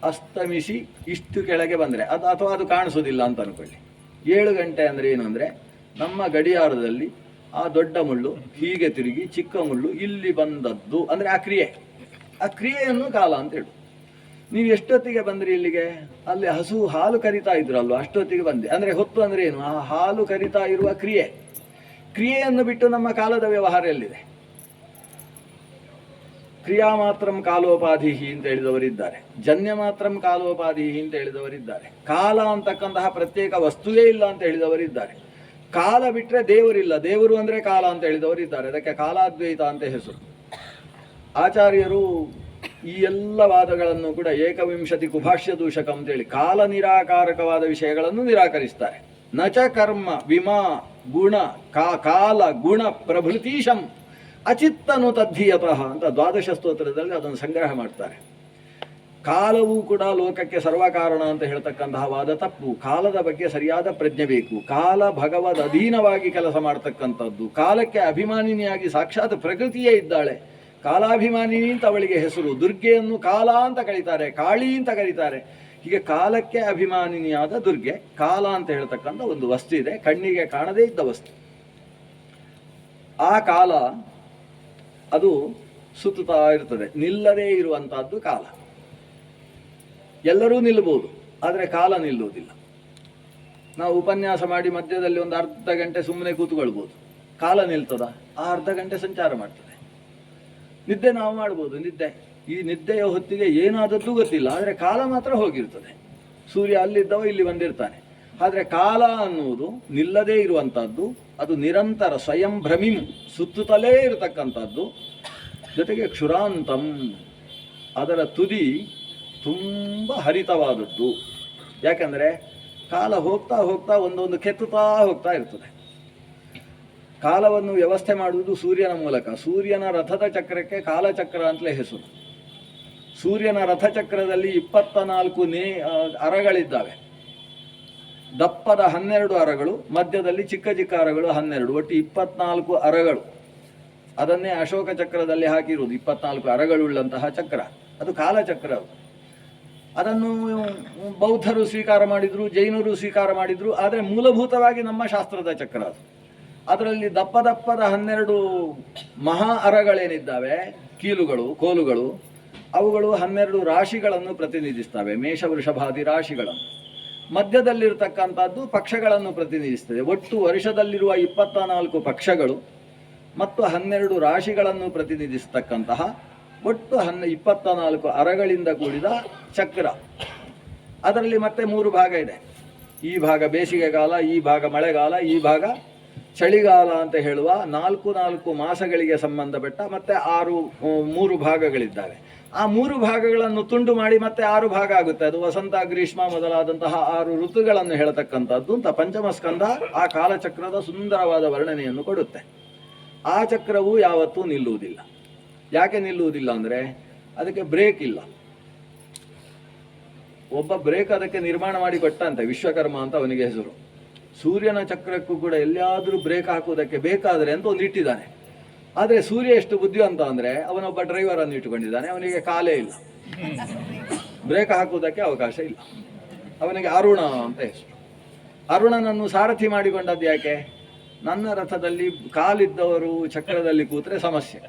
ಅಸ್ತಮಿಸಿ ಇಷ್ಟು ಕೆಳಗೆ ಬಂದರೆ ಅಥವಾ ಅದು ಕಾಣಿಸೋದಿಲ್ಲ ಅಂತ ಅಂದ್ಕೊಳ್ಳಿ. 7 ಗಂಟೆ ಅಂದರೆ ಏನು ಅಂದರೆ ನಮ್ಮ ಗಡಿಯಾರದಲ್ಲಿ ಆ ದೊಡ್ಡ ಮುಳ್ಳು ಹೀಗೆ ತಿರುಗಿ ಚಿಕ್ಕ ಮುಳ್ಳು ಇಲ್ಲಿ ಬಂದದ್ದು ಅಂದರೆ ಆ ಕ್ರಿಯೆಯನ್ನು ಕಾಲ ಅಂತ ಹೇಳು. ನೀವು ಎಷ್ಟೊತ್ತಿಗೆ ಬಂದ್ರಿ ಇಲ್ಲಿಗೆ? ಅಲ್ಲಿ ಹಸು ಹಾಲು ಕರಿತಾ ಇದ್ರಲ್ವ, ಅಷ್ಟೊತ್ತಿಗೆ ಬಂದೆ. ಅಂದರೆ ಹೊತ್ತು ಅಂದರೆ ಏನು? ಆ ಹಾಲು ಕರಿತಾ ಇರುವ ಕ್ರಿಯೆಯನ್ನು ಬಿಟ್ಟು ನಮ್ಮ ಕಾಲದ ವ್ಯವಹಾರ ಎಲ್ಲಿದೆ? ಕ್ರಿಯಾ ಮಾತ್ರಂ ಕಾಲೋಪಾಧಿ ಅಂತ ಹೇಳಿದವರಿದ್ದಾರೆ, ಜನ್ಯ ಮಾತ್ರಂ ಕಾಲೋಪಾಧಿ ಅಂತ ಹೇಳಿದವರಿದ್ದಾರೆ, ಕಾಲ ಅಂತಕ್ಕಂತಹ ಪ್ರತ್ಯೇಕ ವಸ್ತುವೇ ಇಲ್ಲ ಅಂತ ಹೇಳಿದವರಿದ್ದಾರೆ. ಕಾಲ ಬಿಟ್ಟರೆ ದೇವರಿಲ್ಲ, ದೇವರು ಅಂದರೆ ಕಾಲ ಅಂತ ಹೇಳಿದವರಿದ್ದಾರೆ. ಅದಕ್ಕೆ ಕಾಲಾದ್ವೈತ ಅಂತ ಹೆಸರು. ಆಚಾರ್ಯರು ಈ ಎಲ್ಲ ವಾದಗಳನ್ನು ಕೂಡ ಏಕವಿಂಶತಿ ಕುಭಾಷ್ಯ ದೂಷಕ ಅಂತೇಳಿ ಕಾಲ ನಿರಾಕಾರಕವಾದ ವಿಷಯಗಳನ್ನು ನಿರಾಕರಿಸ್ತಾರೆ. ನಚ ಕರ್ಮ ವಿಮಾ ಗುಣ ಕಾಲ ಗುಣ ಪ್ರಭೃತೀಶಂ ಅಚಿತ್ತನು ತದ್ಧೀಯತಃ ಅಂತ 12 ಸ್ತೋತ್ರದಲ್ಲಿ ಅದನ್ನು ಸಂಗ್ರಹ ಮಾಡ್ತಾರೆ. ಕಾಲವೂ ಕೂಡ ಲೋಕಕ್ಕೆ ಸರ್ವಕಾರಣ ಅಂತ ಹೇಳ್ತಕ್ಕಂತಹ ವಾದ ತಪ್ಪು. ಕಾಲದ ಬಗ್ಗೆ ಸರಿಯಾದ ಪ್ರಜ್ಞೆ ಬೇಕು. ಕಾಲ ಭಗವದ್ ಅಧೀನವಾಗಿ ಕೆಲಸ ಮಾಡ್ತಕ್ಕಂಥದ್ದು. ಕಾಲಕ್ಕೆ ಅಭಿಮಾನಿನಿಯಾಗಿ ಸಾಕ್ಷಾತ್ ಪ್ರಕೃತಿಯೇ ಇದ್ದಾಳೆ. ಕಾಲಾಭಿಮಾನಿನಿ ಅಂತ ಅವಳಿಗೆ ಹೆಸರು. ದುರ್ಗೆಯನ್ನು ಕಾಲ ಅಂತ ಕರೀತಾರೆ, ಕಾಳಿ ಅಂತ ಕರೀತಾರೆ. ಹೀಗೆ ಕಾಲಕ್ಕೆ ಅಭಿಮಾನಿನಿಯಾದ ದುರ್ಗೆ ಕಾಲ ಅಂತ ಹೇಳ್ತಕ್ಕಂಥ ಒಂದು ವಸ್ತು ಇದೆ, ಕಣ್ಣಿಗೆ ಕಾಣದೇ ಇದ್ದ ವಸ್ತು. ಆ ಕಾಲ ಅದು ಸುತ್ತುತ್ತಾ ಇರ್ತದೆ, ನಿಲ್ಲದೇ ಇರುವಂತಹದ್ದು ಕಾಲ. ಎಲ್ಲರೂ ನಿಲ್ಲಬಹುದು, ಆದರೆ ಕಾಲ ನಿಲ್ಲುವುದಿಲ್ಲ. ನಾವು ಉಪನ್ಯಾಸ ಮಾಡಿ ಮಧ್ಯದಲ್ಲಿ ಒಂದು ಅರ್ಧ ಗಂಟೆ ಸುಮ್ಮನೆ ಕೂತ್ಕೊಳ್ಬೋದು, ಕಾಲ ನಿಲ್ತದ? ಆ ಅರ್ಧ ಗಂಟೆ ಸಂಚಾರ ಮಾಡ್ತದೆ. ನಿದ್ದೆ ನಾವು ಮಾಡ್ಬೋದು, ಈ ನಿದ್ದೆಯ ಹೊತ್ತಿಗೆ ಏನಾದದ್ದು ಗೊತ್ತಿಲ್ಲ, ಆದರೆ ಕಾಲ ಮಾತ್ರ ಹೋಗಿರ್ತದೆ. ಸೂರ್ಯ ಅಲ್ಲಿದ್ದವ ಇಲ್ಲಿ ಬಂದಿರ್ತಾನೆ. ಆದರೆ ಕಾಲ ಅನ್ನುವುದು ನಿಲ್ಲದೇ ಇರುವಂತಹದ್ದು, ಅದು ನಿರಂತರ ಸ್ವಯಂ ಭ್ರಮಿಂ ಸುತ್ತುತ್ತಲೇ ಇರತಕ್ಕಂಥದ್ದು. ಜೊತೆಗೆ ಕ್ಷುರಾಂತಂ, ಅದರ ತುದಿ ತುಂಬ ಹರಿತವಾದದ್ದು. ಯಾಕಂದರೆ ಕಾಲ ಹೋಗ್ತಾ ಹೋಗ್ತಾ ಒಂದೊಂದು ಕೆತ್ತುತ್ತಾ ಹೋಗ್ತಾ ಇರ್ತದೆ. ಕಾಲವನ್ನು ವ್ಯವಸ್ಥೆ ಮಾಡುವುದು ಸೂರ್ಯನ ಮೂಲಕ. ಸೂರ್ಯನ ರಥದ ಚಕ್ರಕ್ಕೆ ಕಾಲಚಕ್ರ ಅಂತಲೇ ಹೆಸರು. ಸೂರ್ಯನ ರಥಚಕ್ರದಲ್ಲಿ 24 ಅರಗಳಿದ್ದಾವೆ. ದಪ್ಪದ 12 ಅರಗಳು, ಮಧ್ಯದಲ್ಲಿ ಚಿಕ್ಕ ಚಿಕ್ಕ ಅರಗಳು 12, ಒಟ್ಟು 24 ಅರಗಳು. ಅದನ್ನೇ ಅಶೋಕ ಚಕ್ರದಲ್ಲಿ ಹಾಕಿರುವುದು. 24 ಅರಗಳುಳ್ಳಂತಹ ಚಕ್ರ, ಅದು ಕಾಲಚಕ್ರ. ಅದನ್ನು ಬೌದ್ಧರು ಸ್ವೀಕಾರ ಮಾಡಿದ್ರು, ಜೈನರು ಸ್ವೀಕಾರ ಮಾಡಿದ್ರು. ಆದರೆ ಮೂಲಭೂತವಾಗಿ ನಮ್ಮ ಶಾಸ್ತ್ರದ ಚಕ್ರ ಅದು. ಅದರಲ್ಲಿ ದಪ್ಪದ 12 ಮಹಾ ಅರಗಳೇನಿದ್ದಾವೆ, ಕೋಲುಗಳು, ಅವುಗಳು 12 ರಾಶಿಗಳನ್ನು ಪ್ರತಿನಿಧಿಸ್ತವೆ, ಮೇಷ ವೃಷಭಾದಿ ರಾಶಿಗಳನ್ನು. ಮಧ್ಯದಲ್ಲಿರ್ತಕ್ಕಂಥದ್ದು ಪಕ್ಷಗಳನ್ನು ಪ್ರತಿನಿಧಿಸ್ತದೆ. ಒಟ್ಟು ವರ್ಷದಲ್ಲಿರುವ 24 ಪಕ್ಷಗಳು ಮತ್ತು 12 ರಾಶಿಗಳನ್ನು ಪ್ರತಿನಿಧಿಸ್ತಕ್ಕಂತಹ ಒಟ್ಟು 24 ಅರಗಳಿಂದ ಕೂಡಿದ ಚಕ್ರ. ಅದರಲ್ಲಿ ಮತ್ತೆ 3 ಭಾಗ ಇದೆ. ಈ ಭಾಗ ಬೇಸಿಗೆಗಾಲ, ಈ ಭಾಗ ಮಳೆಗಾಲ, ಈ ಭಾಗ ಚಳಿಗಾಲ ಅಂತ ಹೇಳುವ 4 ಮಾಸಗಳಿಗೆ ಸಂಬಂಧಪಟ್ಟ ಮತ್ತೆ 3 ಭಾಗಗಳಿದ್ದಾವೆ. ಆ 3 ಭಾಗಗಳನ್ನು ತುಂಡು ಮಾಡಿ ಮತ್ತೆ 6 ಭಾಗ ಆಗುತ್ತೆ. ಅದು ವಸಂತ, ಗ್ರೀಷ್ಮ ಮೊದಲಾದಂತಹ 6 ಋತುಗಳನ್ನು ಹೇಳತಕ್ಕಂಥದ್ದು ಅಂತ ಪಂಚಮ ಸ್ಕಂದ ಆ ಕಾಲಚಕ್ರದ ಸುಂದರವಾದ ವರ್ಣನೆಯನ್ನು ಕೊಡುತ್ತೆ. ಆ ಚಕ್ರವು ಯಾವತ್ತೂ ನಿಲ್ಲುವುದಿಲ್ಲ. ಯಾಕೆ ನಿಲ್ಲುವುದಿಲ್ಲ ಅಂದರೆ ಅದಕ್ಕೆ ಬ್ರೇಕ್ ಇಲ್ಲ. ಒಬ್ಬ ಬ್ರೇಕ್ ಅದಕ್ಕೆ ನಿರ್ಮಾಣ ಮಾಡಿ ಕೊಟ್ಟಂತೆ, ವಿಶ್ವಕರ್ಮ ಅಂತ ಅವನಿಗೆ ಹೆಸರು. ಸೂರ್ಯನ ಚಕ್ರಕ್ಕೂ ಕೂಡ ಎಲ್ಲಿಯಾದರೂ ಬ್ರೇಕ್ ಹಾಕುವುದಕ್ಕೆ ಬೇಕಾದರೆ ಅಂತ ಒಂದು ಇಟ್ಟಿದ್ದಾನೆ. ಆದರೆ ಸೂರ್ಯ ಎಷ್ಟು ಬುದ್ಧಿವಂತ ಅಂದರೆ ಅವನೊಬ್ಬ ಡ್ರೈವರನ್ನು ಇಟ್ಟುಕೊಂಡಿದ್ದಾನೆ, ಅವನಿಗೆ ಕಾಲೇ ಇಲ್ಲ, ಬ್ರೇಕ್ ಹಾಕುವುದಕ್ಕೆ ಅವಕಾಶ ಇಲ್ಲ. ಅವನಿಗೆ ಅರುಣ ಅಂತ ಹೆಸರು. ಅರುಣನನ್ನು ಸಾರಥಿ ಮಾಡಿಕೊಂಡದ್ದು ಯಾಕೆ? ನನ್ನ ರಥದಲ್ಲಿ ಕಾಲಿದ್ದವರು ಚಕ್ರದಲ್ಲಿ ಕೂತ್ರೆ ಸಮಸ್ಯೆ,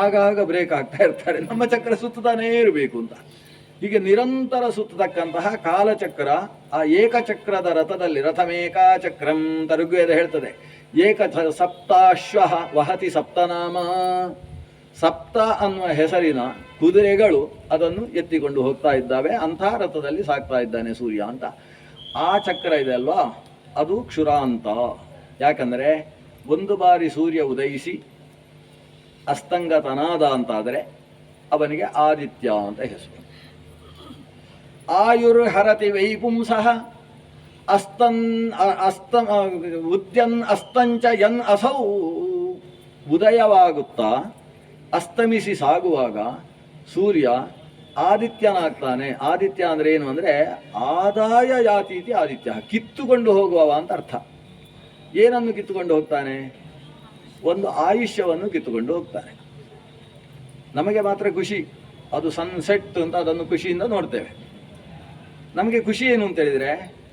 ಆಗಾಗ ಬ್ರೇಕ್ ಆಗ್ತಾ ಇರ್ತಾರೆ, ನಮ್ಮ ಚಕ್ರ ಸುತ್ತಾನೇ ಇರಬೇಕು ಅಂತ. ಹೀಗೆ ನಿರಂತರ ಸುತ್ತತಕ್ಕಂತಹ ಕಾಲಚಕ್ರ ಆ ಏಕಚಕ್ರದ ರಥದಲ್ಲಿ, ರಥಮೇಕ ಚಕ್ರಂ ಅಂತ ಋಗ್ವೇದ ಹೇಳ್ತದೆ. ಸಪ್ತಾಶ್ವ ವಹತಿ ಸಪ್ತನಾಮ, ಸಪ್ತ ಅನ್ನುವ ಹೆಸರಿನ ಕುದುರೆಗಳು ಅದನ್ನು ಎತ್ತಿಕೊಂಡು ಹೋಗ್ತಾ ಇದ್ದಾವೆ. ಅಂಥ ರಥದಲ್ಲಿ ಸಾಕ್ತಾ ಇದ್ದಾನೆ ಸೂರ್ಯ ಅಂತ. ಆ ಚಕ್ರ ಇದೆ ಅಲ್ವಾ, ಅದು ಕ್ಷುರಾಂತ. ಯಾಕಂದರೆ ಒಂದು ಬಾರಿ ಸೂರ್ಯ ಉದಯಿಸಿ ಅಸ್ತಂಗತನಾದ ಅಂತಾದರೆ ಅವನಿಗೆ ಆದಿತ್ಯ ಅಂತ ಹೆಸರು. ಆಯುರ್ಹರತಿ ವೈಪುಂಸಃ ಅಸ್ತನ್ ಅಸ್ತ ಉದ್ಯನ್ ಅಸ್ತಂಚ ಯನ್ ಅಸೌ. ಉದಯವಾಗುತ್ತಾ ಅಸ್ತಮಿಸಿ ಸಾಗುವಾಗ ಸೂರ್ಯ ಆದಿತ್ಯನಾಗ್ತಾನೆ. ಆದಿತ್ಯ ಅಂದರೆ ಏನು ಅಂದರೆ ಆದಾಯ ಯಾತೀತಿ ಆದಿತ್ಯ, ಕಿತ್ತುಕೊಂಡು ಹೋಗುವವ ಅಂತ ಅರ್ಥ. ಏನನ್ನು ಕಿತ್ತುಕೊಂಡು ಹೋಗ್ತಾನೆ? ಒಂದು ಆಯುಷ್ಯವನ್ನು ಕಿತ್ತುಕೊಂಡು ಹೋಗ್ತಾನೆ. ನಮಗೆ ಮಾತ್ರ ಖುಷಿ, ಅದು ಸನ್ಸೆಟ್ ಅಂತ ಅದನ್ನು ಖುಷಿಯಿಂದ ನೋಡ್ತೇವೆ. ನಮಗೆ ಖುಷಿ ಏನು ಅಂತ ಹೇಳಿದರೆ,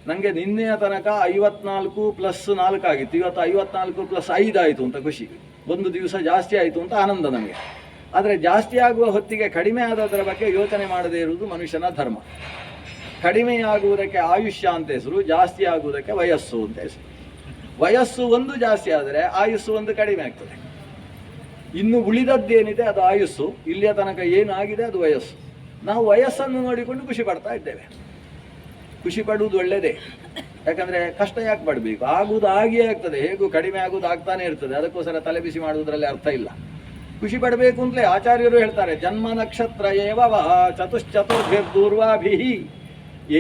ನನಗೆ ನಿನ್ನೆಯ ತನಕ 54 + 4 ಆಗಿತ್ತು, ಇವತ್ತು 54 + 5 ಆಯಿತು ಅಂತ ಖುಷಿ. ಒಂದು ದಿವಸ ಜಾಸ್ತಿ ಆಯಿತು ಅಂತ ಆನಂದ ನಮಗೆ. ಆದರೆ ಜಾಸ್ತಿ ಆಗುವ ಹೊತ್ತಿಗೆ ಕಡಿಮೆ ಆದದರ ಬಗ್ಗೆ ಯೋಚನೆ ಮಾಡದೇ ಇರುವುದು ಮನುಷ್ಯನ ಧರ್ಮ. ಕಡಿಮೆಯಾಗುವುದಕ್ಕೆ ಆಯುಷ್ಯ ಅಂತ ಹೆಸರು, ಜಾಸ್ತಿ ಆಗುವುದಕ್ಕೆ ವಯಸ್ಸು ಅಂತ ಹೆಸರು. ವಯಸ್ಸು ಒಂದು ಜಾಸ್ತಿ ಆದರೆ ಆಯುಸ್ಸು ಒಂದು ಕಡಿಮೆ ಆಗ್ತದೆ. ಇನ್ನು ಉಳಿದದ್ದೇನಿದೆ ಅದು ಆಯುಸ್ಸು, ಇಲ್ಲಿಯ ತನಕ ಏನಾಗಿದೆ ಅದು ವಯಸ್ಸು. ನಾವು ವಯಸ್ಸನ್ನು ನೋಡಿಕೊಂಡು ಖುಷಿ ಪಡ್ತಾ ಇದ್ದೇವೆ. ಖುಷಿ ಪಡುವುದು ಒಳ್ಳೆಯದೇ, ಯಾಕಂದರೆ ಕಷ್ಟ ಯಾಕೆ ಪಡಬೇಕು? ಆಗುವುದು ಆಗಿಯೇ ಆಗ್ತದೆ, ಹೇಗೂ ಕಡಿಮೆ ಆಗುವುದು ಆಗ್ತಾನೆ ಇರ್ತದೆ. ಅದಕ್ಕೋಸ್ಕರ ತಲೆ ಬಿಸಿ ಮಾಡುವುದರಲ್ಲಿ ಅರ್ಥ ಇಲ್ಲ. ಖುಷಿ ಪಡಬೇಕು ಅಂತಲೇ ಆಚಾರ್ಯರು ಹೇಳ್ತಾರೆ, ಜನ್ಮ ನಕ್ಷತ್ರ ಏವ ವಹ ಚತುಶ್ಚತುರ್ಭಿರ್ದೂರ್ವಾಭಿ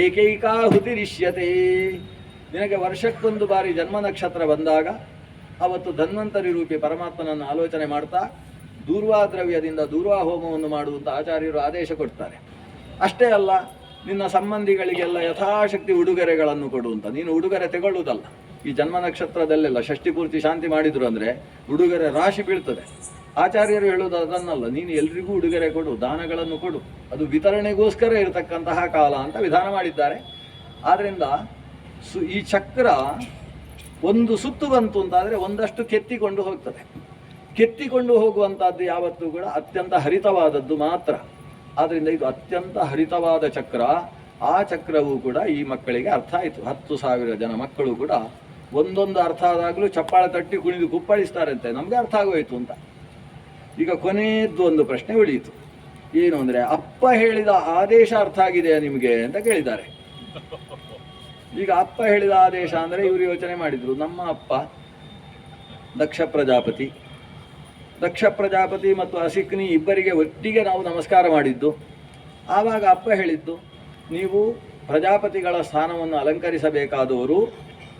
ಏಕೈಕಾಹುತಿರಿಷ್ಯತೆ. ನಿನಗೆ ವರ್ಷಕ್ಕೊಂದು ಬಾರಿ ಜನ್ಮ ನಕ್ಷತ್ರ ಬಂದಾಗ ಅವತ್ತು ಧನ್ವಂತರಿ ರೂಪಿ ಪರಮಾತ್ಮನನ್ನು ಆಲೋಚನೆ ಮಾಡ್ತಾ ದೂರ್ವಾ ದ್ರವ್ಯದಿಂದ ದೂರ್ವಾ ಹೋಮವನ್ನು ಮಾಡುವಂಥ ಆಚಾರ್ಯರು ಆದೇಶ ಕೊಡ್ತಾರೆ. ಅಷ್ಟೇ ಅಲ್ಲ, ನಿನ್ನ ಸಂಬಂಧಿಗಳಿಗೆಲ್ಲ ಯಥಾಶಕ್ತಿ ಉಡುಗೊರೆಗಳನ್ನು ಕೊಡುವಂಥ. ನೀನು ಉಡುಗೊರೆ ತಗೊಳ್ಳುವುದಲ್ಲ. ಈ ಜನ್ಮ ನಕ್ಷತ್ರದಲ್ಲೆಲ್ಲ ಷಷ್ಠಿ ಪೂರ್ತಿ ಶಾಂತಿ ಮಾಡಿದ್ರು ಅಂದರೆ ಉಡುಗೊರೆ ರಾಶಿ ಬೀಳ್ತದೆ. ಆಚಾರ್ಯರು ಹೇಳುವುದು ಅದನ್ನಲ್ಲ, ನೀನು ಎಲ್ರಿಗೂ ಉಡುಗೊರೆ ಕೊಡು, ದಾನಗಳನ್ನು ಕೊಡು, ಅದು ವಿತರಣೆಗೋಸ್ಕರ ಇರತಕ್ಕಂತಹ ಕಾಲ ಅಂತ ವಿಧಾನ ಮಾಡಿದ್ದಾರೆ. ಆದ್ದರಿಂದ ಈ ಚಕ್ರ ಒಂದು ಸುತ್ತು ಬಂತು ಅಂತಾದರೆ ಒಂದಷ್ಟು ಕೆತ್ತಿಕೊಂಡು ಹೋಗ್ತದೆ. ಕೆತ್ತಿಕೊಂಡು ಹೋಗುವಂಥದ್ದು ಯಾವತ್ತೂ ಕೂಡ ಅತ್ಯಂತ ಹರಿತವಾದದ್ದು ಮಾತ್ರ. ಆದ್ದರಿಂದ ಇದು ಅತ್ಯಂತ ಹರಿತವಾದ ಚಕ್ರ. ಆ ಚಕ್ರವೂ ಕೂಡ ಈ ಮಕ್ಕಳಿಗೆ ಅರ್ಥ ಆಯಿತು. 10,000 ಜನ ಮಕ್ಕಳು ಕೂಡ ಒಂದೊಂದು ಅರ್ಥ ಆದಾಗಲೂ ಚಪ್ಪಾಳೆ ತಟ್ಟಿ ಕುಣಿದು ಕುಪ್ಪಳಿಸ್ತಾರಂತೆ, ನಮಗೆ ಅರ್ಥ ಆಗೋಯ್ತು ಅಂತ. ಈಗ ಕೊನೆಯದ್ದು ಒಂದು ಪ್ರಶ್ನೆ ಉಳಿಯಿತು. ಏನು ಅಂದರೆ, ಅಪ್ಪ ಹೇಳಿದ ಆದೇಶ ಅರ್ಥ ಆಗಿದೆಯಾ ನಿಮಗೆ ಅಂತ ಕೇಳಿದ್ದಾರೆ. ಈಗ ಅಪ್ಪ ಹೇಳಿದ ಆದೇಶ ಅಂದರೆ ಇವರು ಯೋಚನೆ ಮಾಡಿದರು, ನಮ್ಮ ಅಪ್ಪ ದಕ್ಷ ಪ್ರಜಾಪತಿ. ದಕ್ಷ ಪ್ರಜಾಪತಿ ಮತ್ತು ಅಸಿಕ್ನಿ ಇಬ್ಬರಿಗೆ ಒಟ್ಟಿಗೆ ನಾವು ನಮಸ್ಕಾರ ಮಾಡಿದ್ದು. ಆವಾಗ ಅಪ್ಪ ಹೇಳಿದ್ದು, ನೀವು ಪ್ರಜಾಪತಿಗಳ ಸ್ಥಾನವನ್ನು ಅಲಂಕರಿಸಬೇಕಾದವರು,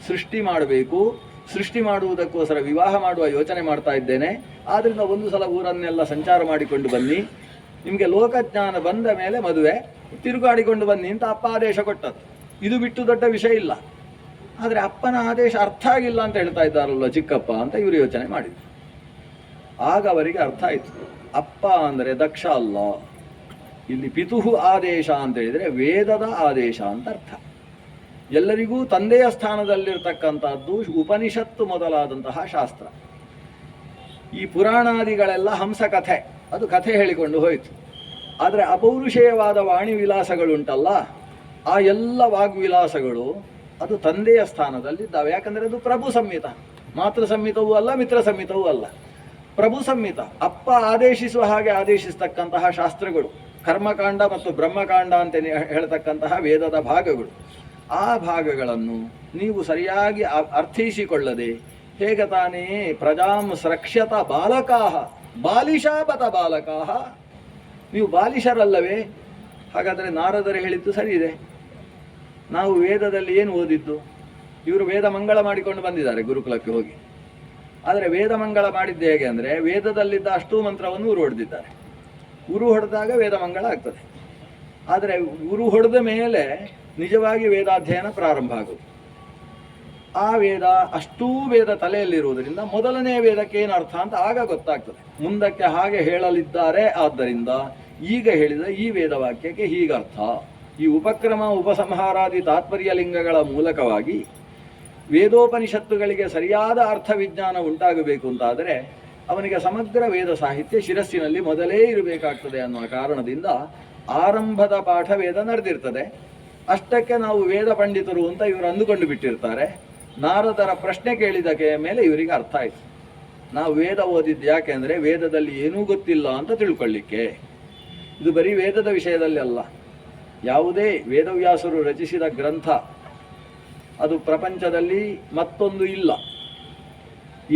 ಸೃಷ್ಟಿ ಮಾಡಬೇಕು, ಸೃಷ್ಟಿ ಮಾಡುವುದಕ್ಕೋಸ್ಕರ ವಿವಾಹ ಮಾಡುವ ಯೋಚನೆ ಮಾಡ್ತಾ ಇದ್ದೇನೆ. ಆದ್ದರಿಂದ ಒಂದು ಸಲ ಊರನ್ನೆಲ್ಲ ಸಂಚಾರ ಮಾಡಿಕೊಂಡು ಬನ್ನಿ, ನಿಮಗೆ ಲೋಕಜ್ಞಾನ ಬಂದ ಮೇಲೆ ಮದುವೆ, ತಿರುಗಾಡಿಕೊಂಡು ಬನ್ನಿ ಅಂತ ಅಪ್ಪ ಆದೇಶ ಕೊಟ್ಟದ್ದು. ಇದು ಬಿಟ್ಟು ದೊಡ್ಡ ವಿಷಯ ಇಲ್ಲ. ಆದರೆ ಅಪ್ಪನ ಆದೇಶ ಅರ್ಥ ಆಗಿಲ್ಲ ಅಂತ ಹೇಳ್ತಾ ಇದ್ದಾರಲ್ವ ಚಿಕ್ಕಪ್ಪ ಅಂತ ಇವರು ಯೋಚನೆ ಮಾಡಿದರು. ಆಗ ಅವರಿಗೆ ಅರ್ಥ ಆಯಿತು, ಅಪ್ಪ ಅಂದರೆ ದಕ್ಷ ಅಲ್ಲ, ಇಲ್ಲಿ ಪಿತುಹು ಆದೇಶ ಅಂತ ಹೇಳಿದರೆ ವೇದದ ಆದೇಶ ಅಂತ ಅರ್ಥ. ಎಲ್ಲರಿಗೂ ತಂದೆಯ ಸ್ಥಾನದಲ್ಲಿರ್ತಕ್ಕಂಥದ್ದು ಉಪನಿಷತ್ತು ಮೊದಲಾದಂತಹ ಶಾಸ್ತ್ರ. ಈ ಪುರಾಣಾದಿಗಳೆಲ್ಲ ಹಂಸ ಕಥೆ, ಅದು ಕಥೆ ಹೇಳಿಕೊಂಡು ಹೋಯಿತು. ಆದರೆ ಅಪೌರುಷೇಯವಾದ ವಾಣಿ ವಿಲಾಸಗಳುಂಟಲ್ಲ, ಆ ಎಲ್ಲ ವಾಗ್ವಿಲಾಸಗಳು ಅದು ತಂದೆಯ ಸ್ಥಾನದಲ್ಲಿದ್ದಾವೆ. ಯಾಕಂದರೆ ಅದು ಪ್ರಭು ಸಂಹಿತ, ಮಾತೃ ಸಂಹಿತವೂ ಅಲ್ಲ, ಮಿತ್ರ ಸಂಹಿತವೂ ಅಲ್ಲ, ಪ್ರಭು ಸಂಹಿತ. ಅಪ್ಪ ಆದೇಶಿಸುವ ಹಾಗೆ ಆದೇಶಿಸ್ತಕ್ಕಂತಹ ಶಾಸ್ತ್ರಗಳು, ಕರ್ಮಕಾಂಡ ಮತ್ತು ಬ್ರಹ್ಮಕಾಂಡ ಅಂತ ಹೇಳ್ತಕ್ಕಂತಹ ವೇದದ ಭಾಗಗಳು. ಆ ಭಾಗಗಳನ್ನು ನೀವು ಸರಿಯಾಗಿ ಅರ್ಥೈಸಿಕೊಳ್ಳದೆ ಹೇಗೆ ತಾನೇ ಪ್ರಜಾಂ ಸ್ರಕ್ಷ್ಯತ ಬಾಲಕಾಹ ಬಾಲಿಶಾಪತ ಬಾಲಕಾಹ, ನೀವು ಬಾಲಿಶರಲ್ಲವೇ? ಹಾಗಾದರೆ ನಾರದರು ಹೇಳಿದ್ದು ಸರಿ ಇದೆ. ನಾವು ವೇದದಲ್ಲಿ ಏನು ಓದಿದ್ದು? ಇವರು ವೇದ ಮಂಗಳ ಮಾಡಿಕೊಂಡು ಬಂದಿದ್ದಾರೆ ಗುರುಕುಲಕ್ಕೆ ಹೋಗಿ. ಆದರೆ ವೇದ ಮಂಗಳ ಮಾಡಿದ್ದು ಹೇಗೆ ಅಂದರೆ, ವೇದದಲ್ಲಿದ್ದ ಅಷ್ಟೂ ಮಂತ್ರವನ್ನು ಉರು ಹೊಡೆದಿದ್ದಾರೆ. ಉರು ಹೊಡೆದಾಗ ವೇದ ಮಂಗಳ ಆಗ್ತದೆ. ಆದರೆ ಉರು ಹೊಡೆದ ಮೇಲೆ ನಿಜವಾಗಿ ವೇದಾಧ್ಯಯನ ಪ್ರಾರಂಭ ಆಗೋದು. ಆ ವೇದ ಅಷ್ಟೂ ವೇದ ತಲೆಯಲ್ಲಿರುವುದರಿಂದ ಮೊದಲನೇ ವೇದಕ್ಕೆ ಏನು ಅರ್ಥ ಅಂತ ಆಗ ಗೊತ್ತಾಗ್ತದೆ. ಮುಂದಕ್ಕೆ ಹಾಗೆ ಹೇಳಲಿದ್ದಾರೆ. ಆದ್ದರಿಂದ ಈಗ ಹೇಳಿದ ಈ ವೇದವಾಕ್ಯಕ್ಕೆ ಹೀಗರ್ಥ. ಈ ಉಪಕ್ರಮ ಉಪಸಂಹಾರಾದಿ ತಾತ್ಪರ್ಯ ಲಿಂಗಗಳ ಮೂಲಕವಾಗಿ ವೇದೋಪನಿಷತ್ತುಗಳಿಗೆ ಸರಿಯಾದ ಅರ್ಥ ವಿಜ್ಞಾನ ಉಂಟಾಗಬೇಕು ಅಂತಾದರೆ ಅವನಿಗೆ ಸಮಗ್ರ ವೇದ ಸಾಹಿತ್ಯ ಶಿರಸ್ಸಿನಲ್ಲಿ ಮೊದಲೇ ಇರಬೇಕಾಗ್ತದೆ ಅನ್ನುವ ಕಾರಣದಿಂದ ಆರಂಭದ ಪಾಠ ವೇದ ನಡೆದಿರ್ತದೆ. ಅಷ್ಟಕ್ಕೆ ನಾವು ವೇದ ಪಂಡಿತರು ಅಂತ ಇವರು ಅಂದುಕೊಂಡು ಬಿಟ್ಟಿರ್ತಾರೆ. ನಾರದರ ಪ್ರಶ್ನೆ ಕೇಳಿದಕ್ಕೆ ಮೇಲೆ ಇವರಿಗೆ ಅರ್ಥ ಆಯಿತು, ನಾವು ವೇದ ಓದಿದ್ದು ಯಾಕೆ ಅಂದರೆ ವೇದದಲ್ಲಿ ಏನೂ ಗೊತ್ತಿಲ್ಲ ಅಂತ ತಿಳ್ಕೊಳ್ಳಿಕ್ಕೆ. ಇದು ಬರೀ ವೇದದ ವಿಷಯದಲ್ಲಿ ಅಲ್ಲ, ಯಾವುದೇ ವೇದವ್ಯಾಸರು ರಚಿಸಿದ ಗ್ರಂಥ ಅದು ಪ್ರಪಂಚದಲ್ಲಿ ಮತ್ತೊಂದು ಇಲ್ಲ.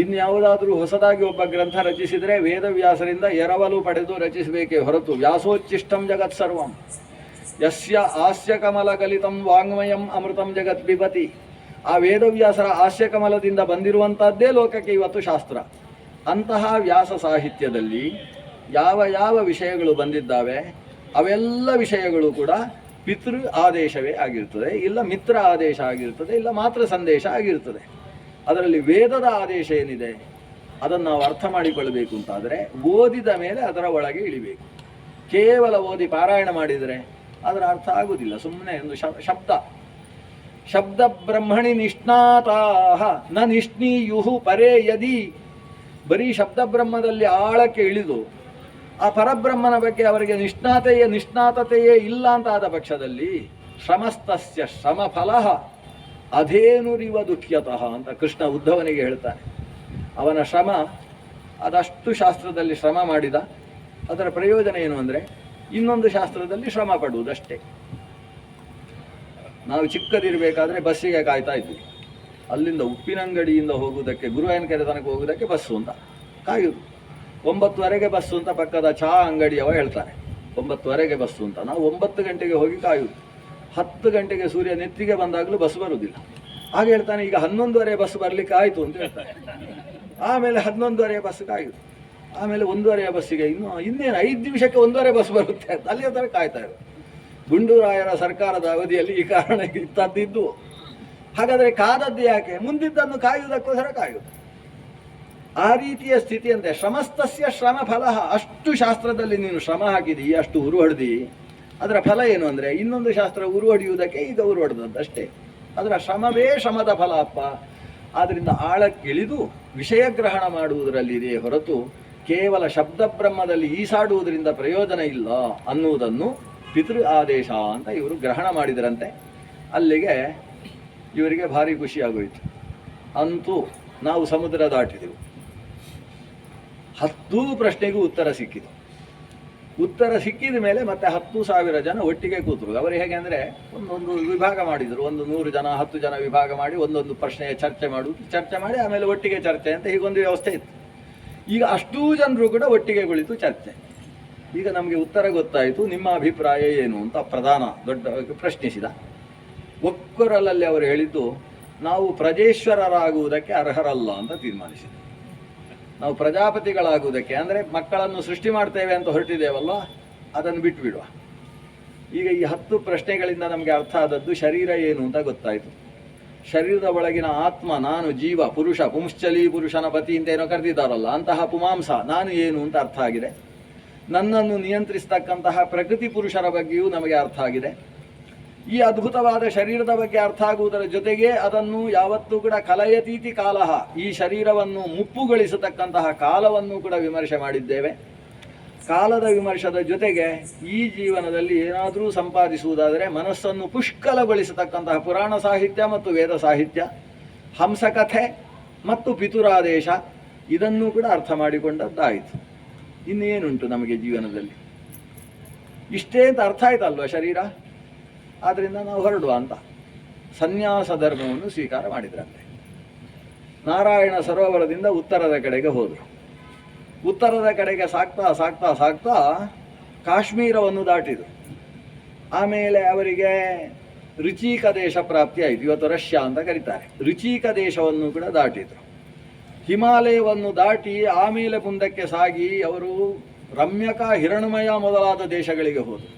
ಇನ್ಯಾವುದಾದ್ರೂ ಹೊಸದಾಗಿ ಒಬ್ಬ ಗ್ರಂಥ ರಚಿಸಿದರೆ ವೇದವ್ಯಾಸರಿಂದ ಎರವಲು ಪಡೆದು ರಚಿಸಬೇಕೇ ಹೊರತು ವ್ಯಾಸೋಚ್ಚಿಷ್ಟಂ ಜಗತ್ ಸರ್ವಂ ಯಸ್ಯ ಹಾಸ್ಯ ಕಮಲ ಕಲಿತಂ ವಾಂಗ್ಮಯಂ ಅಮೃತಂ ಜಗತ್ ಬಿಭತಿ. ಆ ವೇದವ್ಯಾಸರ ಹಾಸ್ಯ ಕಮಲದಿಂದ ಬಂದಿರುವಂಥದ್ದೇ ಲೋಕಕ್ಕೆ ಇವತ್ತು ಶಾಸ್ತ್ರ. ಅಂತಹ ವ್ಯಾಸ ಸಾಹಿತ್ಯದಲ್ಲಿ ಯಾವ ಯಾವ ವಿಷಯಗಳು ಬಂದಿದ್ದಾವೆ ಅವೆಲ್ಲ ವಿಷಯಗಳು ಕೂಡ ಪಿತೃ ಆದೇಶವೇ ಆಗಿರ್ತದೆ, ಇಲ್ಲ ಮಿತ್ರ ಆದೇಶ ಆಗಿರ್ತದೆ, ಇಲ್ಲ ಮಾತೃ ಸಂದೇಶ ಆಗಿರ್ತದೆ. ಅದರಲ್ಲಿ ವೇದದ ಆದೇಶ ಏನಿದೆ ಅದನ್ನು ನಾವು ಅರ್ಥ ಮಾಡಿಕೊಳ್ಳಬೇಕು ಅಂತಾದರೆ ಓದಿದ ಮೇಲೆ ಅದರ ಒಳಗೆ ಇಳಿಬೇಕು. ಕೇವಲ ಓದಿ ಪಾರಾಯಣ ಮಾಡಿದರೆ ಅದರ ಅರ್ಥ ಆಗುವುದಿಲ್ಲ. ಸುಮ್ಮನೆ ಒಂದು ಶಬ್ದ ಬ್ರಹ್ಮಣಿ ನಿಷ್ಣಾತಾಹ ನ ನಿಷ್ಣೀಯುಹು ಪರೇ ಯದಿ. ಬರೀ ಶಬ್ದ ಬ್ರಹ್ಮದಲ್ಲಿ ಆಳಕ್ಕೆ ಇಳಿದು ಆ ಪರಬ್ರಹ್ಮನ ಬಗ್ಗೆ ಅವರಿಗೆ ನಿಷ್ಣಾತತೆಯೇ ಇಲ್ಲ ಅಂತ ಆದ ಪಕ್ಷದಲ್ಲಿ ಶ್ರಮಸ್ತಸ್ಯ ಶ್ರಮ ಫಲ ಅಧೇನುರಿವ ದುಃಖ್ಯತಃ ಅಂತ ಕೃಷ್ಣ ಉದ್ಧವನಿಗೆ ಹೇಳ್ತಾನೆ. ಅವನ ಶ್ರಮ ಅದಷ್ಟು ಶಾಸ್ತ್ರದಲ್ಲಿ ಶ್ರಮ ಮಾಡಿದ, ಅದರ ಪ್ರಯೋಜನ ಏನು ಅಂದರೆ ಇನ್ನೊಂದು ಶಾಸ್ತ್ರದಲ್ಲಿ ಶ್ರಮ ಪಡುವುದಷ್ಟೇ. ನಾವು ಚಿಕ್ಕದಿರಬೇಕಾದ್ರೆ ಬಸ್ಸಿಗೆ ಕಾಯ್ತಾ ಇದ್ವಿ. ಅಲ್ಲಿಂದ ಉಪ್ಪಿನಂಗಡಿಯಿಂದ ಹೋಗುವುದಕ್ಕೆ ಗುರುವಾಯನಕೆರೆ ತನಕ ಹೋಗುವುದಕ್ಕೆ ಬಸ್ಸು ಅಂತ ಕಾಯುವುದು. 9:15 ಬಸ್ಸು ಅಂತ ಪಕ್ಕದ ಚಹಾ ಅಂಗಡಿಯವ ಹೇಳ್ತಾರೆ. 9:15 ಬಸ್ಸು ಅಂತ. ನಾವು 9 ಗಂಟೆಗೆ ಹೋಗಿ ಕಾಯುವುದು. 10 ಗಂಟೆಗೆ ಸೂರ್ಯ ನೆತ್ತಿಗೆ ಬಂದಾಗಲೂ ಬಸ್ ಬರುವುದಿಲ್ಲ. ಆಗ ಹೇಳ್ತಾನೆ ಈಗ 11:15 ಬಸ್ ಬರಲಿಕ್ಕೆ ಆಯಿತು ಅಂತ ಹೇಳ್ತಾರೆ. ಆಮೇಲೆ 11:15 ಬಸ್ ಕಾಯುವುದು. ಆಮೇಲೆ 1:15 ಬಸ್ಸಿಗೆ ಇನ್ನೇನು 5 ನಿಮಿಷಕ್ಕೆ 1:15 ಬಸ್ ಬರುತ್ತೆ ಅಂತ ಅಲ್ಲಿ ಥರ ಕಾಯ್ತಾ ಇರೋದು. ಗುಂಡೂರಾಯರ ಸರ್ಕಾರದ ಅವಧಿಯಲ್ಲಿ ಈ ಕಾರಣ ಇದ್ದದ್ದು. ಹಾಗಾದರೆ ಕಾದದ್ದು ಯಾಕೆ? ಮುಂದಿದ್ದನ್ನು ಕಾಯುವುದಕ್ಕೋಸ್ಕರ ಕಾಯುವುದು. ಆ ರೀತಿಯ ಸ್ಥಿತಿಯಂತೆ ಶ್ರಮಸ್ತಸ್ಯ ಶ್ರಮ ಫಲ. ಅಷ್ಟು ಶಾಸ್ತ್ರದಲ್ಲಿ ನೀನು ಶ್ರಮ ಹಾಕಿದಿ, ಅಷ್ಟು ಉರು ಹೊಡೆದಿ, ಅದರ ಫಲ ಏನು ಅಂದರೆ ಇನ್ನೊಂದು ಶಾಸ್ತ್ರ ಉರು ಹೊಡೆಯುವುದಕ್ಕೆ ಈಗ ಉರು ಹೊಡೆದದ್ದಷ್ಟೇ. ಅದರ ಶ್ರಮವೇ ಶ್ರಮದ ಫಲ ಅಪ್ಪ. ಆದ್ದರಿಂದ ಆಳಕ್ಕಿಳಿದು ವಿಷಯ ಗ್ರಹಣ ಮಾಡುವುದರಲ್ಲಿದೆ ಹೊರತು ಕೇವಲ ಶಬ್ದ ಬ್ರಹ್ಮದಲ್ಲಿ ಈಸಾಡುವುದರಿಂದ ಪ್ರಯೋಜನ ಇಲ್ಲ ಅನ್ನುವುದನ್ನು ಪಿತೃ ಆದೇಶ ಅಂತ ಇವರು ಗ್ರಹಣ ಮಾಡಿದರಂತೆ. ಅಲ್ಲಿಗೆ ಇವರಿಗೆ ಭಾರಿ ಖುಷಿಯಾಗೋಯಿತು. ಅಂತೂ ನಾವು ಸಮುದ್ರ ದಾಟಿದೆವು. 10 ಪ್ರಶ್ನೆಗೂ ಉತ್ತರ ಸಿಕ್ಕಿತು. ಉತ್ತರ ಸಿಕ್ಕಿದ ಮೇಲೆ ಮತ್ತೆ 10,000 ಜನ ಒಟ್ಟಿಗೆ ಕೂತರು. ಅವರು ಹೇಗೆ ಅಂದರೆ ಒಂದೊಂದು ವಿಭಾಗ ಮಾಡಿದರು. 100 ಜನ 10 ಜನ ವಿಭಾಗ ಮಾಡಿ ಒಂದೊಂದು ಪ್ರಶ್ನೆಯ ಚರ್ಚೆ ಮಾಡಿ ಆಮೇಲೆ ಒಟ್ಟಿಗೆ ಚರ್ಚೆ ಅಂತ ಹೀಗೊಂದು ವ್ಯವಸ್ಥೆ ಇತ್ತು. ಈಗ ಅಷ್ಟೂ ಜನರು ಕೂಡ ಒಟ್ಟಿಗೆ ಕುಳಿತು ಚರ್ಚೆ. ಈಗ ನಮಗೆ ಉತ್ತರ ಗೊತ್ತಾಯಿತು, ನಿಮ್ಮ ಅಭಿಪ್ರಾಯ ಏನು ಅಂತ ಪ್ರಧಾನ ದೊಡ್ಡ ಪ್ರಶ್ನಿಸಿದ. ಒಕ್ಕೊರಲಲ್ಲಿ ಅವರು ಹೇಳಿದ್ದು, ನಾವು ಪ್ರಜೇಶ್ವರರಾಗುವುದಕ್ಕೆ ಅರ್ಹರಲ್ಲ ಅಂತ ತೀರ್ಮಾನಿಸಿದರು. ನಾವು ಪ್ರಜಾಪತಿಗಳಾಗುವುದಕ್ಕೆ ಅಂದರೆ ಮಕ್ಕಳನ್ನು ಸೃಷ್ಟಿ ಮಾಡ್ತೇವೆ ಅಂತ ಹೊರಟಿದ್ದೇವಲ್ಲ, ಅದನ್ನು ಬಿಟ್ಟುಬಿಡುವ. ಈಗ ಈ 10 ಪ್ರಶ್ನೆಗಳಿಂದ ನಮಗೆ ಅರ್ಥ ಆದದ್ದು ಶರೀರ ಏನು ಅಂತ ಗೊತ್ತಾಯಿತು. ಶರೀರದ ಒಳಗಿನ ಆತ್ಮ, ನಾನು ಜೀವ, ಪುರುಷ, ಪುಂಶ್ಚಲಿ ಪುರುಷನ ಪತಿ ಅಂತ ಏನೋ ಕರೆದಿದ್ದಾರಲ್ಲ, ಅಂತಹ ಪುಮಾಂಸ ನಾನು ಏನು ಅಂತ ಅರ್ಥ ಆಗಿದೆ. ನನ್ನನ್ನು ನಿಯಂತ್ರಿಸ್ತಕ್ಕಂತಹ ಪ್ರಕೃತಿ ಪುರುಷರ ಬಗ್ಗೆಯೂ ನಮಗೆ ಅರ್ಥ ಆಗಿದೆ. ಈ ಅದ್ಭುತವಾದ ಶರೀರದ ಬಗ್ಗೆ ಅರ್ಥ ಆಗುವುದರ ಜೊತೆಗೆ ಅದನ್ನು ಯಾವತ್ತೂ ಕೂಡ ಕಲಯತೀತಿ ಕಾಲಃ, ಈ ಶರೀರವನ್ನು ಮುಪ್ಪುಗೊಳಿಸತಕ್ಕಂತಹ ಕಾಲವನ್ನು ಕೂಡ ವಿಮರ್ಶೆ ಮಾಡಿದ್ದೇವೆ. ಕಾಲದ ವಿಮರ್ಶದ ಜೊತೆಗೆ ಈ ಜೀವನದಲ್ಲಿ ಏನಾದರೂ ಸಂಪಾದಿಸುವುದಾದರೆ ಮನಸ್ಸನ್ನು ಪುಷ್ಕಲಗೊಳಿಸತಕ್ಕಂತಹ ಪುರಾಣ ಸಾಹಿತ್ಯ ಮತ್ತು ವೇದ ಸಾಹಿತ್ಯ, ಹಂಸಕಥೆ ಮತ್ತು ಪಿತುರಾದೇಶ, ಇದನ್ನು ಕೂಡ ಅರ್ಥ ಮಾಡಿಕೊಂಡದ್ದಾಯಿತು. ಇನ್ನೇನುಂಟು ನಮಗೆ ಜೀವನದಲ್ಲಿ? ಇಷ್ಟೇ ಅಂತ ಅರ್ಥ ಆಯ್ತಲ್ವ ಶರೀರ. ಆದ್ದರಿಂದ ನಾವು ಹೊರಡುವ ಅಂತ ಸನ್ಯಾಸ ಧರ್ಮವನ್ನು ಸ್ವೀಕಾರ ಮಾಡಿದ್ರಂತೆ. ನಾರಾಯಣ ಸರೋವರದಿಂದ ಉತ್ತರದ ಕಡೆಗೆ ಹೋದರು. ಉತ್ತರದ ಕಡೆಗೆ ಸಾಗ್ತಾ ಸಾಗ್ತಾ ಸಾಗ್ತಾ ಕಾಶ್ಮೀರವನ್ನು ದಾಟಿದರು. ಆಮೇಲೆ ಅವರಿಗೆ ರುಚಿಕ ದೇಶ ಪ್ರಾಪ್ತಿ ಆಯಿತು. ಇವತ್ತು ರಷ್ಯಾ ಅಂತ ಕರೀತಾರೆ. ರುಚಿಕ ದೇಶವನ್ನು ಕೂಡ ದಾಟಿದರು. ಹಿಮಾಲಯವನ್ನು ದಾಟಿ ಆಮೇಲೆ ಮುಂದಕ್ಕೆ ಸಾಗಿ ಅವರು ರಮ್ಯಕ, ಹಿರಣ್ಮಯ ಮೊದಲಾದ ದೇಶಗಳಿಗೆ ಹೋದರು.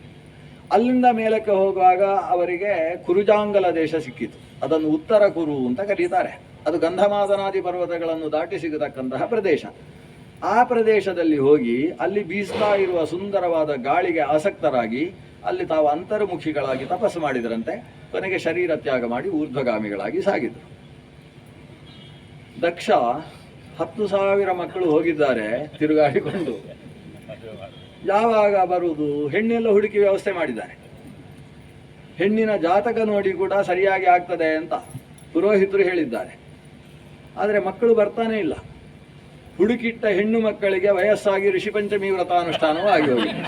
ಅಲ್ಲಿಂದ ಮೇಲಕ್ಕೆ ಹೋಗುವಾಗ ಅವರಿಗೆ ಕುರುಜಾಂಗಲ ದೇಶ ಸಿಕ್ಕಿತು. ಅದನ್ನು ಉತ್ತರ ಕುರು ಅಂತ ಕರೀತಾರೆ. ಅದು ಗಂಧಮಾದನಾದಿ ಪರ್ವತಗಳನ್ನು ದಾಟಿ ಸಿಗತಕ್ಕಂತಹ ಪ್ರದೇಶ. ಆ ಪ್ರದೇಶದಲ್ಲಿ ಹೋಗಿ ಅಲ್ಲಿ ಬೀಸ್ತಾ ಇರುವ ಸುಂದರವಾದ ಗಾಳಿಗೆ ಆಸಕ್ತರಾಗಿ ಅಲ್ಲಿ ತಾವು ಅಂತರ್ಮುಖಿಗಳಾಗಿ ತಪಸ್ಸು ಮಾಡಿದರಂತೆ. ಕೊನೆಗೆ ಶರೀರ ತ್ಯಾಗ ಮಾಡಿ ಊರ್ಧ್ವಗಾಮಿಗಳಾಗಿ ಸಾಗಿದರು. ದಕ್ಷ 10,000 ಮಕ್ಕಳು ಹೋಗಿದ್ದಾರೆ ತಿರುಗಾಡಿಕೊಂಡು. ಯಾವಾಗ ಬರುವುದು? ಹೆಣ್ಣೆಲ್ಲ ಹುಡುಕಿ ವ್ಯವಸ್ಥೆ ಮಾಡಿದ್ದಾರೆ. ಹೆಣ್ಣಿನ ಜಾತಕ ನೋಡಿ ಕೂಡ ಸರಿಯಾಗಿ ಆಗ್ತದೆ ಅಂತ ಪುರೋಹಿತರು ಹೇಳಿದ್ದಾರೆ. ಆದರೆ ಮಕ್ಕಳು ಬರ್ತಾನೆ ಇಲ್ಲ. ಹುಡುಕಿಟ್ಟ ಹೆಣ್ಣು ಮಕ್ಕಳಿಗೆ ವಯಸ್ಸಾಗಿ ಋಷಿಪಂಚಮಿ ವ್ರತಾನುಷ್ಠಾನವೂ ಆಗಿ ಹೋಗಿದೆ.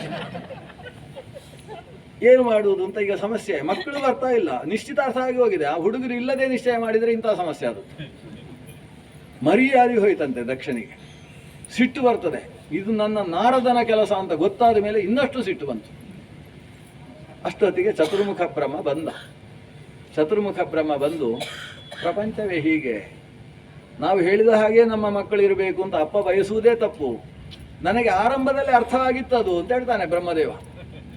ಏನು ಮಾಡುವುದು ಅಂತ ಈಗ ಸಮಸ್ಯೆ. ಮಕ್ಕಳು ಬರ್ತಾ ಇಲ್ಲ, ನಿಶ್ಚಿತಾರ್ಥ ಆಗಿ ಹೋಗಿದೆ. ಆ ಹುಡುಗರು ಇಲ್ಲದೆ ನಿಶ್ಚಯ ಮಾಡಿದರೆ ಇಂಥ ಸಮಸ್ಯೆ ಆಗುತ್ತೆ. ಮರ್ಯಾದೆ ಹೋಯ್ತಂತೆ ದಕ್ಷನಿಗೆ. ಸಿಟ್ಟು ಬರ್ತದೆ, ಇದು ನನ್ನ ನಾರದನ ಕೆಲಸ ಅಂತ ಗೊತ್ತಾದ ಮೇಲೆ ಇನ್ನಷ್ಟು ಸಿಟ್ಟು ಬಂತು. ಅಷ್ಟೊತ್ತಿಗೆ ಚತುರ್ಮುಖ ಬ್ರಹ್ಮ ಬಂದ. ಚತುರ್ಮುಖ ಬ್ರಹ್ಮ ಬಂದು, ಪ್ರಪಂಚವೇ ಹೀಗೆ, ನಾವು ಹೇಳಿದ ಹಾಗೆ ನಮ್ಮ ಮಕ್ಕಳು ಇರಬೇಕು ಅಂತ ಅಪ್ಪ ಬಯಸುವುದೇ ತಪ್ಪು, ನನಗೆ ಆರಂಭದಲ್ಲಿ ಅರ್ಥವಾಗಿತ್ತು ಅದು ಅಂತ ಹೇಳ್ತಾನೆ ಬ್ರಹ್ಮದೇವ.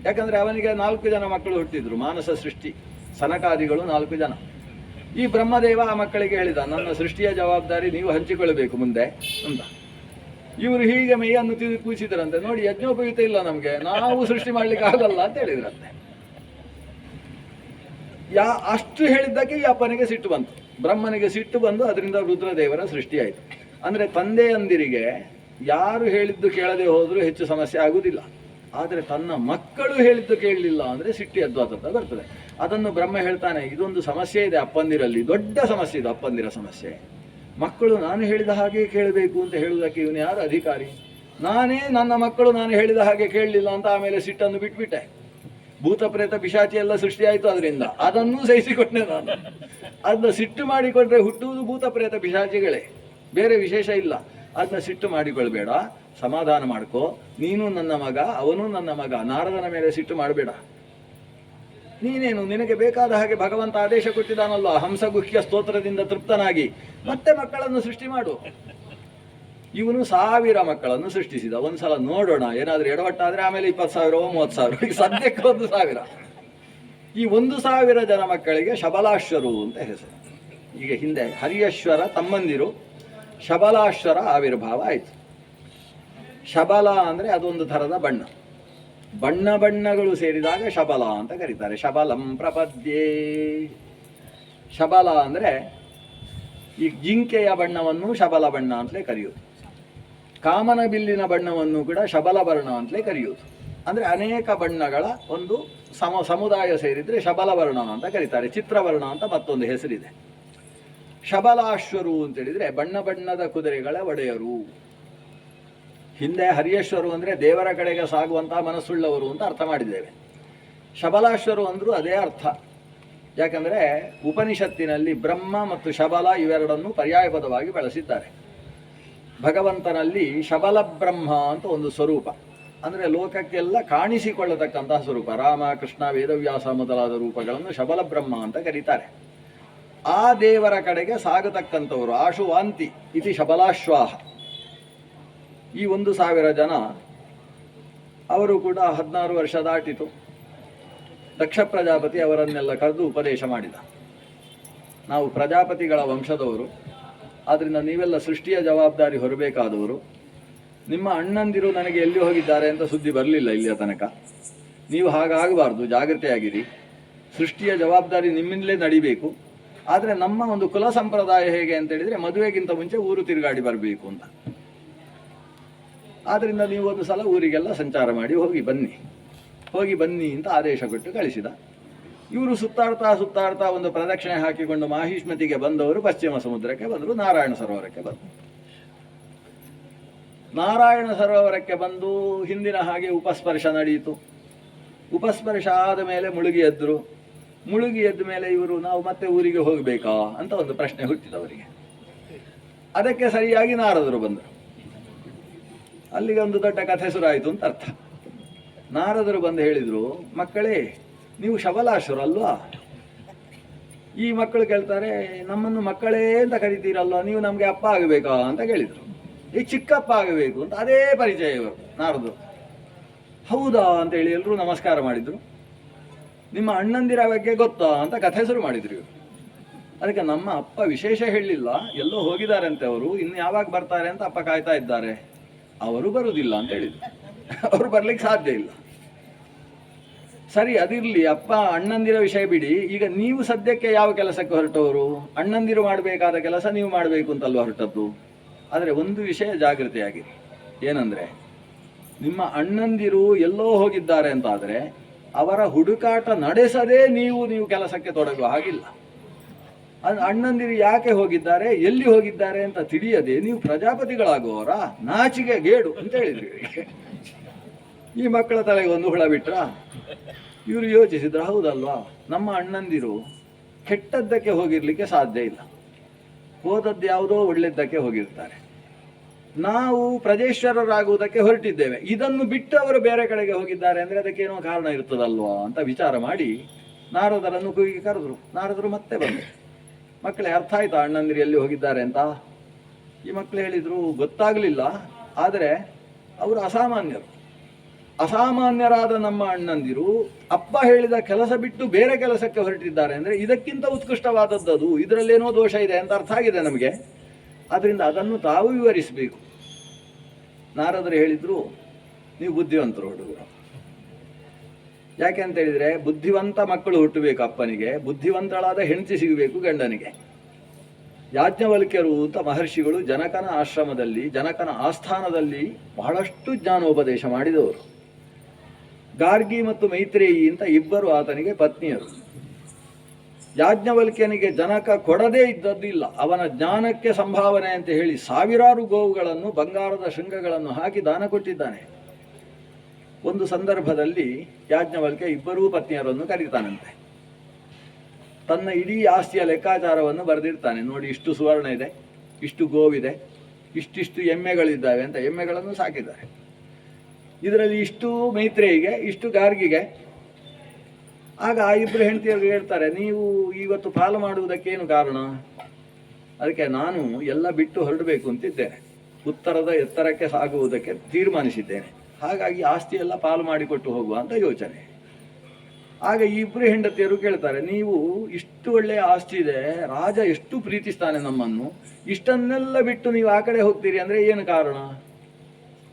ಯಾಕಂದರೆ ಅವನಿಗೆ 4 ಜನ ಮಕ್ಕಳು ಹುಟ್ಟಿದ್ರು, ಮಾನಸ ಸೃಷ್ಟಿ ಸನಕಾದಿಗಳು 4 ಜನ. ಈ ಬ್ರಹ್ಮದೇವ ಆ ಮಕ್ಕಳಿಗೆ ಹೇಳಿದ, ನನ್ನ ಸೃಷ್ಟಿಯ ಜವಾಬ್ದಾರಿ ನೀವು ಹಂಚಿಕೊಳ್ಳಬೇಕು ಮುಂದೆ ಅಂತ. ಇವರು ಹೀಗೆ ಮೈಯನ್ನು ಕೂಸಿದ್ರಂತೆ, ನೋಡಿ ಯಜ್ಞೋಪಯುಕ್ತ ಇಲ್ಲ ನಮಗೆ, ನಾವು ಸೃಷ್ಟಿ ಮಾಡ್ಲಿಕ್ಕೆ ಆಗಲ್ಲ ಅಂತ ಹೇಳಿದ್ರಂತೆ. ಅಷ್ಟು ಹೇಳಿದ್ದಕ್ಕೆ ಈ ಅಪ್ಪನಿಗೆ ಸಿಟ್ಟು ಬಂತು, ಬ್ರಹ್ಮನಿಗೆ ಸಿಟ್ಟು ಬಂದು ಅದರಿಂದ ರುದ್ರದೇವರ ಸೃಷ್ಟಿಯಾಯಿತು. ಅಂದರೆ ತಂದೆಯಂದಿರಿಗೆ ಯಾರು ಹೇಳಿದ್ದು ಕೇಳದೆ ಹೋದರೂ ಹೆಚ್ಚು ಸಮಸ್ಯೆ ಆಗುವುದಿಲ್ಲ, ಆದರೆ ತನ್ನ ಮಕ್ಕಳು ಹೇಳಿದ್ದು ಕೇಳಲಿಲ್ಲ ಅಂದರೆ ಸಿಟ್ಟು ಅದ್ವಾತಂತ ಬರ್ತದೆ. ಅದನ್ನು ಬ್ರಹ್ಮ ಹೇಳ್ತಾನೆ, ಇದೊಂದು ಸಮಸ್ಯೆ ಇದೆ ಅಪ್ಪಂದಿರಲ್ಲಿ, ದೊಡ್ಡ ಸಮಸ್ಯೆ ಇದು ಅಪ್ಪಂದಿರ ಸಮಸ್ಯೆ. ಮಕ್ಕಳು ನಾನು ಹೇಳಿದ ಹಾಗೆ ಕೇಳಬೇಕು ಅಂತ ಹೇಳುವುದಕ್ಕೆ ಇವನು ಯಾರು ಅಧಿಕಾರಿ? ನಾನೇ ನನ್ನ ಮಕ್ಕಳು ನಾನು ಹೇಳಿದ ಹಾಗೆ ಕೇಳಲಿಲ್ಲ ಅಂತ ಆಮೇಲೆ ಸಿಟ್ಟನ್ನು ಬಿಟ್ಬಿಟ್ಟೆ. ಭೂತ ಪ್ರೇತ ಪಿಶಾಚಿ ಎಲ್ಲ ಸೃಷ್ಟಿಯಾಯಿತು ಅದರಿಂದ, ಅದನ್ನೂ ಸಹಿಸಿಕೊಂಡೆ ನಾನು. ಅದನ್ನ ಸಿಟ್ಟು ಮಾಡಿಕೊಂಡ್ರೆ ಹುಟ್ಟುವುದು ಭೂತ ಪ್ರೇತ ಪಿಶಾಚಿಗಳೇ, ಬೇರೆ ವಿಶೇಷ ಇಲ್ಲ. ಅದನ್ನ ಸಿಟ್ಟು ಮಾಡಿಕೊಳ್ಬೇಡ, ಸಮಾಧಾನ ಮಾಡ್ಕೋ, ನೀನು ನನ್ನ ಮಗ ಅವನು ನನ್ನ ಮಗ, ನಾರದನ ಮೇಲೆ ಸಿಟ್ಟು ಮಾಡಬೇಡ. ನೀನೇನು ನಿನಗೆ ಬೇಕಾದ ಹಾಗೆ ಭಗವಂತ ಆದೇಶ ಕೊಟ್ಟಿದ್ದಾನಲ್ವ, ಹಂಸಗುಹ್ಯ ಸ್ತೋತ್ರದಿಂದ ತೃಪ್ತನಾಗಿ ಮತ್ತೆ ಮಕ್ಕಳನ್ನು ಸೃಷ್ಟಿ ಮಾಡು. ಇವನು 1000 ಮಕ್ಕಳನ್ನು ಸೃಷ್ಟಿಸಿದ. ಒಂದ್ಸಲ ನೋಡೋಣ, ಏನಾದರೂ ಎಡವಟ್ಟಾದರೆ ಆಮೇಲೆ 20,000 30,000, ಈಗ ಸದ್ಯಕ್ಕೆ 1,000. ಈ 1,000 ಜನ ಮಕ್ಕಳಿಗೆ ಶಬಲಾಶ್ವರು ಅಂತ ಹೆಸರು. ಈಗ ಹಿಂದೆ ಹರಿಯಶ್ವರ ತಮ್ಮಂದಿರು, ಶಬಲಾಶ್ವರ ಆವಿರ್ಭಾವ ಆಯಿತು. ಶಬಲ ಅಂದರೆ ಅದೊಂದು ಥರದ ಬಣ್ಣ, ಬಣ್ಣಗಳು ಸೇರಿದಾಗ ಶಬಲ ಅಂತ ಕರೀತಾರೆ. ಶಬಲಂ ಪ್ರಪದ್ಯೇ. ಶಬಲ ಅಂದರೆ ಈ ಜಿಂಕೆಯ ಬಣ್ಣವನ್ನು ಶಬಲ ಬಣ್ಣ ಅಂತಲೇ ಕರೆಯುವುದು, ಕಾಮನ ಬಿಲ್ಲಿನ ಬಣ್ಣವನ್ನು ಕೂಡ ಶಬಲ ವರ್ಣ ಅಂತಲೇ ಕರೆಯುವುದು. ಅಂದರೆ ಅನೇಕ ಬಣ್ಣಗಳ ಒಂದು ಸಮುದಾಯ ಸೇರಿದರೆ ಶಬಲ ವರ್ಣ ಅಂತ ಕರೀತಾರೆ. ಚಿತ್ರವರ್ಣ ಅಂತ ಮತ್ತೊಂದು ಹೆಸರಿದೆ. ಶಬಲಾಶ್ವರು ಅಂತೇಳಿದರೆ ಬಣ್ಣದ ಕುದುರೆಗಳ ಒಡೆಯರು. ಹಿಂದೆ ಹರಿಯೇಶ್ವರು ಅಂದರೆ ದೇವರ ಕಡೆಗೆ ಸಾಗುವಂತಹ ಮನಸ್ಸುಳ್ಳವರು ಅಂತ ಅರ್ಥ ಮಾಡಿದ್ದೇವೆ. ಶಬಲಾಶ್ವರು ಅಂದರೂ ಅದೇ ಅರ್ಥ. ಯಾಕಂದರೆ ಉಪನಿಷತ್ತಿನಲ್ಲಿ ಬ್ರಹ್ಮ ಮತ್ತು ಶಬಲ ಇವೆರಡನ್ನು ಪರ್ಯಾಯ ಪದವಾಗಿ ಬಳಸಿದ್ದಾರೆ. ಭಗವಂತನಲ್ಲಿ ಶಬಲ ಬ್ರಹ್ಮ ಅಂತ ಒಂದು ಸ್ವರೂಪ, ಅಂದರೆ ಲೋಕಕ್ಕೆಲ್ಲ ಕಾಣಿಸಿಕೊಳ್ಳತಕ್ಕಂತಹ ಸ್ವರೂಪ. ರಾಮ, ಕೃಷ್ಣ, ವೇದವ್ಯಾಸ ಮೊದಲಾದ ರೂಪಗಳನ್ನು ಶಬಲ ಬ್ರಹ್ಮ ಅಂತ ಕರೀತಾರೆ. ಆ ದೇವರ ಕಡೆಗೆ ಸಾಗತಕ್ಕಂಥವರು ಆಶುವಾಂತಿ ಇತಿ ಶಬಲಾಶ್ವಾಹ. ಈ 1,000 ಜನ, ಅವರು ಕೂಡ 16 ವರ್ಷ ದಾಟಿತು. ದಕ್ಷ ಪ್ರಜಾಪತಿ ಅವರನ್ನೆಲ್ಲ ಕರೆದು ಉಪದೇಶ ಮಾಡಿದ. ನಾವು ಪ್ರಜಾಪತಿಗಳ ವಂಶದವರು, ಆದ್ದರಿಂದ ನೀವೆಲ್ಲ ಸೃಷ್ಟಿಯ ಜವಾಬ್ದಾರಿ ಹೊರಬೇಕಾದವರು. ನಿಮ್ಮ ಅಣ್ಣಂದಿರು ನನಗೆ ಎಲ್ಲಿ ಹೋಗಿದ್ದಾರೆ ಅಂತ ಸುದ್ದಿ ಬರಲಿಲ್ಲ ಇಲ್ಲಿಯ ತನಕ. ನೀವು ಹಾಗಾಗಬಾರ್ದು, ಜಾಗ್ರತೆಯಾಗಿರಿ. ಸೃಷ್ಟಿಯ ಜವಾಬ್ದಾರಿ ನಿಮ್ಮಿಂದಲೇ ನಡಿಬೇಕು. ಆದರೆ ನಮ್ಮ ಒಂದು ಕುಲ ಸಂಪ್ರದಾಯ ಹೇಗೆ ಅಂತೇಳಿದರೆ ಮದುವೆಗಿಂತ ಮುಂಚೆ ಊರು ತಿರುಗಾಡಿ ಬರಬೇಕು ಅಂತ. ಆದ್ದರಿಂದ ನೀವು ಒಂದು ಸಲ ಊರಿಗೆಲ್ಲ ಸಂಚಾರ ಮಾಡಿ ಹೋಗಿ ಬನ್ನಿ ಅಂತ ಆದೇಶ ಕೊಟ್ಟು ಕಳಿಸಿದ. ಇವರು ಸುತ್ತಾಡ್ತಾ ಒಂದು ಪ್ರದಕ್ಷಿಣೆ ಹಾಕಿಕೊಂಡು ಮಾಹಿಷ್ಮತಿಗೆ ಬಂದವರು ಪಶ್ಚಿಮ ಸಮುದ್ರಕ್ಕೆ ಬಂದರು, ನಾರಾಯಣ ಸರೋವರಕ್ಕೆ ಬಂದರು. ನಾರಾಯಣ ಸರೋವರಕ್ಕೆ ಬಂದು ಹಿಂದಿನ ಹಾಗೆ ಉಪಸ್ಪರ್ಶ ನಡೆಯಿತು. ಉಪಸ್ಪರ್ಶ ಆದ ಮೇಲೆ ಮುಳುಗಿ ಎದ್ದ ಮೇಲೆ ಇವರು ನಾವು ಮತ್ತೆ ಊರಿಗೆ ಹೋಗಬೇಕಾ ಅಂತ ಒಂದು ಪ್ರಶ್ನೆ ಹುಟ್ಟಿದವರಿಗೆ. ಅದಕ್ಕೆ ಸರಿಯಾಗಿ ನಾರದರು ಬಂದರು. ಅಲ್ಲಿಗೆ ಒಂದು ದೊಡ್ಡ ಕಥೆ ಶುರುವಾಯಿತು ಅಂತ ಅರ್ಥ. ನಾರದರು ಬಂದು ಹೇಳಿದರು, ಮಕ್ಕಳೇ ನೀವು ಶಬಲಾಶ್ವರು ಅಲ್ವಾ? ಈ ಮಕ್ಕಳು ಕೇಳ್ತಾರೆ, ನಮ್ಮನ್ನು ಮಕ್ಕಳೇ ಅಂತ ಕರಿತೀರಲ್ವ, ನೀವು ನಮಗೆ ಅಪ್ಪ ಆಗಬೇಕಾ ಅಂತ ಕೇಳಿದರು. ಈ ಚಿಕ್ಕಪ್ಪ ಆಗಬೇಕು ಅಂತ ಅದೇ ಪರಿಚಯ ಇವರು ನಾರದರು. ಹೌದಾ ಅಂತೇಳಿ ಎಲ್ಲರೂ ನಮಸ್ಕಾರ ಮಾಡಿದರು. ನಿಮ್ಮ ಅಣ್ಣಂದಿರ ಬಗ್ಗೆ ಗೊತ್ತಾ ಅಂತ ಕಥೆ ಶುರು ಮಾಡಿದ್ರು ಇವರು. ಅದಕ್ಕೆ ನಮ್ಮ ಅಪ್ಪ ವಿಶೇಷ ಹೇಳಲಿಲ್ಲ, ಎಲ್ಲೋ ಹೋಗಿದ್ದಾರಂತೆ ಅವರು, ಇನ್ನು ಯಾವಾಗ ಬರ್ತಾರೆ ಅಂತ ಅಪ್ಪ ಕಾಯ್ತಾ ಇದ್ದಾರೆ. ಅವರು ಬರುವುದಿಲ್ಲ ಅಂತ ಹೇಳಿದ್ರು, ಅವರು ಬರ್ಲಿಕ್ಕೆ ಸಾಧ್ಯ ಇಲ್ಲ. ಸರಿ, ಅದಿರಲಿ, ಅಪ್ಪ ಅಣ್ಣಂದಿರ ವಿಷಯ ಬಿಡಿ. ಈಗ ನೀವು ಸದ್ಯಕ್ಕೆ ಯಾವ ಕೆಲಸಕ್ಕೆ ಹೊರಟವರು? ಅಣ್ಣಂದಿರು ಮಾಡಬೇಕಾದ ಕೆಲಸ ನೀವು ಮಾಡಬೇಕು ಅಂತಲ್ವ ಹೊರಟದ್ದು. ಆದರೆ ಒಂದು ವಿಷಯ ಜಾಗೃತಿಯಾಗಿರಿ, ಏನಂದರೆ ನಿಮ್ಮ ಅಣ್ಣಂದಿರು ಎಲ್ಲೋ ಹೋಗಿದ್ದಾರೆ ಅಂತಾದರೆ ಅವರ ಹುಡುಕಾಟ ನಡೆಸದೇ ನೀವು ಕೆಲಸಕ್ಕೆ ತೊಡಗುವ ಹಾಗಿಲ್ಲ. ಅದು ಅಣ್ಣಂದಿರು ಯಾಕೆ ಹೋಗಿದ್ದಾರೆ, ಎಲ್ಲಿ ಹೋಗಿದ್ದಾರೆ ಅಂತ ತಿಳಿಯದೆ ನೀವು ಪ್ರಜಾಪತಿಗಳಾಗುವವರ ನಾಚಿಗೆ ಗೇಡು ಅಂತ ಹೇಳಿದ್ರು ಇವರಿಗೆ. ಈ ಮಕ್ಕಳ ತಲೆಗೆ ಒಂದು ಹುಳ ಬಿಟ್ರ. ಇವರು ಯೋಚಿಸಿದ್ರು, ಹೌದಲ್ವಾ, ನಮ್ಮ ಅಣ್ಣಂದಿರು ಕೆಟ್ಟದ್ದಕ್ಕೆ ಹೋಗಿರ್ಲಿಕ್ಕೆ ಸಾಧ್ಯ ಇಲ್ಲ. ಹೋದದ್ದು ಯಾವುದೋ ಒಳ್ಳೆದ್ದಕ್ಕೆ ಹೋಗಿರ್ತಾರೆ. ನಾವು ಪ್ರಜೇಶ್ವರರಾಗುವುದಕ್ಕೆ ಹೊರಟಿದ್ದೇವೆ, ಇದನ್ನು ಬಿಟ್ಟು ಅವರು ಬೇರೆ ಕಡೆಗೆ ಹೋಗಿದ್ದಾರೆ ಅಂದರೆ ಅದಕ್ಕೇನೋ ಕಾರಣ ಇರ್ತದಲ್ವಾ ಅಂತ ವಿಚಾರ ಮಾಡಿ ನಾರದರನ್ನು ಕೂಗಿ ಕರೆದ್ರು. ನಾರದರು ಮತ್ತೆ ಬಂದರು. ಮಕ್ಕಳೇ, ಅರ್ಥ ಆಯ್ತಾ ಅಣ್ಣಂದಿರು ಎಲ್ಲಿ ಹೋಗಿದ್ದಾರೆ ಅಂತ? ಈ ಮಕ್ಕಳು ಹೇಳಿದರು, ಗೊತ್ತಾಗಲಿಲ್ಲ, ಆದರೆ ಅವರು ಅಸಾಮಾನ್ಯರು. ಅಸಾಮಾನ್ಯರಾದ ನಮ್ಮ ಅಣ್ಣಂದಿರು ಅಪ್ಪ ಹೇಳಿದ ಕೆಲಸ ಬಿಟ್ಟು ಬೇರೆ ಕೆಲಸಕ್ಕೆ ಹೊರಟಿದ್ದಾರೆ ಅಂದರೆ ಇದಕ್ಕಿಂತ ಉತ್ಕೃಷ್ಟವಾದದ್ದು, ಇದರಲ್ಲೇನೋ ದೋಷ ಇದೆ ಅಂತ ಅರ್ಥ ಆಗಿದೆ ನಮಗೆ. ಆದ್ದರಿಂದ ಅದನ್ನು ತಾವು ವಿವರಿಸಬೇಕು. ನಾರದರು ಹೇಳಿದರು, ನೀವು ಬುದ್ಧಿವಂತರು ಹುಡುಗರು. ಯಾಕೆ ಅಂತ ಹೇಳಿದರೆ, ಬುದ್ಧಿವಂತ ಮಕ್ಕಳು ಹುಟ್ಟಬೇಕು ಅಪ್ಪನಿಗೆ, ಬುದ್ಧಿವಂತಳಾದ ಹೆಂಡತಿ ಸಿಗಬೇಕು ಗಂಡನಿಗೆ. ಯಾಜ್ಞವಲ್ಕ್ಯರು ಅಂತ ಮಹರ್ಷಿಗಳು ಜನಕನ ಆಶ್ರಮದಲ್ಲಿ, ಜನಕನ ಆಸ್ಥಾನದಲ್ಲಿ ಬಹಳಷ್ಟು ಜ್ಞಾನೋಪದೇಶ ಮಾಡಿದವರು. ಗಾರ್ಗಿ ಮತ್ತು ಮೈತ್ರೇಯಿ ಅಂತ ಇಬ್ಬರು ಆತನಿಗೆ ಪತ್ನಿಯರು. ಯಾಜ್ಞವಲ್ಕ್ಯನಿಗೆ ಜನಕ ಕೊಡದೇ ಇದ್ದದ್ದು ಇಲ್ಲ. ಅವನ ಜ್ಞಾನಕ್ಕೆ ಸಂಭಾವನೆ ಅಂತ ಹೇಳಿ ಸಾವಿರಾರು ಗೋವುಗಳನ್ನು, ಬಂಗಾರದ ಶೃಂಗಗಳನ್ನು ಹಾಕಿ ದಾನ ಕೊಟ್ಟಿದ್ದಾನೆ. ಒಂದು ಸಂದರ್ಭದಲ್ಲಿ ಯಾಜ್ಞವಲ್ಕ್ಯ ಇಬ್ಬರೂ ಪತ್ನಿಯರನ್ನು ಕರೀತಾನಂತೆ. ತನ್ನ ಇಡೀ ಆಸ್ತಿಯ ಲೆಕ್ಕಾಚಾರವನ್ನು ಬರೆದಿರ್ತಾನೆ. ನೋಡಿ, ಇಷ್ಟು ಸುವರ್ಣ ಇದೆ, ಇಷ್ಟು ಗೋವಿದೆ, ಇಷ್ಟಿಷ್ಟು ಎಮ್ಮೆಗಳಿದ್ದಾವೆ ಅಂತ. ಎಮ್ಮೆಗಳನ್ನು ಸಾಕಿದ್ದಾರೆ. ಇದರಲ್ಲಿ ಇಷ್ಟು ಮೈತ್ರೇಯಿಗೆ, ಇಷ್ಟು ಗಾರ್ಗಿಗೆ. ಆಗ ಆ ಇಬ್ಬರು ಹೆಂಡತಿಯರು ಹೇಳ್ತಾರೆ, ನೀವು ಇವತ್ತು ಪಾಲು ಮಾಡುವುದಕ್ಕೇನು ಕಾರಣ? ಅದಕ್ಕೆ ನಾನು ಎಲ್ಲ ಬಿಟ್ಟು ಹೊರಡಬೇಕು ಅಂತಿದ್ದೇನೆ, ಉತ್ತರದ ಎತ್ತರಕ್ಕೆ ಸಾಗುವುದಕ್ಕೆ ತೀರ್ಮಾನಿಸಿದ್ದೇನೆ. ಹಾಗಾಗಿ ಆಸ್ತಿ ಎಲ್ಲ ಪಾಲು ಮಾಡಿಕೊಟ್ಟು ಹೋಗುವ ಅಂತ ಯೋಚನೆ. ಆಗ ಈ ಇಬ್ಬರು ಹೆಂಡತಿಯರು ಕೇಳ್ತಾರೆ, ನೀವು ಇಷ್ಟು ಒಳ್ಳೆಯ ಆಸ್ತಿ ಇದೆ, ರಾಜ ಎಷ್ಟು ಪ್ರೀತಿಸ್ತಾನೆ ನಮ್ಮನ್ನು, ಇಷ್ಟನ್ನೆಲ್ಲ ಬಿಟ್ಟು ನೀವು ಆ ಕಡೆ ಹೋಗ್ತೀರಿ ಅಂದರೆ ಏನು ಕಾರಣ?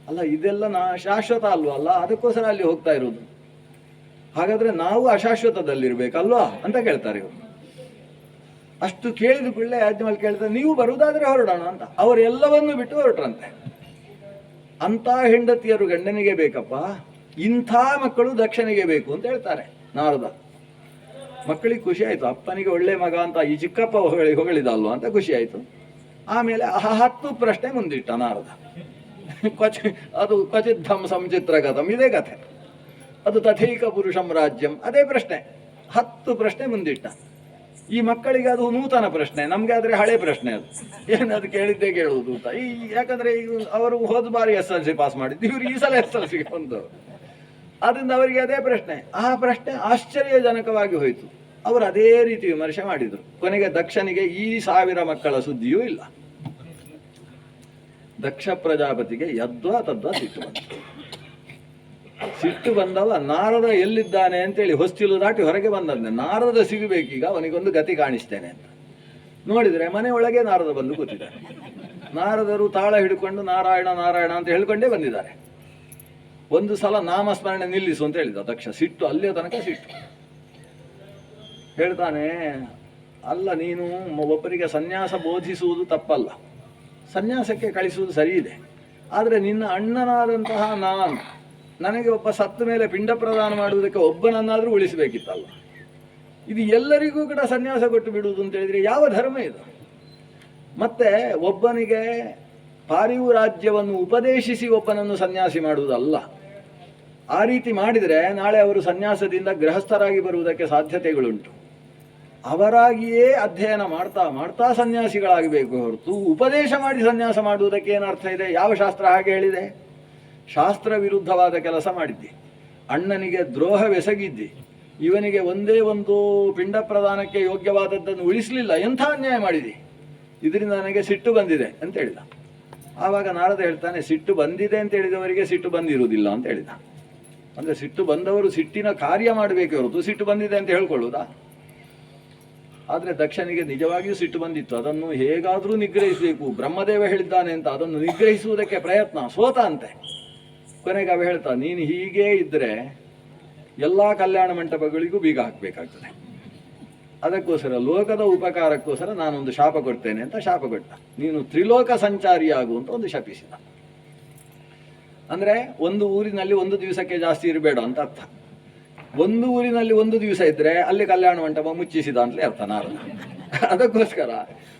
ಅಲ್ಲ, ಇದೆಲ್ಲ ಶಾಶ್ವತ ಅಲ್ವಲ್ಲ, ಅದಕ್ಕೋಸ್ಕರ ಅಲ್ಲಿ ಹೋಗ್ತಾ ಇರೋದು. ಹಾಗಾದ್ರೆ ನಾವು ಅಶಾಶ್ವತದಲ್ಲಿರ್ಬೇಕಲ್ವಾ ಅಂತ ಕೇಳ್ತಾರೆ ಇವರು. ಅಷ್ಟು ಕೇಳಿದ ಕೂಡಲೇ ಯಾಜ್ಞವಲ್ಕ್ಯ ಕೇಳ್ತಾರೆ, ನೀವು ಬರುವುದಾದ್ರೆ ಹೊರಡೋಣ ಅಂತ. ಅವರೆಲ್ಲವನ್ನೂ ಬಿಟ್ಟು ಹೊರಟ್ರಂತೆ. ಅಂಥ ಹೆಂಡತಿಯರು ಗಂಡನಿಗೆ ಬೇಕಪ್ಪ, ಇಂಥ ಮಕ್ಕಳು ದಕ್ಷನಿಗೆ ಬೇಕು ಅಂತ ಹೇಳ್ತಾರೆ ನಾರದ. ಮಕ್ಕಳಿಗೆ ಖುಷಿ ಆಯಿತು, ಅಪ್ಪನಿಗೆ ಒಳ್ಳೆ ಮಗ ಅಂತ ಈ ಚಿಕ್ಕಪ್ಪ ಹೊಗಳಿದ ಅಲ್ವಾ ಅಂತ ಖುಷಿ ಆಯಿತು. ಆಮೇಲೆ 10 ಪ್ರಶ್ನೆ ಮುಂದಿಟ್ಟ ನಾರದ. ಅದು ಕ್ವಚಿದ್ಧಂ ಸಂಚಿತ್ರಗತಂ, ಇದೇ ಕಥೆ. ಅದು ತಥೈಕ ಪುರುಷಂ ರಾಜ್ಯಂ, ಅದೇ ಪ್ರಶ್ನೆ. 10 ಪ್ರಶ್ನೆ ಮುಂದಿಟ್ಟ. ಈ ಮಕ್ಕಳಿಗೆ ಅದು ನೂತನ ಪ್ರಶ್ನೆ, ನಮಗೆ ಆದರೆ ಹಳೆ ಪ್ರಶ್ನೆ. ಅದು ಏನದು ಕೇಳಿದ್ದೇ ಕೇಳುವುದು ಅಂತ. ಯಾಕಂದರೆ ಅವರು ಹೋದ ಬಾರಿ SLC ಪಾಸ್ ಮಾಡಿದ್ದು, ಇವರು ಈ ಸಲ SLC ಬಂದವರು. ಆದ್ದರಿಂದ ಅವರಿಗೆ ಅದೇ ಪ್ರಶ್ನೆ. ಆ ಪ್ರಶ್ನೆ ಆಶ್ಚರ್ಯಜನಕವಾಗಿ ಹೋಯಿತು. ಅವರು ಅದೇ ರೀತಿ ವಿಮರ್ಶೆ ಮಾಡಿದರು. ಕೊನೆಗೆ ದಕ್ಷನಿಗೆ ಈ 1000 ಮಕ್ಕಳ ಸುದ್ದಿಯೂ ಇಲ್ಲ. ದಕ್ಷ ಪ್ರಜಾಪತಿಗೆ ಯದ್ವಾ ತದ್ವಾ ಸಿಟ್ಟು ಬಂತು. ಸಿಟ್ಟು ಬಂದವ ನಾರದ ಎಲ್ಲಿದ್ದಾನೆ ಅಂತೇಳಿ ಹೊಸ್ತಿಲು ದಾಟಿ ಹೊರಗೆ ಬಂದಂತೆ. ನಾರದ ಸಿಗಬೇಕೀಗ, ಅವನಿಗೊಂದು ಗತಿ ಕಾಣಿಸ್ತೇನೆ ಅಂತ ನೋಡಿದರೆ ಮನೆ ಒಳಗೆ ನಾರದ ಬಂದು ಕೂತಿದ್ದಾರೆ. ನಾರದರು ತಾಳ ಹಿಡ್ಕೊಂಡು ನಾರಾಯಣ ನಾರಾಯಣ ಅಂತ ಹೇಳ್ಕೊಂಡೇ ಬಂದಿದ್ದಾರೆ. ಒಂದು ಸಲ ನಾಮಸ್ಮರಣೆ ನಿಲ್ಲಿಸು ಅಂತ ಹೇಳಿದ ದಕ್ಷ. ಸಿಟ್ಟು ಅಲ್ಲಿಯ ತನಕ ಸಿಟ್ಟು. ಹೇಳ್ತಾನೆ, ಅಲ್ಲ, ನೀನು ಒಬ್ಬರಿಗೆ ಸನ್ಯಾಸ ಬೋಧಿಸುವುದು ತಪ್ಪಲ್ಲ, ಸನ್ಯಾಸಕ್ಕೆ ಕಳಿಸುವುದು ಸರಿ ಇದೆ. ಆದರೆ ನಿನ್ನ ಅಣ್ಣನಾದಂತಹ ನಾನು, ನನಗೆ ಒಬ್ಬ ಸತ್ತ ಮೇಲೆ ಪಿಂಡ ಪ್ರದಾನ ಮಾಡುವುದಕ್ಕೆ ಒಬ್ಬನನ್ನಾದರೂ ಉಳಿಸಬೇಕಿತ್ತಲ್ಲ. ಇದು ಎಲ್ಲರಿಗೂ ಕೂಡ ಸನ್ಯಾಸ ಕೊಟ್ಟು ಬಿಡುವುದು ಅಂತ ಹೇಳಿದರೆ ಯಾವ ಧರ್ಮ ಇದು? ಮತ್ತೆ ಒಬ್ಬನಿಗೆ ಪಾರಿವು ರಾಜ್ಯವನ್ನು ಉಪದೇಶಿಸಿ ಒಬ್ಬನನ್ನು ಸನ್ಯಾಸಿ ಮಾಡುವುದಲ್ಲ. ಆ ರೀತಿ ಮಾಡಿದರೆ ನಾಳೆ ಅವರು ಸನ್ಯಾಸದಿಂದ ಗೃಹಸ್ಥರಾಗಿ ಬರುವುದಕ್ಕೆ ಸಾಧ್ಯತೆಗಳುಂಟು. ಅವರಾಗಿಯೇ ಅಧ್ಯಯನ ಮಾಡ್ತಾ ಮಾಡ್ತಾ ಸನ್ಯಾಸಿಗಳಾಗಬೇಕು ಹೊರತು ಉಪದೇಶ ಮಾಡಿ ಸನ್ಯಾಸ ಮಾಡುವುದಕ್ಕೆ ಏನರ್ಥ ಇದೆ? ಯಾವ ಶಾಸ್ತ್ರ ಹಾಗೆ ಹೇಳಿದೆ? ಶಾಸ್ತ್ರ ವಿರುದ್ಧವಾದ ಕೆಲಸ ಮಾಡಿದ್ದಿ, ಅಣ್ಣನಿಗೆ ದ್ರೋಹವೆಸಗಿದ್ದಿ, ಇವನಿಗೆ ಒಂದೇ ಒಂದು ಪಿಂಡ ಪ್ರದಾನಕ್ಕೆ ಯೋಗ್ಯವಾದದ್ದನ್ನು ಉಳಿಸಲಿಲ್ಲ, ಎಂಥ ಅನ್ಯಾಯ ಮಾಡಿದಿ, ಇದರಿಂದ ನನಗೆ ಸಿಟ್ಟು ಬಂದಿದೆ ಅಂತ ಹೇಳಿದ. ಆವಾಗ ನಾರದ ಹೇಳ್ತಾನೆ, ಸಿಟ್ಟು ಬಂದಿದೆ ಅಂತ ಹೇಳಿದವರಿಗೆ ಸಿಟ್ಟು ಬಂದಿರುವುದಿಲ್ಲ ಅಂತ ಹೇಳಿದ. ಅಂದರೆ ಸಿಟ್ಟು ಬಂದವರು ಸಿಟ್ಟಿನ ಕಾರ್ಯ ಮಾಡಬೇಕು ಹೊರತು ಸಿಟ್ಟು ಬಂದಿದೆ ಅಂತ ಹೇಳ್ಕೊಳ್ಳುವುದಾ? ಆದರೆ ದಕ್ಷನಿಗೆ ನಿಜವಾಗಿಯೂ ಸಿಟ್ಟು ಬಂದಿತ್ತು. ಅದನ್ನು ಹೇಗಾದರೂ ನಿಗ್ರಹಿಸಬೇಕು, ಬ್ರಹ್ಮದೇವ ಹೇಳಿದ್ದಾನೆ ಅಂತ ಅದನ್ನು ನಿಗ್ರಹಿಸುವುದಕ್ಕೆ ಪ್ರಯತ್ನ, ಸೋತ ಅಂತೆ. ಕೊನೆಗೆ ಅವ ಹೇಳ್ತಾ, ನೀನು ಹೀಗೇ ಇದ್ದರೆ ಎಲ್ಲ ಕಲ್ಯಾಣ ಮಂಟಪಗಳಿಗೂ ಬೀಗ ಹಾಕಬೇಕಾಗ್ತದೆ. ಅದಕ್ಕೋಸ್ಕರ ಲೋಕದ ಉಪಕಾರಕ್ಕೋಸ್ಕರ ನಾನೊಂದು ಶಾಪ ಕೊಡ್ತೇನೆ ಅಂತ ಶಾಪ ಕೊಟ್ಟ. ನೀನು ತ್ರಿಲೋಕ ಸಂಚಾರಿಯಾಗು ಅಂತ ಒಂದು ಶಪಿಸಿದ. ಅಂದರೆ ಒಂದು ಊರಿನಲ್ಲಿ ಒಂದು ದಿವಸಕ್ಕೆ ಜಾಸ್ತಿ ಇರಬೇಡ ಅಂತ ಅರ್ಥ. ಒಂದು ಊರಿನಲ್ಲಿ ಒಂದು ದಿವಸ ಇದ್ದರೆ ಅಲ್ಲಿ ಕಲ್ಯಾಣ ಮಂಟಪ ಮುಚ್ಚಿಸಿದ ಅಂತಲೇ ಅರ್ಥ ನಾರದ. ಅದಕ್ಕೋಸ್ಕರ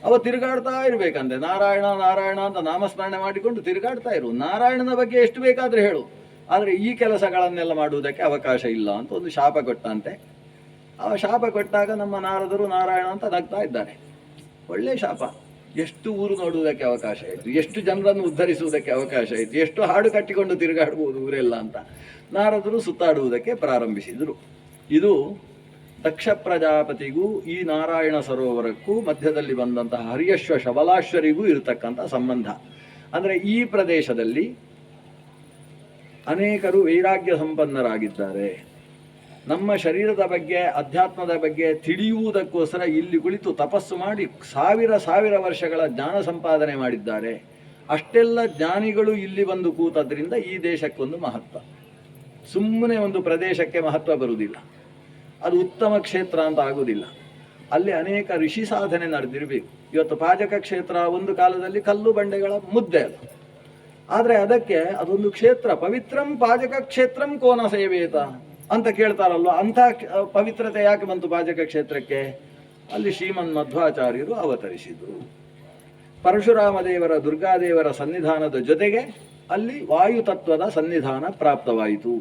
ಅವ ತಿರುಗಾಡ್ತಾ ಇರಬೇಕಂತೆ. ನಾರಾಯಣ ನಾರಾಯಣ ಅಂತ ನಾಮಸ್ಮರಣೆ ಮಾಡಿಕೊಂಡು ತಿರುಗಾಡ್ತಾ ಇರು. ನಾರಾಯಣನ ಬಗ್ಗೆ ಎಷ್ಟು ಬೇಕಾದರೆ ಹೇಳು, ಆದರೆ ಈ ಕೆಲಸಗಳನ್ನೆಲ್ಲ ಮಾಡುವುದಕ್ಕೆ ಅವಕಾಶ ಇಲ್ಲ ಅಂತ ಒಂದು ಶಾಪ ಕೊಟ್ಟಂತೆ. ಆ ಶಾಪ ಕೊಟ್ಟಾಗ ನಮ್ಮ ನಾರದರು ನಾರಾಯಣ ಅಂತ ನಗ್ತಾ ಇದ್ದಾರೆ. ಒಳ್ಳೆ ಶಾಪ. ಎಷ್ಟು ಊರು ನೋಡುವುದಕ್ಕೆ ಅವಕಾಶ ಆಯಿತು, ಎಷ್ಟು ಜನರನ್ನು ಉದ್ಧರಿಸುವುದಕ್ಕೆ ಅವಕಾಶ ಆಯಿತು, ಎಷ್ಟು ಹಾಡು ಕಟ್ಟಿಕೊಂಡು ತಿರುಗಾಡ್ಬೋದು ಊರೆಲ್ಲ ಅಂತ ನಾರದರು ಸುತ್ತಾಡುವುದಕ್ಕೆ ಪ್ರಾರಂಭಿಸಿದರು. ಇದು ದಕ್ಷ ಪ್ರಜಾಪತಿಗೂ ಈ ನಾರಾಯಣ ಸರೋವರಕ್ಕೂ ಮಧ್ಯದಲ್ಲಿ ಬಂದಂತಹ ಹರಿಯಶ್ವ ಶಬಲಾಶ್ವರಿಗೂ ಇರತಕ್ಕಂಥ ಸಂಬಂಧ. ಅಂದರೆ ಈ ಪ್ರದೇಶದಲ್ಲಿ ಅನೇಕರು ವೈರಾಗ್ಯ ಸಂಪನ್ನರಾಗಿದ್ದಾರೆ. ನಮ್ಮ ಶರೀರದ ಬಗ್ಗೆ ಅಧ್ಯಾತ್ಮದ ಬಗ್ಗೆ ತಿಳಿಯುವುದಕ್ಕೋಸ್ಕರ ಇಲ್ಲಿ ಕುಳಿತು ತಪಸ್ಸು ಮಾಡಿ ಸಾವಿರ ವರ್ಷಗಳ ಜ್ಞಾನ ಸಂಪಾದನೆ ಮಾಡಿದ್ದಾರೆ. ಅಷ್ಟೆಲ್ಲ ಜ್ಞಾನಿಗಳು ಇಲ್ಲಿ ಬಂದು ಕೂತದ್ರಿಂದ ಈ ದೇಶಕ್ಕೊಂದು ಮಹತ್ವ. ಸುಮ್ಮನೆ ಒಂದು ಪ್ರದೇಶಕ್ಕೆ ಮಹತ್ವ ಬರುವುದಿಲ್ಲ, ಅದು ಉತ್ತಮ ಕ್ಷೇತ್ರ ಅಂತ ಆಗುವುದಿಲ್ಲ. ಅಲ್ಲಿ ಅನೇಕ ಋಷಿ ಸಾಧನೆ ನಡೆದಿರಬೇಕು. ಇವತ್ತು ಪಾಜಕ ಕ್ಷೇತ್ರ ಒಂದು ಕಾಲದಲ್ಲಿ ಕಲ್ಲು ಬಂಡೆಗಳ ಮುದ್ದೆ ಅದು, ಆದರೆ ಅದಕ್ಕೆ ಅದೊಂದು ಕ್ಷೇತ್ರ. ಪವಿತ್ರಂ ಪಾಜಕ ಕ್ಷೇತ್ರಂ ಕೋನ ಸೇವೇತ ಅಂತ ಕೇಳ್ತಾರಲ್ವ, ಅಂಥ ಪವಿತ್ರತೆ ಯಾಕೆ ಬಂತು ಪಾಜಕ ಕ್ಷೇತ್ರಕ್ಕೆ? ಅಲ್ಲಿ ಶ್ರೀಮನ್ ಮಧ್ವಾಚಾರ್ಯರು ಅವತರಿಸಿದರು. ಪರಶುರಾಮ ದೇವರ ದುರ್ಗಾದೇವರ ಸನ್ನಿಧಾನದ ಜೊತೆಗೆ ಅಲ್ಲಿ ವಾಯುತತ್ವದ ಸನ್ನಿಧಾನ ಪ್ರಾಪ್ತವಾಯಿತು.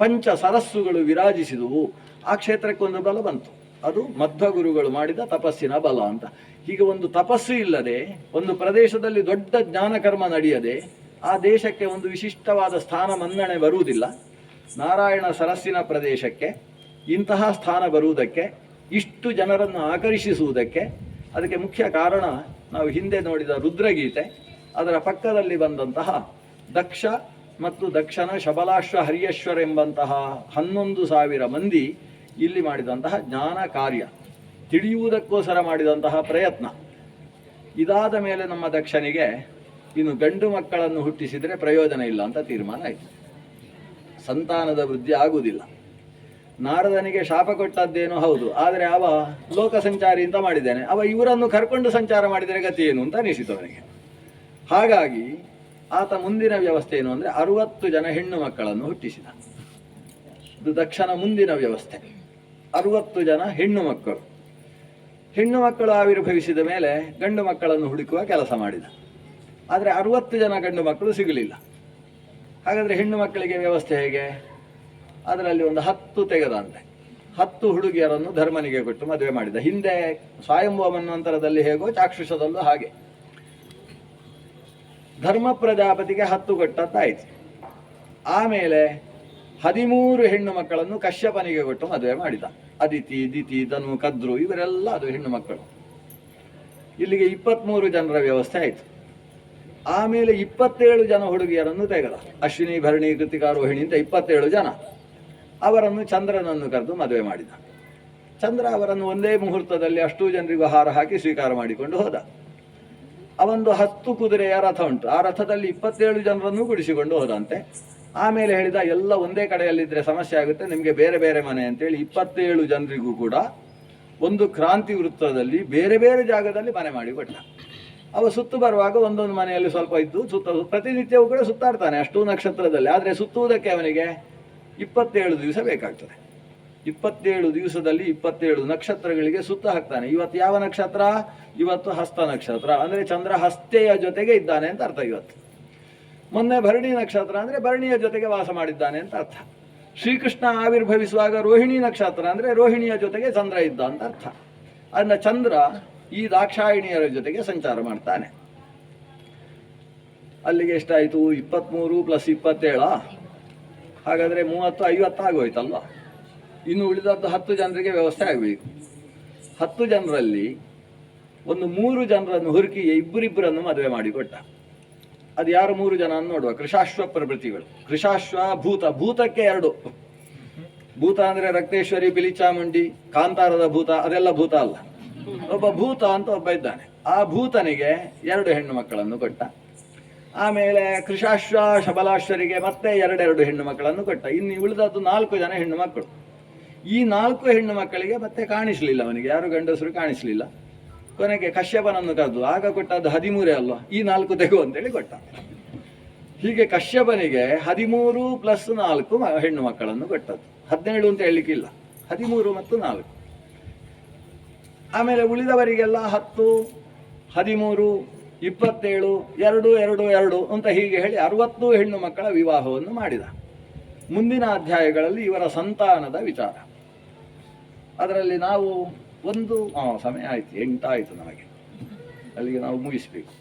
ಪಂಚ ಸರಸ್ಸುಗಳು ವಿರಾಜಿಸಿದುವು. ಆ ಕ್ಷೇತ್ರಕ್ಕೊಂದು ಬಲ ಬಂತು. ಅದು ಮಧ್ವಗುರುಗಳು ಮಾಡಿದ ತಪಸ್ಸಿನ ಬಲ ಅಂತ. ಹೀಗೆ ಒಂದು ತಪಸ್ಸು ಇಲ್ಲದೆ, ಒಂದು ಪ್ರದೇಶದಲ್ಲಿ ದೊಡ್ಡ ಜ್ಞಾನಕರ್ಮ ನಡೆಯದೆ ಆ ದೇಶಕ್ಕೆ ಒಂದು ವಿಶಿಷ್ಟವಾದ ಸ್ಥಾನ ಮನ್ನಣೆ ಬರುವುದಿಲ್ಲ. ನಾರಾಯಣ ಸರಸ್ಸಿನ ಪ್ರದೇಶಕ್ಕೆ ಇಂತಹ ಸ್ಥಾನ ಬರುವುದಕ್ಕೆ, ಇಷ್ಟು ಜನರನ್ನು ಆಕರ್ಷಿಸುವುದಕ್ಕೆ ಅದಕ್ಕೆ ಮುಖ್ಯ ಕಾರಣ ನಾವು ಹಿಂದೆ ನೋಡಿದ ರುದ್ರಗೀತೆ, ಅದರ ಪಕ್ಕದಲ್ಲಿ ಬಂದಂತಹ ದಕ್ಷ ಮತ್ತು ದಕ್ಷನ ಶಬಲಾಶ್ವ ಹರಿಯಶ್ವರ ಎಂಬಂತಹ 11,000 ಮಂದಿ ಇಲ್ಲಿ ಮಾಡಿದಂತಹ ಜ್ಞಾನ ಕಾರ್ಯ, ತಿಳಿಯುವುದಕ್ಕೋಸ್ಕರ ಮಾಡಿದಂತಹ ಪ್ರಯತ್ನ. ಇದಾದ ಮೇಲೆ ನಮ್ಮ ದಕ್ಷನಿಗೆ ಇನ್ನು ಗಂಡು ಮಕ್ಕಳನ್ನು ಹುಟ್ಟಿಸಿದರೆ ಪ್ರಯೋಜನ ಇಲ್ಲ ಅಂತ ತೀರ್ಮಾನ ಆಯಿತು. ಸಂತಾನದ ವೃದ್ಧಿ ಆಗುವುದಿಲ್ಲ. ನಾರದನಿಗೆ ಶಾಪ ಕೊಟ್ಟದ್ದೇನೋ ಹೌದು, ಆದರೆ ಅವ ಲೋಕ ಸಂಚಾರಿ ಅಂತ ಮಾಡಿದ್ದೇನೆ, ಅವ ಇವರನ್ನು ಕರ್ಕೊಂಡು ಸಂಚಾರ ಮಾಡಿದರೆ ಗತಿ ಏನು ಅಂತ ಅನಿಸಿತು ಅವನಿಗೆ. ಹಾಗಾಗಿ ಆತ ಮುಂದಿನ ವ್ಯವಸ್ಥೆ ಏನು ಅಂದರೆ 60 ಜನ ಹೆಣ್ಣು ಮಕ್ಕಳನ್ನು ಹುಟ್ಟಿಸಿದ. ಇದು ದಕ್ಷನ ಮುಂದಿನ ವ್ಯವಸ್ಥೆ. 60 ಜನ ಹೆಣ್ಣು ಮಕ್ಕಳು. ಹೆಣ್ಣು ಮಕ್ಕಳು ಆವಿರ್ಭವಿಸಿದ ಮೇಲೆ ಗಂಡು ಮಕ್ಕಳನ್ನು ಹುಡುಕುವ ಕೆಲಸ ಮಾಡಿದ. ಆದರೆ 60 ಜನ ಗಂಡು ಮಕ್ಕಳು ಸಿಗಲಿಲ್ಲ. ಹಾಗಾದರೆ ಹೆಣ್ಣು ಮಕ್ಕಳಿಗೆ ವ್ಯವಸ್ಥೆ ಹೇಗೆ? ಅದರಲ್ಲಿ ಒಂದು 10 ತೆಗೆದಂತೆ. 10 ಹುಡುಗಿಯರನ್ನು ಧರ್ಮನಿಗೆ ಕೊಟ್ಟು ಮದುವೆ ಮಾಡಿದ. ಹಿಂದೆ ಸ್ವಯಂಭವ ಮನ್ವಂತರದಲ್ಲಿ ಹೇಗೋ ಚಾಕ್ಷುಷದಲ್ಲೂ ಹಾಗೆ. ಧರ್ಮ ಪ್ರಜಾಪತಿಗೆ 10 ಕೊಟ್ಟದ್ದಾಯಿತು. ಆಮೇಲೆ 13 ಹೆಣ್ಣು ಮಕ್ಕಳನ್ನು ಕಶ್ಯಪನಿಗೆ ಕೊಟ್ಟು ಮದುವೆ ಮಾಡಿದ. ಅದಿತಿ, ದಿತಿ, ಧನು, ಕದ್ರು ಇವರೆಲ್ಲ ಅದು ಹೆಣ್ಣು ಮಕ್ಕಳು. ಇಲ್ಲಿಗೆ 23 ಜನರ ವ್ಯವಸ್ಥೆ ಆಯಿತು. ಆಮೇಲೆ 27 ಜನ ಹುಡುಗಿಯರನ್ನು ತೆಗೆದ. ಅಶ್ವಿನಿ, ಭರಣಿ, ಕೃತಿಕಾ, ರೋಹಿಣಿ ಅಂತ 27 ಜನ. ಅವರನ್ನು ಚಂದ್ರನನ್ನು ಕರೆದು ಮದುವೆ ಮಾಡಿದ. ಚಂದ್ರ ಅವರನ್ನು ಒಂದೇ ಮುಹೂರ್ತದಲ್ಲಿ ಅಷ್ಟೂ ಜನರಿಗೂ ಹಾರ ಹಾಕಿ ಸ್ವೀಕಾರ ಮಾಡಿಕೊಂಡು ಹೋದ. ಅವೊಂದು 10 ಕುದುರೆಯ ರಥ ಉಂಟು. ಆ ರಥದಲ್ಲಿ 27 ಜನರನ್ನು ಗುಡಿಸಿಕೊಂಡು ಹೋದಂತೆ. ಆಮೇಲೆ ಹೇಳಿದ, ಎಲ್ಲ ಒಂದೇ ಕಡೆಯಲ್ಲಿದ್ದರೆ ಸಮಸ್ಯೆ ಆಗುತ್ತೆ, ನಿಮಗೆ ಬೇರೆ ಬೇರೆ ಮನೆ ಅಂತೇಳಿ 27 ಜನರಿಗೂ ಕೂಡ ಒಂದು ಕ್ರಾಂತಿ ವೃತ್ತದಲ್ಲಿ ಬೇರೆ ಬೇರೆ ಜಾಗದಲ್ಲಿ ಮನೆ ಮಾಡಿಕೊಟ್ಟ. ಅವ ಸುತ್ತು ಬರುವಾಗ ಒಂದೊಂದು ಮನೆಯಲ್ಲಿ ಸ್ವಲ್ಪ ಇದ್ದು ಪ್ರತಿನಿತ್ಯವೂ ಕೂಡ ಸುತ್ತಾಡ್ತಾನೆ ಅಷ್ಟೂ ನಕ್ಷತ್ರದಲ್ಲಿ. ಆದರೆ ಸುತ್ತುವುದಕ್ಕೆ ಅವನಿಗೆ 27 ದಿವಸ ಬೇಕಾಗ್ತದೆ. 27 ದಿವಸದಲ್ಲಿ 27 ನಕ್ಷತ್ರಗಳಿಗೆ ಸುತ್ತ ಹಾಕ್ತಾನೆ. ಇವತ್ತು ಯಾವ ನಕ್ಷತ್ರ? ಇವತ್ತು ಹಸ್ತ ನಕ್ಷತ್ರ, ಅಂದರೆ ಚಂದ್ರ ಹಸ್ತೆಯ ಜೊತೆಗೆ ಇದ್ದಾನೆ ಅಂತ ಅರ್ಥ. ಇವತ್ತು ಮೊನ್ನೆ ಭರಣಿ ನಕ್ಷತ್ರ ಅಂದರೆ ಭರಣಿಯ ಜೊತೆಗೆ ವಾಸ ಮಾಡಿದ್ದಾನೆ ಅಂತ ಅರ್ಥ. ಶ್ರೀಕೃಷ್ಣ ಆವಿರ್ಭವಿಸುವಾಗ ರೋಹಿಣಿ ನಕ್ಷತ್ರ ಅಂದರೆ ರೋಹಿಣಿಯ ಜೊತೆಗೆ ಚಂದ್ರ ಇದ್ದ ಅಂತ ಅರ್ಥ. ಅದನ್ನ ಚಂದ್ರ ಈ ದಾಕ್ಷಾಯಿಣಿಯರ ಜೊತೆಗೆ ಸಂಚಾರ ಮಾಡ್ತಾನೆ. ಅಲ್ಲಿಗೆ ಎಷ್ಟಾಯಿತು? 23 + 27. ಹಾಗಾದರೆ 30, 50 ಆಗೋಯ್ತಲ್ವ. ಇನ್ನು ಉಳಿದದ್ದು 10 ಜನರಿಗೆ ವ್ಯವಸ್ಥೆ ಆಗಬೇಕು. 10 ಜನರಲ್ಲಿ ಒಂದು 3 ಜನರನ್ನು ಹುಡುಕಿ ಇಬ್ಬರಿಬ್ಬರನ್ನು ಮದುವೆ ಮಾಡಿಕೊಟ್ಟ. ಅದು ಯಾರು 3 ಜನ ಅಂತ ನೋಡುವ. ಕೃಷಾಶ್ವ ಪ್ರಭೃತಿಗಳು. ಕೃಷಾಶ್ವ ಭೂತ. ಭೂತಕ್ಕೆ 2. ಭೂತ ಅಂದರೆ ರಕ್ತೇಶ್ವರಿ, ಬಿಲಿಚಾಮುಂಡಿ, ಕಾಂತಾರದ ಭೂತ, ಅದೆಲ್ಲ ಭೂತ ಅಲ್ಲ. ಒಬ್ಬ ಭೂತ ಅಂತ ಒಬ್ಬ ಇದ್ದಾನೆ. ಆ ಭೂತನಿಗೆ 2 ಹೆಣ್ಣು ಮಕ್ಕಳನ್ನು ಕೊಟ್ಟ. ಆಮೇಲೆ ಕೃಷಾಶ್ವ ಶಬಲಾಶ್ವರಿಗೆ ಮತ್ತೆ 2 ಹೆಣ್ಣು ಮಕ್ಕಳನ್ನು ಕೊಟ್ಟ. ಇನ್ನು ಉಳಿದದ್ದು 4 ಜನ ಹೆಣ್ಣು ಮಕ್ಕಳು. ಈ 4 ಹೆಣ್ಣು ಮಕ್ಕಳಿಗೆ ಮತ್ತೆ ಕಾಣಿಸ್ಲಿಲ್ಲ ಅವನಿಗೆ, ಯಾರು ಗಂಡಸರು ಕಾಣಿಸ್ಲಿಲ್ಲ. ಕೊನೆಗೆ ಕಶ್ಯಪನನ್ನು ಕರೆದು, ಆಗ ಕೊಟ್ಟದ್ದು 13 ಅಲ್ವಾ, ಈ 4 ತೆಗು ಅಂತೇಳಿ ಕೊಟ್ಟ. ಹೀಗೆ ಕಶ್ಯಪನಿಗೆ 13 + 4 ಹೆಣ್ಣು ಮಕ್ಕಳನ್ನು ಕೊಟ್ಟದ್ದು. 17 ಅಂತ ಹೇಳಲಿಕ್ಕಿಲ್ಲ, 13 ಮತ್ತು 4. ಆಮೇಲೆ ಉಳಿದವರಿಗೆಲ್ಲ 10, 13, 27, 2, 2, 2 ಅಂತ ಹೀಗೆ ಹೇಳಿ 60 ಹೆಣ್ಣು ಮಕ್ಕಳ ವಿವಾಹವನ್ನು ಮಾಡಿದ. ಮುಂದಿನ ಅಧ್ಯಾಯಗಳಲ್ಲಿ ಇವರ ಸಂತಾನದ ವಿಚಾರ. ಅದರಲ್ಲಿ ನಾವು ಸಮಯ ಆಯಿತು, 8 ಆಯಿತು ನಮಗೆ. ಅಲ್ಲಿಗೆ ನಾವು ಮುಗಿಸಬೇಕು.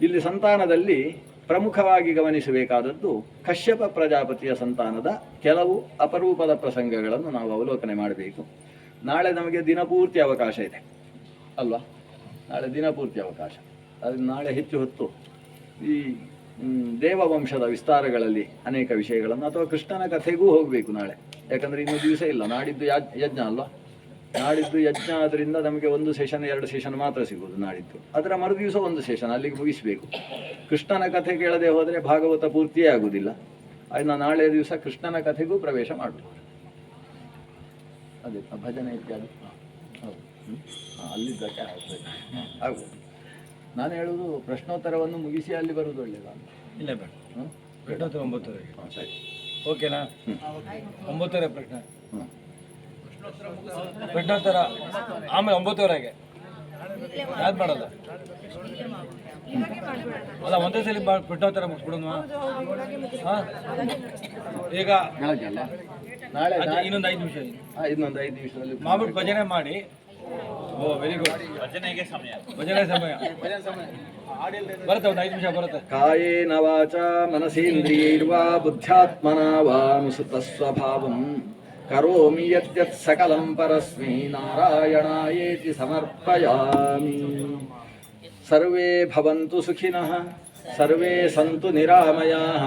ಇಲ್ಲಿ ಸಂತಾನದಲ್ಲಿ ಪ್ರಮುಖವಾಗಿ ಗಮನಿಸಬೇಕಾದದ್ದು ಕಶ್ಯಪ ಪ್ರಜಾಪತಿಯ ಸಂತಾನದ ಕೆಲವು ಅಪರೂಪದ ಪ್ರಸಂಗಗಳನ್ನು ನಾವು ಅವಲೋಕನೆ ಮಾಡಬೇಕು. ನಾಳೆ ನಮಗೆ ದಿನಪೂರ್ತಿ ಅವಕಾಶ ಇದೆ ಅಲ್ವಾ? ನಾಳೆ ದಿನಪೂರ್ತಿ ಅವಕಾಶ. ಅದು ನಾಳೆ ಹೆಚ್ಚು ಹೊತ್ತು ಈ ದೇವವಂಶದ ವಿಸ್ತಾರಗಳಲ್ಲಿ ಅನೇಕ ವಿಷಯಗಳನ್ನು ಅಥವಾ ಕೃಷ್ಣನ ಕಥೆಗೂ ಹೋಗಬೇಕು ನಾಳೆ. ಯಾಕಂದರೆ ಇನ್ನೂ ದಿವಸ ಇಲ್ಲ, ನಾಡಿದ್ದು ಯಜ್ಞ ಅಲ್ವಾ? ನಾಡಿದ್ದು ಯಜ್ಞ ಆದ್ದರಿಂದ ನಮಗೆ ಒಂದು ಸೆಷನ್ 2 ಸೆಷನ್ ಮಾತ್ರ ಸಿಗೋದು ನಾಡಿದ್ದು. ಅದರ ಮರುದಿವಸ ಒಂದು ಸೆಷನ್, ಅಲ್ಲಿಗೆ ಮುಗಿಸಬೇಕು. ಕೃಷ್ಣನ ಕಥೆ ಕೇಳದೆ ಹೋದರೆ ಭಾಗವತ ಪೂರ್ತಿಯೇ ಆಗುವುದಿಲ್ಲ. ಅದನ್ನು ನಾಳೆ ದಿವಸ ಕೃಷ್ಣನ ಕಥೆಗೂ ಪ್ರವೇಶ ಮಾಡಬೇಕು. ಅದೇ ಭಜನೆ ಇತ್ಯಾದಿ ಹೌದು ಅಲ್ಲಿದ್ದಕ್ಕೆ ಆಗ್ಬೋದು. ನಾನು ಹೇಳುವುದು ಪ್ರಶ್ನೋತ್ತರವನ್ನು ಮುಗಿಸಿ ಅಲ್ಲಿ ಬರುವುದು ಒಳ್ಳೆಯದ ಅಂತ. ಇಲ್ಲ ಬೇಡ, ಪ್ರಶ್ನೋತ್ತರ 9:30. ಸರಿ, ಓಕೆನಾ? 9:30 ಪ್ರಶ್ನೆ, ಪ್ರಶ್ನೋತ್ತರ ಆಮೇಲೆ 9:30ಗೆ ಯಾವ್ದು ಮಾಡೋದು? ಅಲ್ಲ, ಒಂದೇ ಸಲ ಪ್ರಶ್ನೋತ್ತರ ಮುಗಿಸ್ಬಿಡೋಣ. ಹಾಂ, ಈಗ ನಾಳೆ ಇನ್ನೊಂದು 5 ನಿಮಿಷ, ಇನ್ನೊಂದು 5 ನಿಮಿಷದಲ್ಲಿ ಮಾಡ್ಬಿಟ್ಟು ಭಜನೆ ಮಾಡಿ. ಓ ವೆರಿ ಗುಡ್. ಭಜನೆ ಸಮಯ ಬರುತ್ತೆ, ಒಂದು 5 ನಿಮಿಷ ಬರುತ್ತೆ. ಕಾಯೇನ ವಾಚ ಮನಸೇಂದ್ರಿಯೈರ್ವಾ ಬುದ್ಧ್ಯಾತ್ಮನಾ ವಾ ಅನುಸೃತ ಸ್ವಭಾವಂ ಕರೋಮಿ ಯದ್ಯತ್ ಸಕಲಂ ಪರಸ್ಮೈ ನಾರಾಯಣಾಯೇತಿ ಸಮರ್ಪಯಾಮಿ. ಸರ್ವೇ ಭವಂತು ಸುಖಿನಃ, ಸರ್ವೇ ಸಂತು ನಿರಾಮಯಾಃ,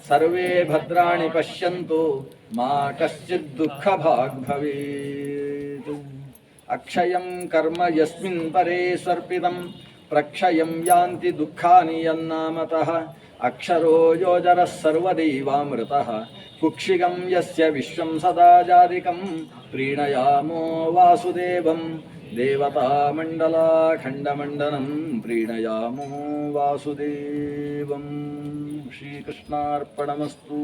ಸರ್ವೇ ಭದ್ರಾಣಿ ಪಶ್ಯಂತು, ಮಾ ಕಶ್ಚಿತ್ ದುಃಖಭಾಗ್ ಭವೇತ್. ಅಕ್ಷಯಂ ಕರ್ಮ ಯಸ್ಮಿನ್ ಪರೇ ಸ್ವರ್ಪಿತಂ ಪ್ರಕ್ಷಯಂ ಯಾಂತಿ ದುಃಖಾನಿ ಯನ್ನಾಮತಃ. ಅಕ್ಷರೋ ಯೋಜರಃ ಸರ್ವದೈವಾಮೃತಃ ಕುಕ್ಷಿಗಂ ಯಸ್ಯ ವಿಶ್ವಂ ಸದಾ ಜಾದಿಕಂ ಪ್ರೀಣಯಾಮೋ ವಾಸುದೇವಂ ದೇವತಾಮಂಡಲಾಖಂಡಮಂಡನಂ ಪ್ರೀಣಯಾಮೋ ವಾಸುದೇವಂ. ಶ್ರೀಕೃಷ್ಣಾರ್ಪಣಮಸ್ತು.